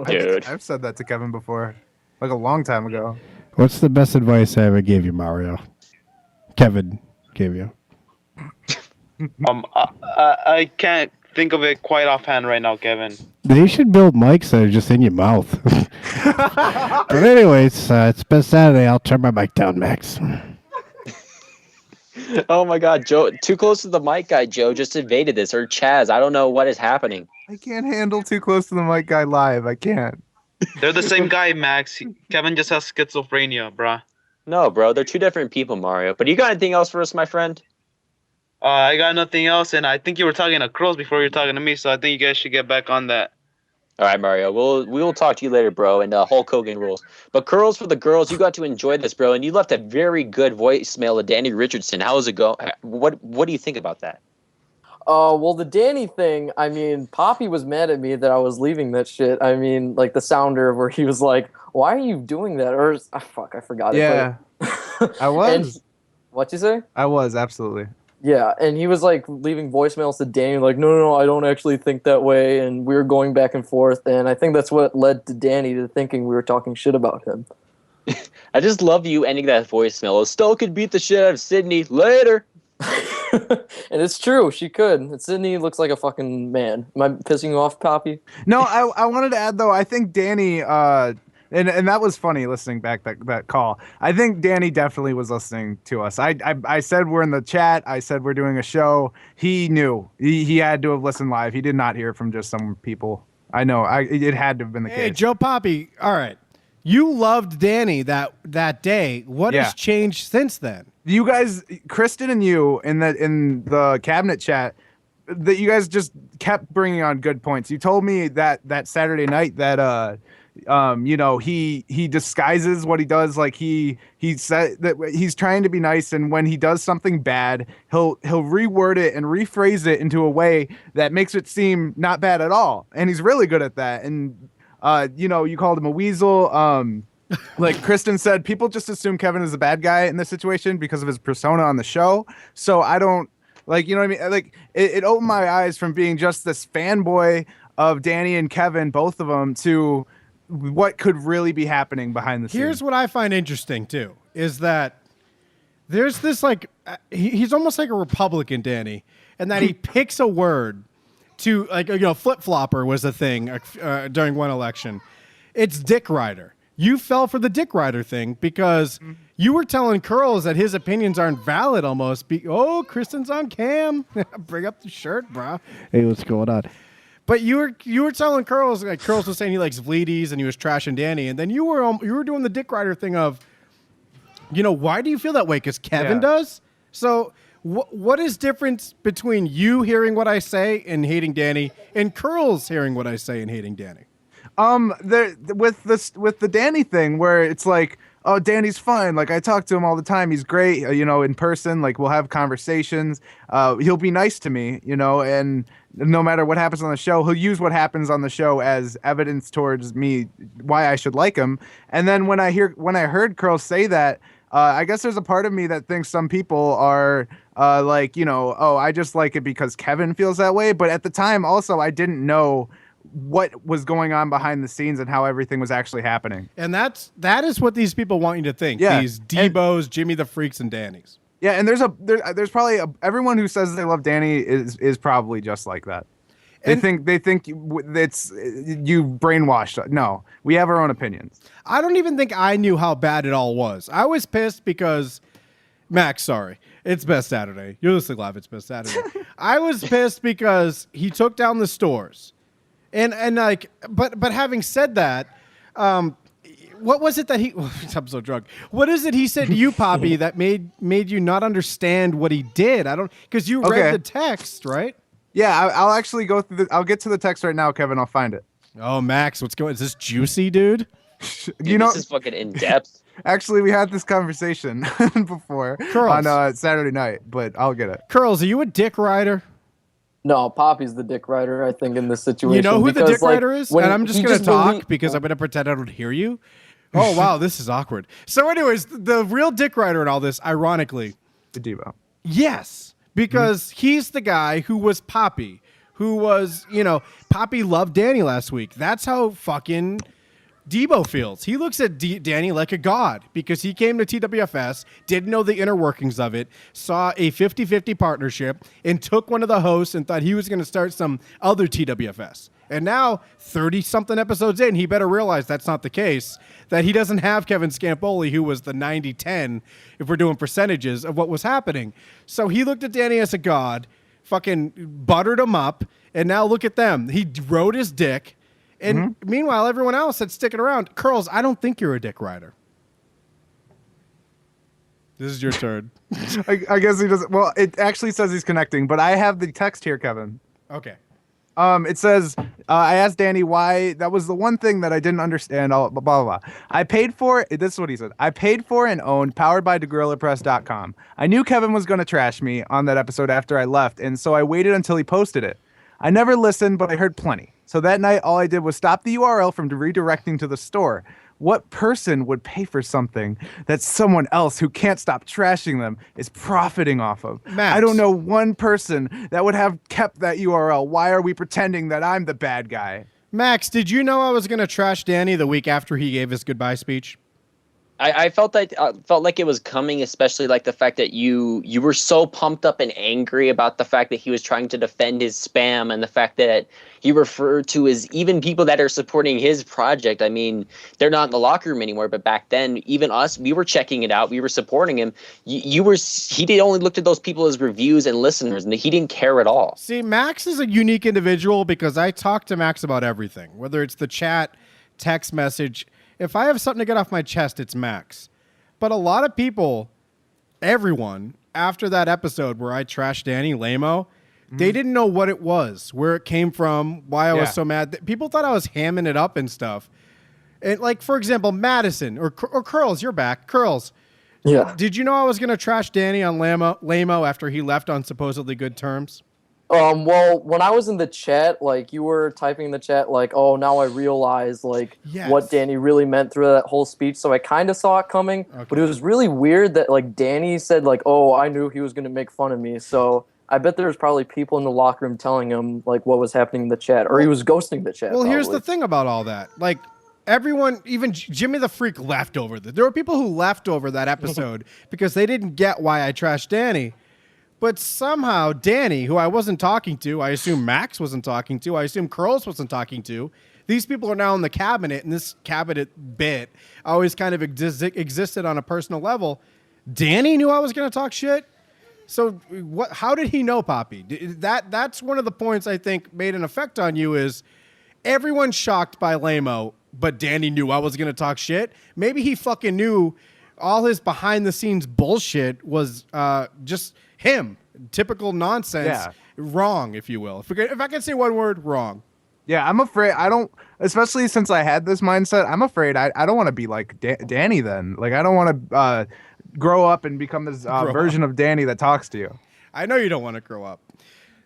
Dude. I've said that to Kevin before, like a long time ago. What's the best advice I ever gave you, Mario? Kevin gave you. I can't think of it quite offhand right now, Kevin. They should build mics that are just in your mouth. But anyways, it's been Saturday. I'll turn my mic down, Max. Oh my God, Joe! Too close to the mic guy. Joe just invaded this, or Chaz. I don't know what is happening. I can't handle too close to the mic guy live. I can't. They're the same guy, Max. Kevin just has schizophrenia, bruh. No, bro, they're two different people, Mario. But you got anything else for us, my friend? I got nothing else, and I think you were talking to Crows before you were talking to me, so I think you guys should get back on that. All right, Mario. We will talk to you later, bro. And Hulk Hogan rules. But curls for the girls, you got to enjoy this, bro. And you left a very good voicemail to Danny Richardson. How's it go? What do you think about that? Well, the Danny thing, I mean, Papi was mad at me that I was leaving that shit. I mean, like the sounder where he was like, why are you doing that? Or, fuck, I forgot it. Yeah, I was. What'd you say? I was, absolutely. Yeah, and he was like leaving voicemails to Danny, like, no, I don't actually think that way. And we were going back and forth. And I think that's what led to Danny to thinking we were talking shit about him. I just love you ending that voicemail. Stowe could beat the shit out of Sydney later. And it's true, she could. And Sydney looks like a fucking man. Am I pissing you off, Papi? No, I wanted to add though. I think Danny, and that was funny listening back that call. I think Danny definitely was listening to us. I said we're in the chat. I said we're doing a show. He knew. He had to have listened live. He did not hear from just some people. I know. It had to have been the Hey, case. Joe Papi. All right, you loved Danny that day. What has changed since then? You guys, Kristen and you in the cabinet chat, that you guys just kept bringing on good points. You told me that Saturday night that you know, he disguises what he does. Like he said that he's trying to be nice, and when he does something bad, he'll reword it and rephrase it into a way that makes it seem not bad at all. And he's really good at that. And you know, you called him a weasel. Like Kristen said, people just assume Kevin is a bad guy in this situation because of his persona on the show. So I don't, like, you know what I mean? Like it opened my eyes from being just this fanboy of Danny and Kevin, both of them, to what could really be happening behind the scenes. Here's what I find interesting too, is that there's this like, he's almost like a Republican, Danny, and that he picks a word to, like, you know, flip-flopper was a thing during one election. It's dick rider. You fell for the dick rider thing because you were telling Curls that his opinions aren't valid almost. Kristen's on cam. Bring up the shirt, bro. Hey, what's going on? But you were telling Curls, like Curls was saying he likes Vleeties and he was trashing Danny, and then you were doing the dick rider thing of, you know, why do you feel that way? Because Kevin does. So what is difference between you hearing what I say and hating Danny, and Curls hearing what I say and hating Danny? With the Danny thing, where it's like, oh, Danny's fine. Like, I talk to him all the time. He's great, you know, in person. Like, we'll have conversations. He'll be nice to me, you know, and no matter what happens on the show, he'll use what happens on the show as evidence towards me, why I should like him. And then when I heard Curls say that, I guess there's a part of me that thinks some people are like, you know, oh, I just like it because Kevin feels that way. But at the time, also, I didn't know what was going on behind the scenes and how everything was actually happening. And that is what these people want you to think. Yeah. These Debos, Jimmy the Freaks, and Danny's. Yeah, and there's probably everyone who says they love Danny is probably just like that. They think it's you brainwashed. No, we have our own opinions. I don't even think I knew how bad it all was. I was pissed because Max, sorry, it's Best Saturday. You're listening live. It's Best Saturday. I was pissed because he took down the stores, and like, but having said that, what was it that he? I'm so drunk. What is it he said to you, Papi, that made you not understand what he did? I don't, because you read the text, right? Yeah, I'll actually go through. I'll get to the text right now, Kevin. I'll find it. Oh, Max, what's going? Is this juicy, dude? Dude, this is fucking in depth. Actually, we had this conversation before on Saturday night, but I'll get it. Curls, are you a dick rider? No, Poppy's the dick rider, I think, in this situation. You know who the dick like, rider is? And I'm just going to talk because I'm going to pretend I don't hear you. Oh, wow, this is awkward. So anyways, the real dick rider in all this, ironically. The Devo. Yes, because he's the guy who was Papi, who was, Papi loved Danny last week. That's how fucking Debo feels. He looks at Danny like a god because he came to TWFS, didn't know the inner workings of it, saw a 50-50 partnership, and took one of the hosts and thought he was going to start some other TWFS. And now, 30-something episodes in, he better realize that's not the case, that he doesn't have Kevin Scampoli, who was the 90-10, if we're doing percentages, of what was happening. So he looked at Danny as a god, fucking buttered him up, and now look at them. He rode his dick, and meanwhile, everyone else that's sticking around. Curls, I don't think you're a dick rider. This is your turn. I guess he doesn't. Well, it actually says he's connecting, but I have the text here, Kevin. Okay. It says, I asked Danny why that was the one thing that I didn't understand. Blah, blah, blah. I paid for it. This is what he said. I paid for and owned powered by DeGorillaPress.com. I knew Kevin was going to trash me on that episode after I left, and so I waited until he posted it. I never listened, but I heard plenty. So that night, all I did was stop the URL from redirecting to the store. What person would pay for something that someone else who can't stop trashing them is profiting off of? Max. I don't know one person that would have kept that URL. Why are we pretending that I'm the bad guy? Max, did you know I was going to trash Danny the week after he gave his goodbye speech? I felt like it was coming, especially like the fact that you were so pumped up and angry about the fact that he was trying to defend his spam and the fact that he referred to as even people that are supporting his project. I mean, they're not in the locker room anymore, but back then, even us, we were checking it out. We were supporting him. He only looked at those people as reviews and listeners, and he didn't care at all. See, Max is a unique individual because I talk to Max about everything, whether it's the chat, text message. If I have something to get off my chest, it's Max. But a lot of people, everyone, after that episode where I trashed Danny Lamo, they didn't know what it was, where it came from, why I was so mad. People thought I was hamming it up and stuff. And like, for example, Madison or Curls, you're back. Curls. Yeah. Did you know I was going to trash Danny on Lamo after he left on supposedly good terms? Well, when I was in the chat, like, you were typing in the chat, like, oh, now I realize, like, what Danny really meant through that whole speech, so I kind of saw it coming, but it was really weird that, like, Danny said, like, oh, I knew he was going to make fun of me, so I bet there was probably people in the locker room telling him, like, what was happening in the chat, or he was ghosting the chat. Well, here's the thing about all that. Like, everyone, even Jimmy the Freak left over that. There were people who left over that episode because they didn't get why I trashed Danny. But somehow Danny, who I wasn't talking to, I assume Max wasn't talking to, I assume Curls wasn't talking to, these people are now in the cabinet, and this cabinet bit always kind of existed on a personal level. Danny knew I was going to talk shit? So how did he know, Papi? That's one of the points I think made an effect on you is everyone's shocked by Lamo, but Danny knew I was going to talk shit. Maybe he fucking knew all his behind-the-scenes bullshit was just him. Typical nonsense. Wrong, if you will. If I can say one word, wrong. Yeah, I'm afraid I don't, especially since I had this mindset, I'm afraid I don't want to be like Danny then. Like, I don't want to grow up and become this version of Danny that talks to you. I know you don't want to grow up.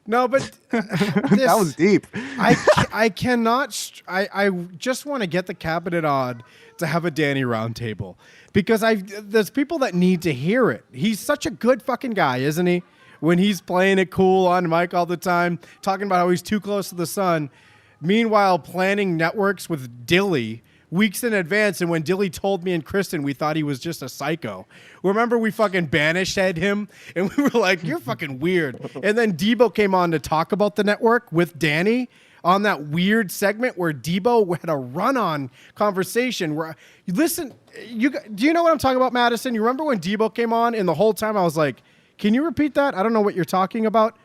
No, but that was deep. I cannot. I just want to get the cabinet on to have a Danny roundtable because there's people that need to hear it. He's such a good fucking guy, isn't he? When he's playing it cool on mic all the time, talking about how he's too close to the sun. Meanwhile, planning networks with Dilly weeks in advance, and when Dilly told me and Kristen, we thought he was just a psycho. Remember, we fucking banished him, and we were like, you're fucking weird. And then Debo came on to talk about the network with Danny on that weird segment where Debo had a run-on conversation where, do you know what I'm talking about, Madison? You remember when Debo came on, and the whole time I was like, can you repeat that? I don't know what you're talking about.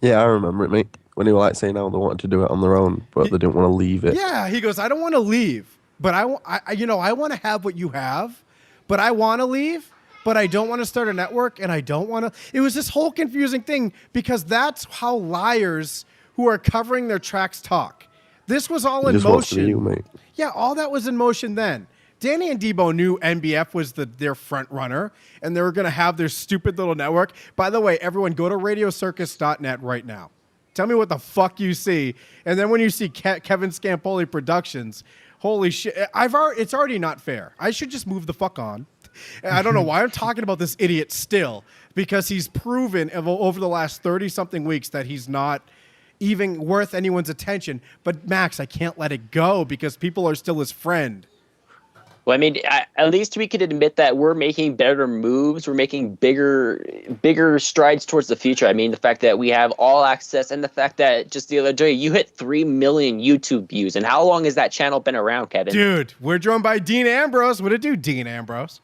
Yeah, I remember it, mate. When they were like saying how they wanted to do it on their own, but they didn't want to leave it. Yeah, he goes, I don't want to leave, but I want to have what you have, but I want to leave, but I don't want to start a network, and I don't want to. It was this whole confusing thing because that's how liars who are covering their tracks talk. This was all in motion. You, mate. Yeah, all that was in motion then. Danny and Debo knew NBF was their front runner, and they were going to have their stupid little network. By the way, everyone, go to radiocircus.net right now. Tell me what the fuck you see. And then when you see Kevin Scampoli Productions, holy shit. It's already not fair. I should just move the fuck on. And I don't know why I'm talking about this idiot still, because he's proven over the last 30-something weeks that he's not even worth anyone's attention. But, Max, I can't let it go because people are still his friend. Well, I mean, at least we could admit that we're making better moves. We're making bigger strides towards the future. I mean, the fact that we have all access and the fact that just the other day you hit 3 million YouTube views. And how long has that channel been around, Kevin? Dude, we're joined by Dean Ambrose. What'd it do, Dean Ambrose?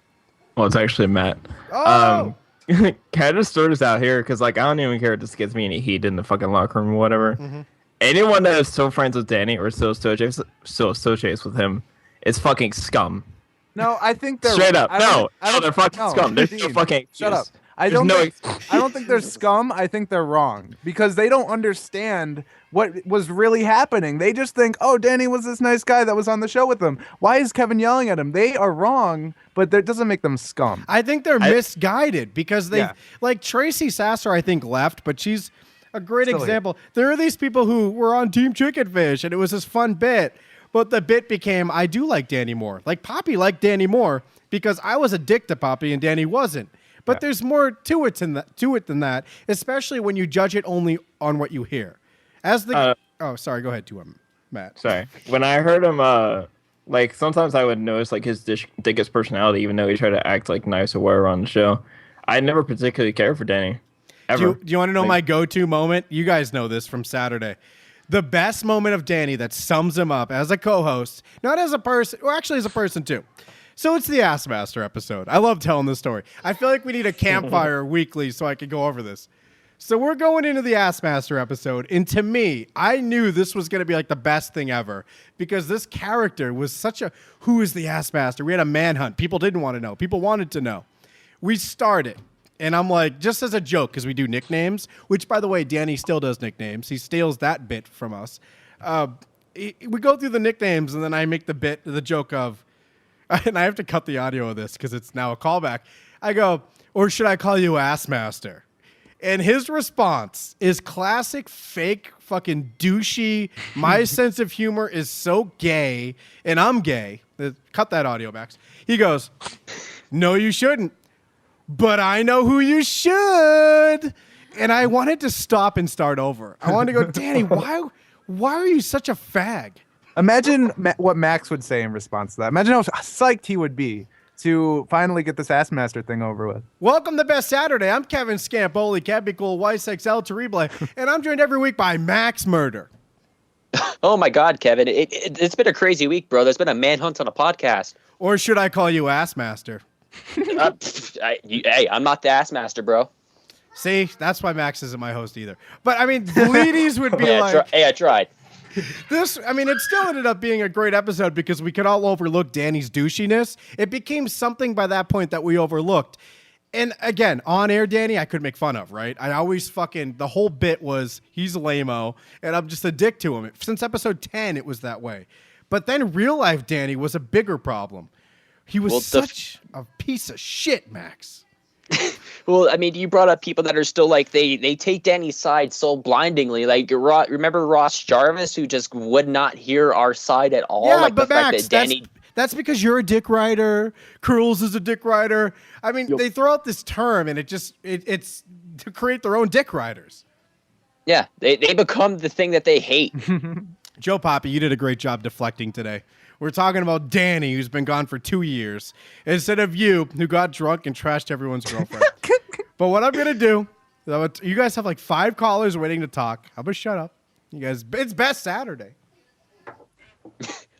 Well, it's actually Matt. Oh! Can I just throw this out here? Because, like, I don't even care if this gets me any heat in the fucking locker room or whatever. Mm-hmm. Anyone that is so friends with Danny or so associates with him is fucking scum. No, I think they're straight up. I don't, They're fucking scum. They're Dean, so fucking. Shut up. I There's don't think they're scum. I think they're wrong because they don't understand what was really happening. They just think, oh, Danny was this nice guy that was on the show with them. Why is Kevin yelling at him? They are wrong, but that doesn't make them scum. I think they're misguided because like Tracy Sasser, I think, left, but she's a great example. There are these people who were on Team Chicken Fish, and it was this fun bit. But the bit became, I do like Danny more. Like Papi liked Danny more because I was a dick to Papi and Danny wasn't. But there's more to it than that, especially when you judge it only on what you hear. Sorry, go ahead, Matt. Sorry. When I heard him, like sometimes I would notice like his dickest personality, even though he tried to act like nice or whatever on the show. I never particularly cared for Danny. Ever. Do you want to know my go-to moment? You guys know this from Saturday. The best moment of Danny that sums him up as a co-host, not as a person, or actually as a person too. So it's the Ass Master episode. I love telling this story. I feel like we need a campfire weekly so I can go over this. So we're going into the Ass Master episode, and to me, I knew this was going to be like the best thing ever because this character was such a, who is the Ass Master? We had a manhunt. People didn't want to know. People wanted to know. We started. And I'm like, just as a joke, because we do nicknames, which, by the way, Danny still does nicknames. He steals that bit from us. We go through the nicknames, and then I make the joke of, and I have to cut the audio of this because it's now a callback. I go, or should I call you Ass Master? And his response is classic fake fucking douchey. My sense of humor is so gay, and I'm gay. Cut that audio, Max. He goes, no, you shouldn't. But I know who you should. And I wanted to stop and start over. I wanted to go, Danny, why are you such a fag? Imagine what Max would say in response to that. Imagine how psyched he would be to finally get this Ass Master thing over with. Welcome to Best Saturday. I'm Kevin Scampoli, Capicool, YSXL, Terrible, and I'm joined every week by Max Murder. Oh my God, Kevin. It's been a crazy week, bro. There's been a manhunt on a podcast. Or should I call you Ass Master? Hey, I'm not the Ass Master, bro. See, that's why Max isn't my host either. But I mean, Vleeties would be I tried. It still ended up being a great episode because we could all overlook Danny's douchiness. It became something by that point that we overlooked. And again, on air, Danny, I could make fun of, right? I always the whole bit was he's lame-o, and I'm just a dick to him. Since episode 10, it was that way. But then real life Danny was a bigger problem. He was such a piece of shit, Max. Well, I mean, you brought up people that are still like, they take Danny's side so blindingly. Like, remember Ross Jarvis, who just would not hear our side at all? Yeah, like but the fact Max, that Danny... that's because you're a dick rider. Curls is a dick rider. I mean, they throw out this term, and it's to create their own dick riders. Yeah, they become the thing that they hate. Joe Papi, you did a great job deflecting today. We're talking about Danny, who's been gone for 2 years, instead of you, who got drunk and trashed everyone's girlfriend. But what I'm going to do, you guys have like 5 callers waiting to talk. How about shut up? You guys, it's best Saturday.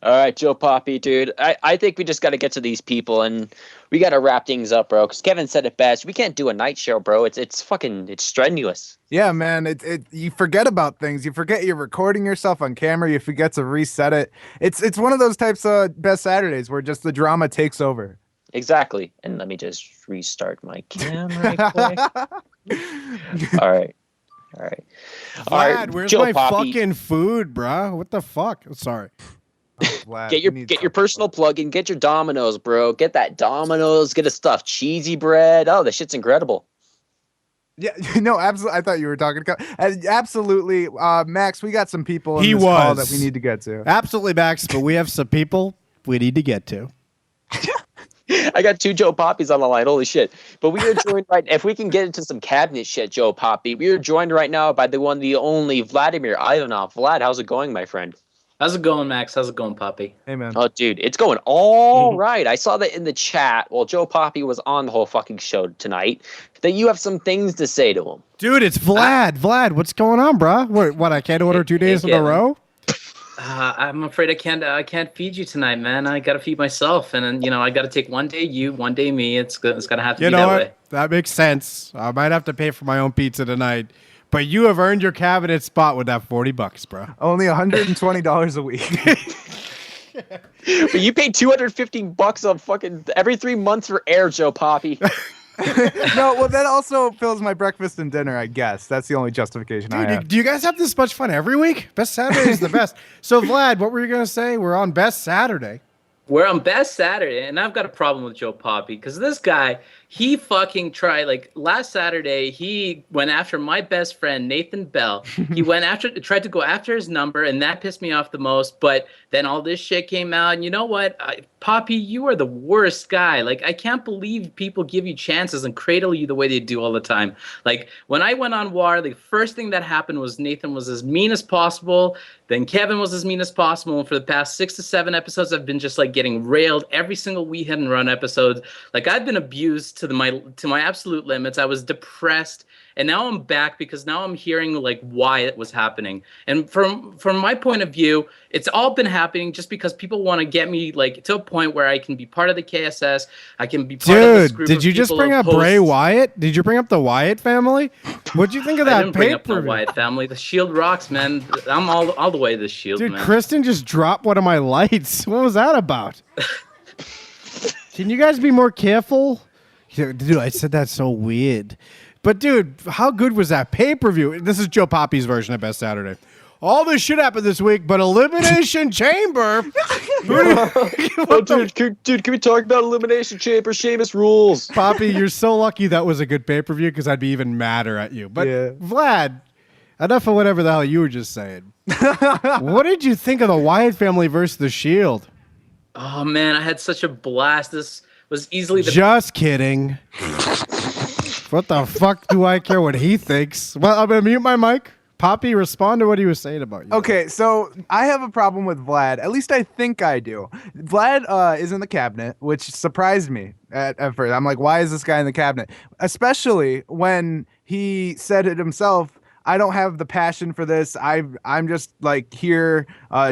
All right, Joe Papi, dude. I think we just got to get to these people, and we got to wrap things up, bro. Because Kevin said it best. We can't do a night show, bro. It's strenuous. Yeah, man. You forget about things. You forget you're recording yourself on camera. You forget to reset it. It's one of those types of best Saturdays where just the drama takes over. Exactly. And let me just restart my camera quick. All right. Vlad, where's Joe my Papi. fucking food, bro? What the fuck? Sorry. Get your personal plug-in. Get your Domino's, bro. Get that Domino's. Get a stuffed cheesy bread. Oh, the shit's incredible. Yeah, no, absolutely. I thought you were talking. Absolutely, Max. We got some people in this was call that we need to get to. Absolutely, Max. But we have some people we need to get to. I got 2 Joe Papis on the line. Holy shit. But we are joined right. If we can get into some cabinet shit, Joe Papi, we are joined right now by the one, the only Vladimir Ivanov. Vlad, how's it going, my friend? How's it going, Max? How's it going, Papi? Hey, man. Oh, dude, it's going all right. I saw that in the chat while Joe Papi was on the whole fucking show tonight that you have some things to say to him. Dude, it's Vlad. Vlad, what's going on, bro? What? I can't order 2 days in a row? I'm afraid I can't feed you tonight, man. I gotta feed myself, and then, I gotta take one day you, one day me. It's gonna have to be that way. That makes sense. I might have to pay for my own pizza tonight, but you have earned your cabinet spot with that $40, bro. Only $120 a week. But you pay $250 on fucking every 3 months for air, Joe Papi. No, well, that also fills my breakfast and dinner, I guess. That's the only justification I have. Do you guys have this much fun every week? Best Saturday is the best. So, Vlad, what were you going to say? We're on Best Saturday. We're on Best Saturday, and I've got a problem with Joe Papi because this guy, he fucking tried. Like last Saturday, he went after my best friend Nathan Bell. He tried to go after his number, and that pissed me off the most. But then all this shit came out, and you know what, Papi, you are the worst guy. Like I can't believe people give you chances and cradle you the way they do all the time. Like when I went on WAR, the first thing that happened was Nathan was as mean as possible. Then Kevin was as mean as possible. And for the past 6 to 7 episodes, I've been just like getting railed every single We Hit and Run episode. Like I've been abused to my absolute limits. I was depressed. And now I'm back because now I'm hearing like why it was happening. And from my point of view, it's all been happening just because people want to get me like to a point where I can be part of the KSS. I can be part of this group. Dude, did you just bring up Bray Wyatt? Did you bring up the Wyatt family? What'd you think of that I didn't bring up the pay-per-view? Wyatt family. The Shield rocks, man. I'm all the way to the Shield, Dude, man. Kristen just dropped one of my lights. What was that about? Can you guys be more careful? Dude, I said that so weird. But, dude, how good was that pay-per-view? This is Joe Papi's version of Best Saturday. All this shit happened this week, but Elimination Chamber. Dude, can we talk about Elimination Chamber? Sheamus rules. Papi, you're so lucky that was a good pay-per-view because I'd be even madder at you. But, Vlad, enough of whatever the hell you were just saying. What did you think of the Wyatt family versus The Shield? Oh, man, I had such a blast. This was easily the Just kidding. What the fuck do I care what he thinks? Well, I'm going to mute my mic. Papi, respond to what he was saying about you. Okay, so I have a problem with Vlad. At least I think I do. Vlad is in the cabinet, which surprised me at first. I'm like, why is this guy in the cabinet? Especially when he said it himself. I don't have the passion for this. I'm just like here.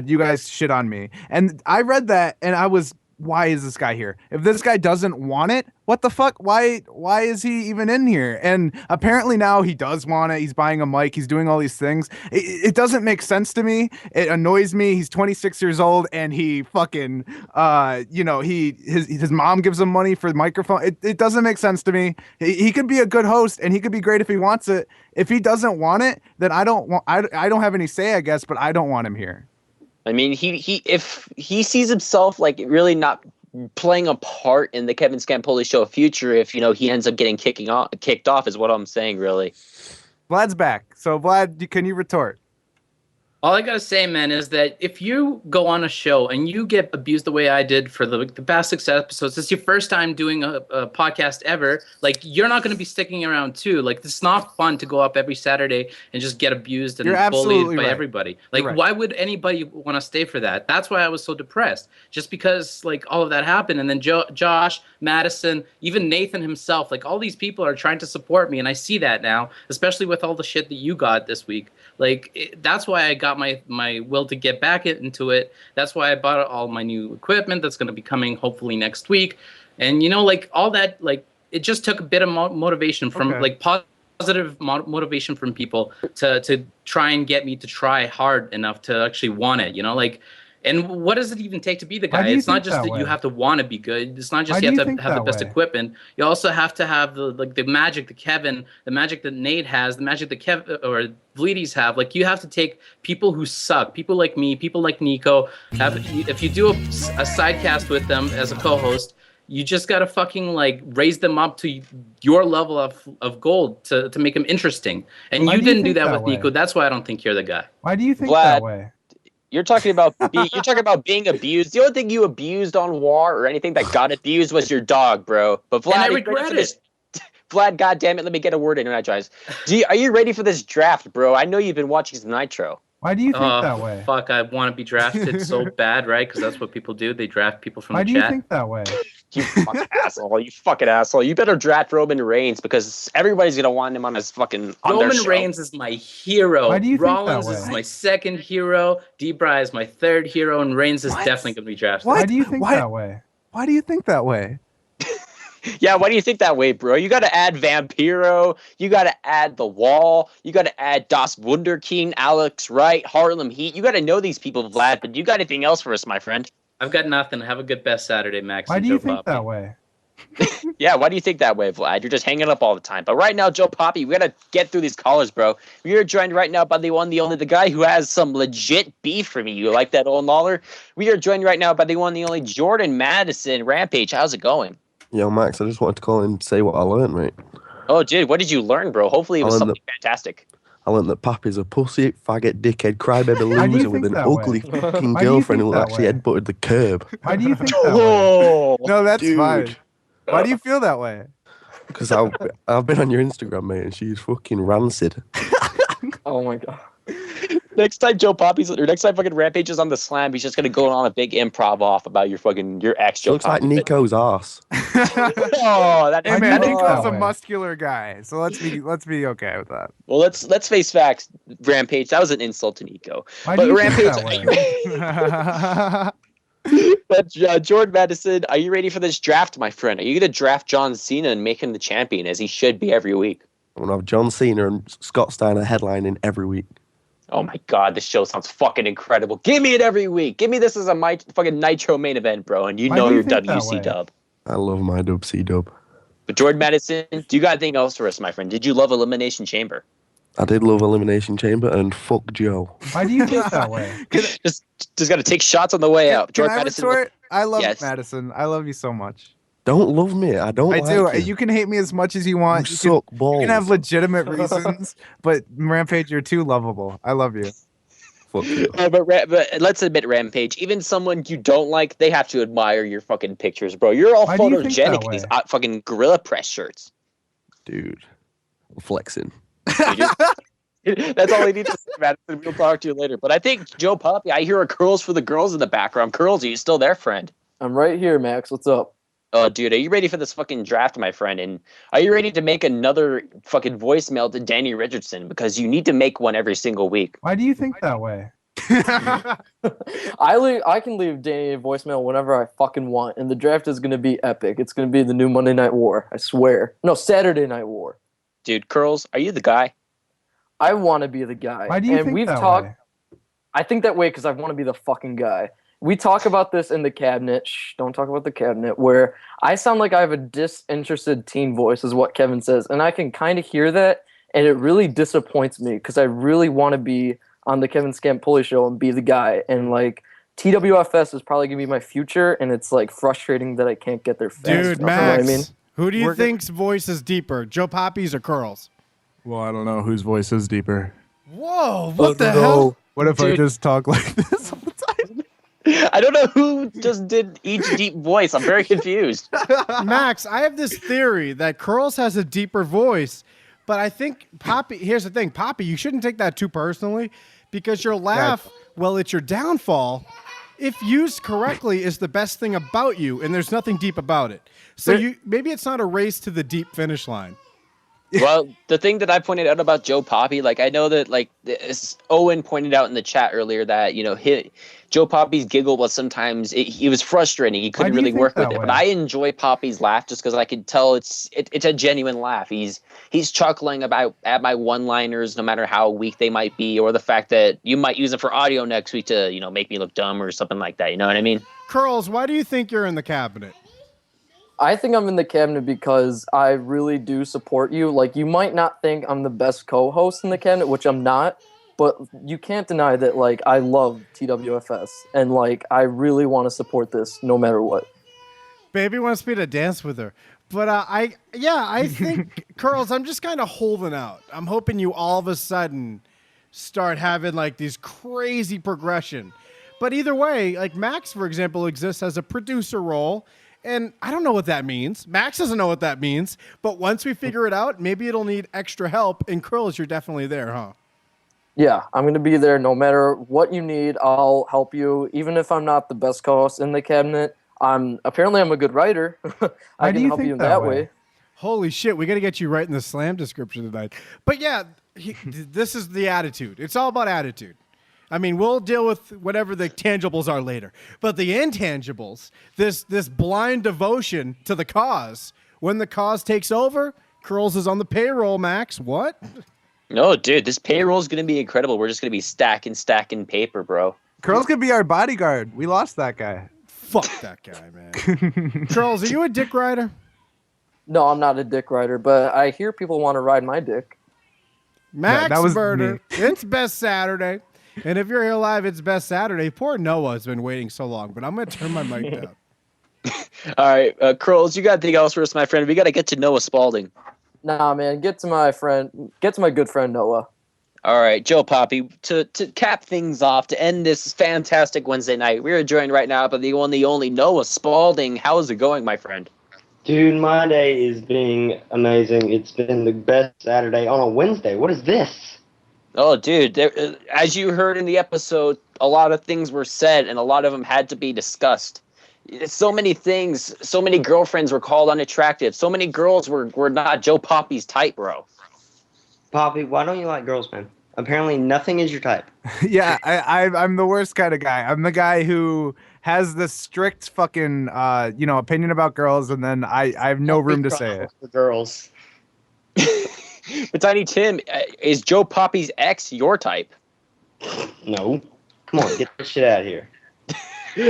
You guys shit on me. And I read that and I was, why is this guy here? If this guy doesn't want it, what the fuck? Why is he even in here? And apparently now he does want it. He's buying a mic. He's doing all these things. It doesn't make sense to me. It annoys me. He's 26 years old and he fucking, his mom gives him money for the microphone. It doesn't make sense to me. He could be a good host and he could be great if he wants it. If he doesn't want it, then I don't have any say, I guess, but I don't want him here. I mean, if he sees himself like really not playing a part in the Kevin Scampoli Show future, if he ends up getting kicked off, is what I'm saying, really. Vlad's back. So Vlad, can you retort? All I gotta say, man, is that if you go on a show and you get abused the way I did for the past 6 episodes, it's your first time doing a podcast ever. Like, you're not gonna be sticking around too. Like, it's not fun to go up every Saturday and just get abused and You're bullied absolutely by right. everybody. Like, You're right. why would anybody want to stay for that? That's why I was so depressed. Just because like all of that happened, and then Josh, Madison, even Nathan himself, like all these people are trying to support me, and I see that now, especially with all the shit that you got this week. Like, that's why I got my will to get back into it. That's why I bought all my new equipment that's going to be coming hopefully next week. And you know, like all that, like it just took a bit of motivation from like positive motivation from people to try and get me to try hard enough to actually want it. You know, like. And what does it even take to be the guy? It's not just that you have to want to be good. It's not just you have to have the best equipment. You also have to have the magic that Kevin, the magic that Nate has, the magic that Kevin or Vleeties have. Like, you have to take people who suck, people like me, people like Nico. If you do a side cast with them as a co-host, you just gotta fucking like raise them up to your level of gold to make them interesting. And you didn't do that with Nico. That's why I don't think you're the guy. Why do you think Vlad, that way? You're talking about being abused. The only thing you abused on War or anything that got abused was your dog, bro. But Vlad, And I regret it. Vlad, goddamn it, let me get a word in. Guys, are you ready for this draft, bro? I know you've been watching some Nitro. Why do you think that way? Fuck, I want to be drafted so bad, right? Because that's what people do. They draft people from Why the do chat. you think that way? You fucking asshole. You fucking asshole. You better draft Roman Reigns because everybody's going to want him on his fucking on their Roman show. Reigns is my hero. Why do you think that Rollins way? is my second hero. Debray is my third hero, and Reigns is definitely going to be drafted. Why do you think that way? Why do you think that way? Yeah, why do you think that way, bro? You got to add Vampiro. You got to add The Wall. You got to add Das Wunderkind, Alex Wright, Harlem Heat. You got to know these people, Vlad. But you got anything else for us, my friend? I've got nothing. Have a good best Saturday, Max. Why and do you Joe think Papi. that way? Yeah, why do you think that way, Vlad? You're just hanging up all the time. But right now, Joe Papi, we got to get through these callers, bro. We are joined right now by the one, the only, the guy who has some legit beef for me. You like that, old Lawler? We are joined right now by the one, the only Jordan Madison. Rampage, how's it going? Yo, Max, I just wanted to call in and say what I learned, mate. Oh, dude, what did you learn, bro? Hopefully it was something fantastic. I learned that Pappy's a pussy, faggot, dickhead, crybaby loser with an ugly fucking girlfriend who actually headbutted the curb. Why do you think that way? No, that's Dude. fine. Why do you feel that way? Because I've been on your Instagram, mate, and she's fucking rancid. Oh my god. Next time Joe Papi's or next time fucking Rampage is on the slam, he's just gonna go on a big improv off about your ex She Joe looks like Papi. Nico's ass. Oh, that Hey man, think Nico's that a way? muscular guy, so let's be okay with that. Well, let's face facts, Rampage. That was an insult to Nico. Why But do you Rampage, think that way? but Jordan Madison, are you ready for this draft, my friend? Are you gonna draft John Cena and make him the champion as he should be every week? I'm going to have John Cena and Scott Steiner headlining every week. Oh my god, this show sounds fucking incredible. Give me it every week. Give me this as a fucking Nitro main event, bro. And you Why know do you you're think that WC way? dub. I love my dub. But Jordan Madison, do you got anything else for us, my friend? Did you love Elimination Chamber? I did love Elimination Chamber and fuck Joe. Why do you think that way? Just got to take shots on the way out. Can Jordan I Madison. retort? I love Yes. Madison. I love you so much. Don't love me. I don't I like do. you. You can hate me as much as you want. You You suck can, balls. you can have legitimate reasons, but Rampage, you're too lovable. I love you. Fuck you. But let's admit, Rampage, even someone you don't like, they have to admire your fucking pictures, bro. You're all Why do you think photogenic that in these way? fucking Gorilla Press shirts. Dude. I'm flexing. That's all I need to say, Madison. We'll talk to you later. But I think, Joe Papi, I hear a Curls for the Girls in the background. Curls, are you still there, friend? I'm right here, Max. What's up? Oh, dude, are you ready for this fucking draft, my friend? And are you ready to make another fucking voicemail to Danny Richardson? Because you need to make one every single week. Why do you think that way? I can leave Danny a voicemail whenever I fucking want, and the draft is gonna be epic. It's gonna be the new Monday Night War. I swear. No, Saturday Night War. Dude, Curls, are you the guy? I want to be the guy. Why do you and think we've that talked. way? I think that way because I want to be the fucking guy. We talk about this in the cabinet. Shh, don't talk about the cabinet. Where I sound like I have a disinterested teen voice, is what Kevin says, and I can kind of hear that, and it really disappoints me because I really want to be on the Kevin Scampoli Show and be the guy. And like TWFS is probably gonna be my future, and it's like frustrating that I can't get there fast Dude, enough, Max, you know what I mean? who do you think's voice is deeper, Joe Papi's or Curls? Well, I don't know whose voice is deeper. Whoa, what the hell? What if I Dude. just talk like this? I don't know who just did each deep voice. I'm very confused. Max, I have this theory that Curls has a deeper voice, but I think Poppy. Here's the thing, Poppy, you shouldn't take that too personally, because your laugh, well, it's your downfall. If used correctly, is the best thing about you, and there's nothing deep about it. So maybe it's not a race to the deep finish line. Well, the thing that I pointed out about Joe Papi, like I know that Owen pointed out in the chat earlier that Joe Papi's giggle was sometimes he was frustrating. He couldn't really work with it. But I enjoy Papi's laugh just because I could tell it's a genuine laugh. He's chuckling at my one-liners, no matter how weak they might be, or the fact that you might use it for audio next week to make me look dumb or something like that. You know what I mean? Curls, why do you think you're in the cabinet? I think I'm in the cabinet because I really do support you. Like, you might not think I'm the best co-host in the cabinet, which I'm not, but you can't deny that, like, I love TWFS, and, like, I really want to support this no matter what. Baby wants me to dance with her. But, I think, Curls, I'm just kind of holding out. I'm hoping you all of a sudden start having, like, these crazy progression. But either way, like, Max, for example, exists as a producer role. And I don't know what that means. Max doesn't know what that means. But once we figure it out, maybe it'll need extra help. And Curls, you're definitely there, huh? Yeah, I'm going to be there no matter what you need. I'll help you. Even if I'm not the best co-host in the cabinet, apparently I'm a good writer. I can help you in that way. Holy shit, we got to get you right in the slam description tonight. But yeah, this is the attitude. It's all about attitude. I mean, we'll deal with whatever the tangibles are later. But the intangibles, this blind devotion to the cause, when the cause takes over, Curls is on the payroll, Max. What? No, dude, this payroll is going to be incredible. We're just going to be stacking paper, bro. Curls could be our bodyguard. We lost that guy. Fuck that guy, man. Curls, are you a dick rider? No, I'm not a dick rider, but I hear people want to ride my dick. Max that was Murder. me. It's Best Saturday. And if you're here live, it's Best Saturday. Poor Noah's been waiting so long, but I'm going to turn my mic down. All right, Curls, you got anything else for us, my friend? We got to get to Noah Spalding. Nah, man, get to my good friend Noah. All right, Joe Papi, to cap things off, to end this fantastic Wednesday night, we are joined right now by the one, the only Noah Spalding. How's it going, my friend? Dude, my day is being amazing. It's been the best Saturday on a Wednesday. What is this? Oh, dude, as you heard in the episode, a lot of things were said, and a lot of them had to be discussed. So many things, so many girlfriends were called unattractive. So many girls were not Joe Papi's type, bro. Poppy, why don't you like girls, man? Apparently nothing is your type. Yeah, I'm the worst kind of guy. I'm the guy who has the strict fucking opinion about girls, and then I have no room to say it. For girls. But Tiny Tim, is Joe Papi's ex your type? No. Come on, get this shit out of here.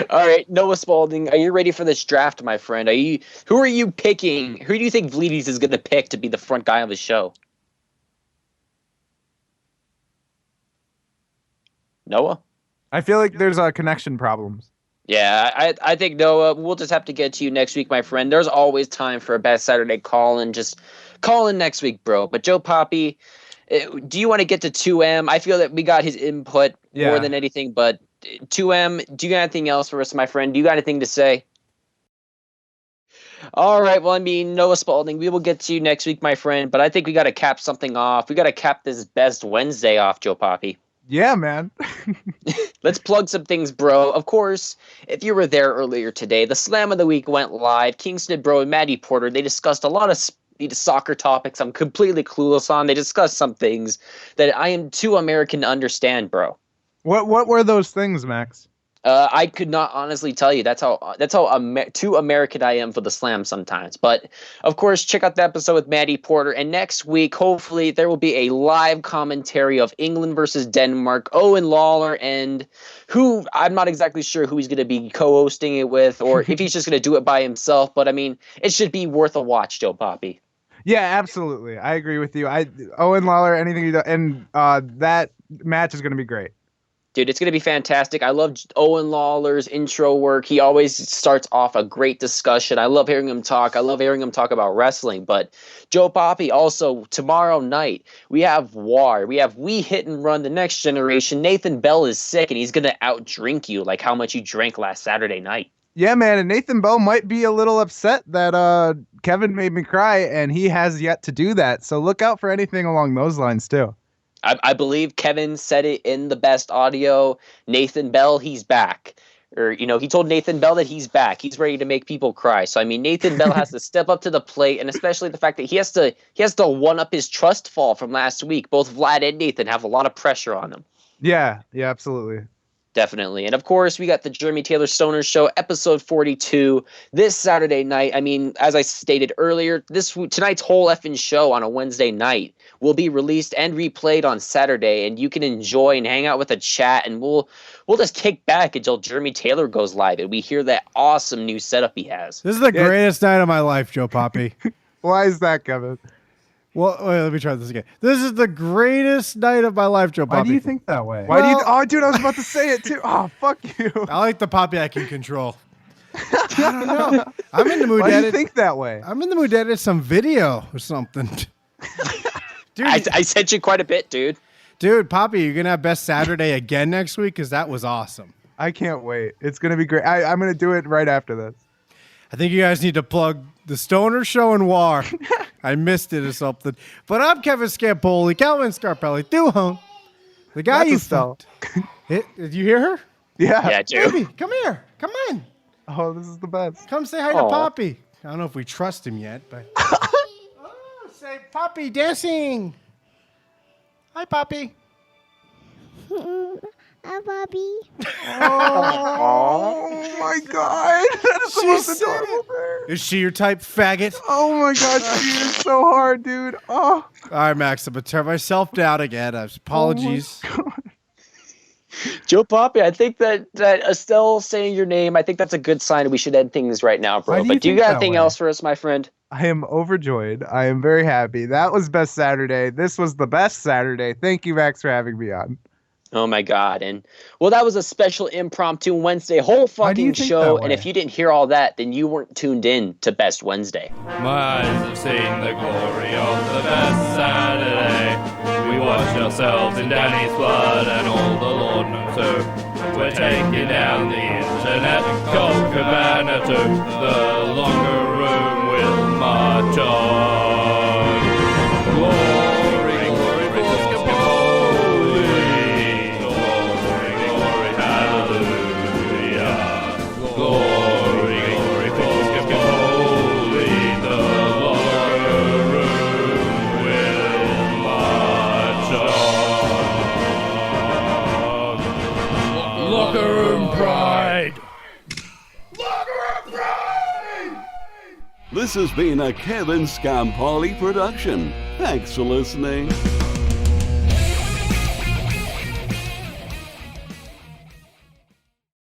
All right, Noah Spalding, are you ready for this draft, my friend? Who are you picking? Who do you think Vleeties is going to pick to be the front guy on the show? Noah? I feel like there's connection problems. Yeah, I think, Noah, we'll just have to get to you next week, my friend. There's always time for a Best Saturday call-in. Just call in next week, bro. But Joe Papi, do you want to get to 2M? I feel that we got his input more than anything, but 2M, do you got anything else for us, my friend? Do you got anything to say? All right, well, I mean, Noah Spalding, we will get to you next week, my friend, but I think we got to cap something off. We got to cap this Best Wednesday off, Joe Papi. Yeah, man. Let's plug some things, bro. Of course, if you were there earlier today, the Slam of the Week went live. Kingston Bro and Maddie Porter, they discussed a lot of soccer topics I'm completely clueless on. They discussed some things that I am too American to understand, bro. What were those things, Max? I could not honestly tell you. That's how too American I am for the Slam sometimes. But of course, check out the episode with Maddie Porter. And next week, hopefully, there will be a live commentary of England versus Denmark. Owen Lawler, and who I'm not exactly sure who he's going to be co-hosting it with, or if he's just going to do it by himself. But I mean, it should be worth a watch, Joe Papi. Yeah, absolutely. I agree with you. Owen Lawler, anything you do, and that match is going to be great. Dude, it's going to be fantastic. I love Owen Lawler's intro work. He always starts off a great discussion. I love hearing him talk. I love hearing him talk about wrestling. But Joe Papi, also, tomorrow night, we have WAR. We have We Hit and Run, The Next Generation. Nathan Bell is sick, and he's going to outdrink you like how much you drank last Saturday night. Yeah, man, and Nathan Bell might be a little upset that Kevin made me cry, and he has yet to do that. So look out for anything along those lines, too. I believe Kevin said it in the best audio. Nathan Bell, he's back. Or, he told Nathan Bell that he's back. He's ready to make people cry. So, I mean, Nathan Bell has to step up to the plate, and especially the fact that he has to one-up his trust fall from last week. Both Vlad and Nathan have a lot of pressure on him. Yeah, absolutely. Definitely. And of course, we got the Jeremy Taylor Stoner Show, episode 42, this Saturday night. I mean, as I stated earlier, tonight's whole effing show on a Wednesday night will be released and replayed on Saturday, and you can enjoy and hang out with a chat, and we'll just kick back until Jeremy Taylor goes live and we hear that awesome new setup he has. This is the greatest night of my life, Joe Papi. Why is that, Kevin? Well, wait, let me try this again. This is the greatest night of my life, Joe Papi. Why do you think that way? Why do you? Oh, dude, I was about to say it too. Oh, fuck you. I like the Papi I can control. I don't know. I'm in the mood. Why do you think that way? I'm in the mood to edit some video or something. Dude, I sent you quite a bit, dude. Dude, Papi, you're gonna have Best Saturday again next week because that was awesome. I can't wait. It's gonna be great. I'm gonna do it right after this. I think you guys need to plug the Stoner Show and WAR. I missed it or something. But I'm Kevin Scampoli, Kevin Scampoli, Duhon. The guy you felt. Did you hear her? Yeah. Yeah, Joe. Baby, come here. Come on. Oh, this is the best. Come say hi to Papi. I don't know if we trust him yet, but. Say Papi dancing. Hi, Papi. Hi, Bobby. Oh my God. That's the most adorable thing. Is she your type, faggot? Oh my God, she is so hard, dude. Oh. All right, Max, I'm going to turn myself down again. Apologies. Oh Joe Papi, I think that Estelle saying your name, I think that's a good sign. We should end things right now, bro. But do you got anything else for us, my friend? I am overjoyed. I am very happy. That was Best Saturday. This was the best Saturday. Thank you, Max, for having me on. Oh my God. And well, that was a special impromptu Wednesday whole fucking show. And if you didn't hear all that, then you weren't tuned in to Best Wednesday. My eyes have seen the glory of the Best Saturday. We washed ourselves in Danny's blood and all the Lord knows who. We're taking down the internet, Colt Cabana to the longer room. We'll march on. Glory, glory, glory, hallelujah. Glory, glory, glory, the longer room will march on. Locker room pride. This has been a Kevin Scampoli production. Thanks for listening.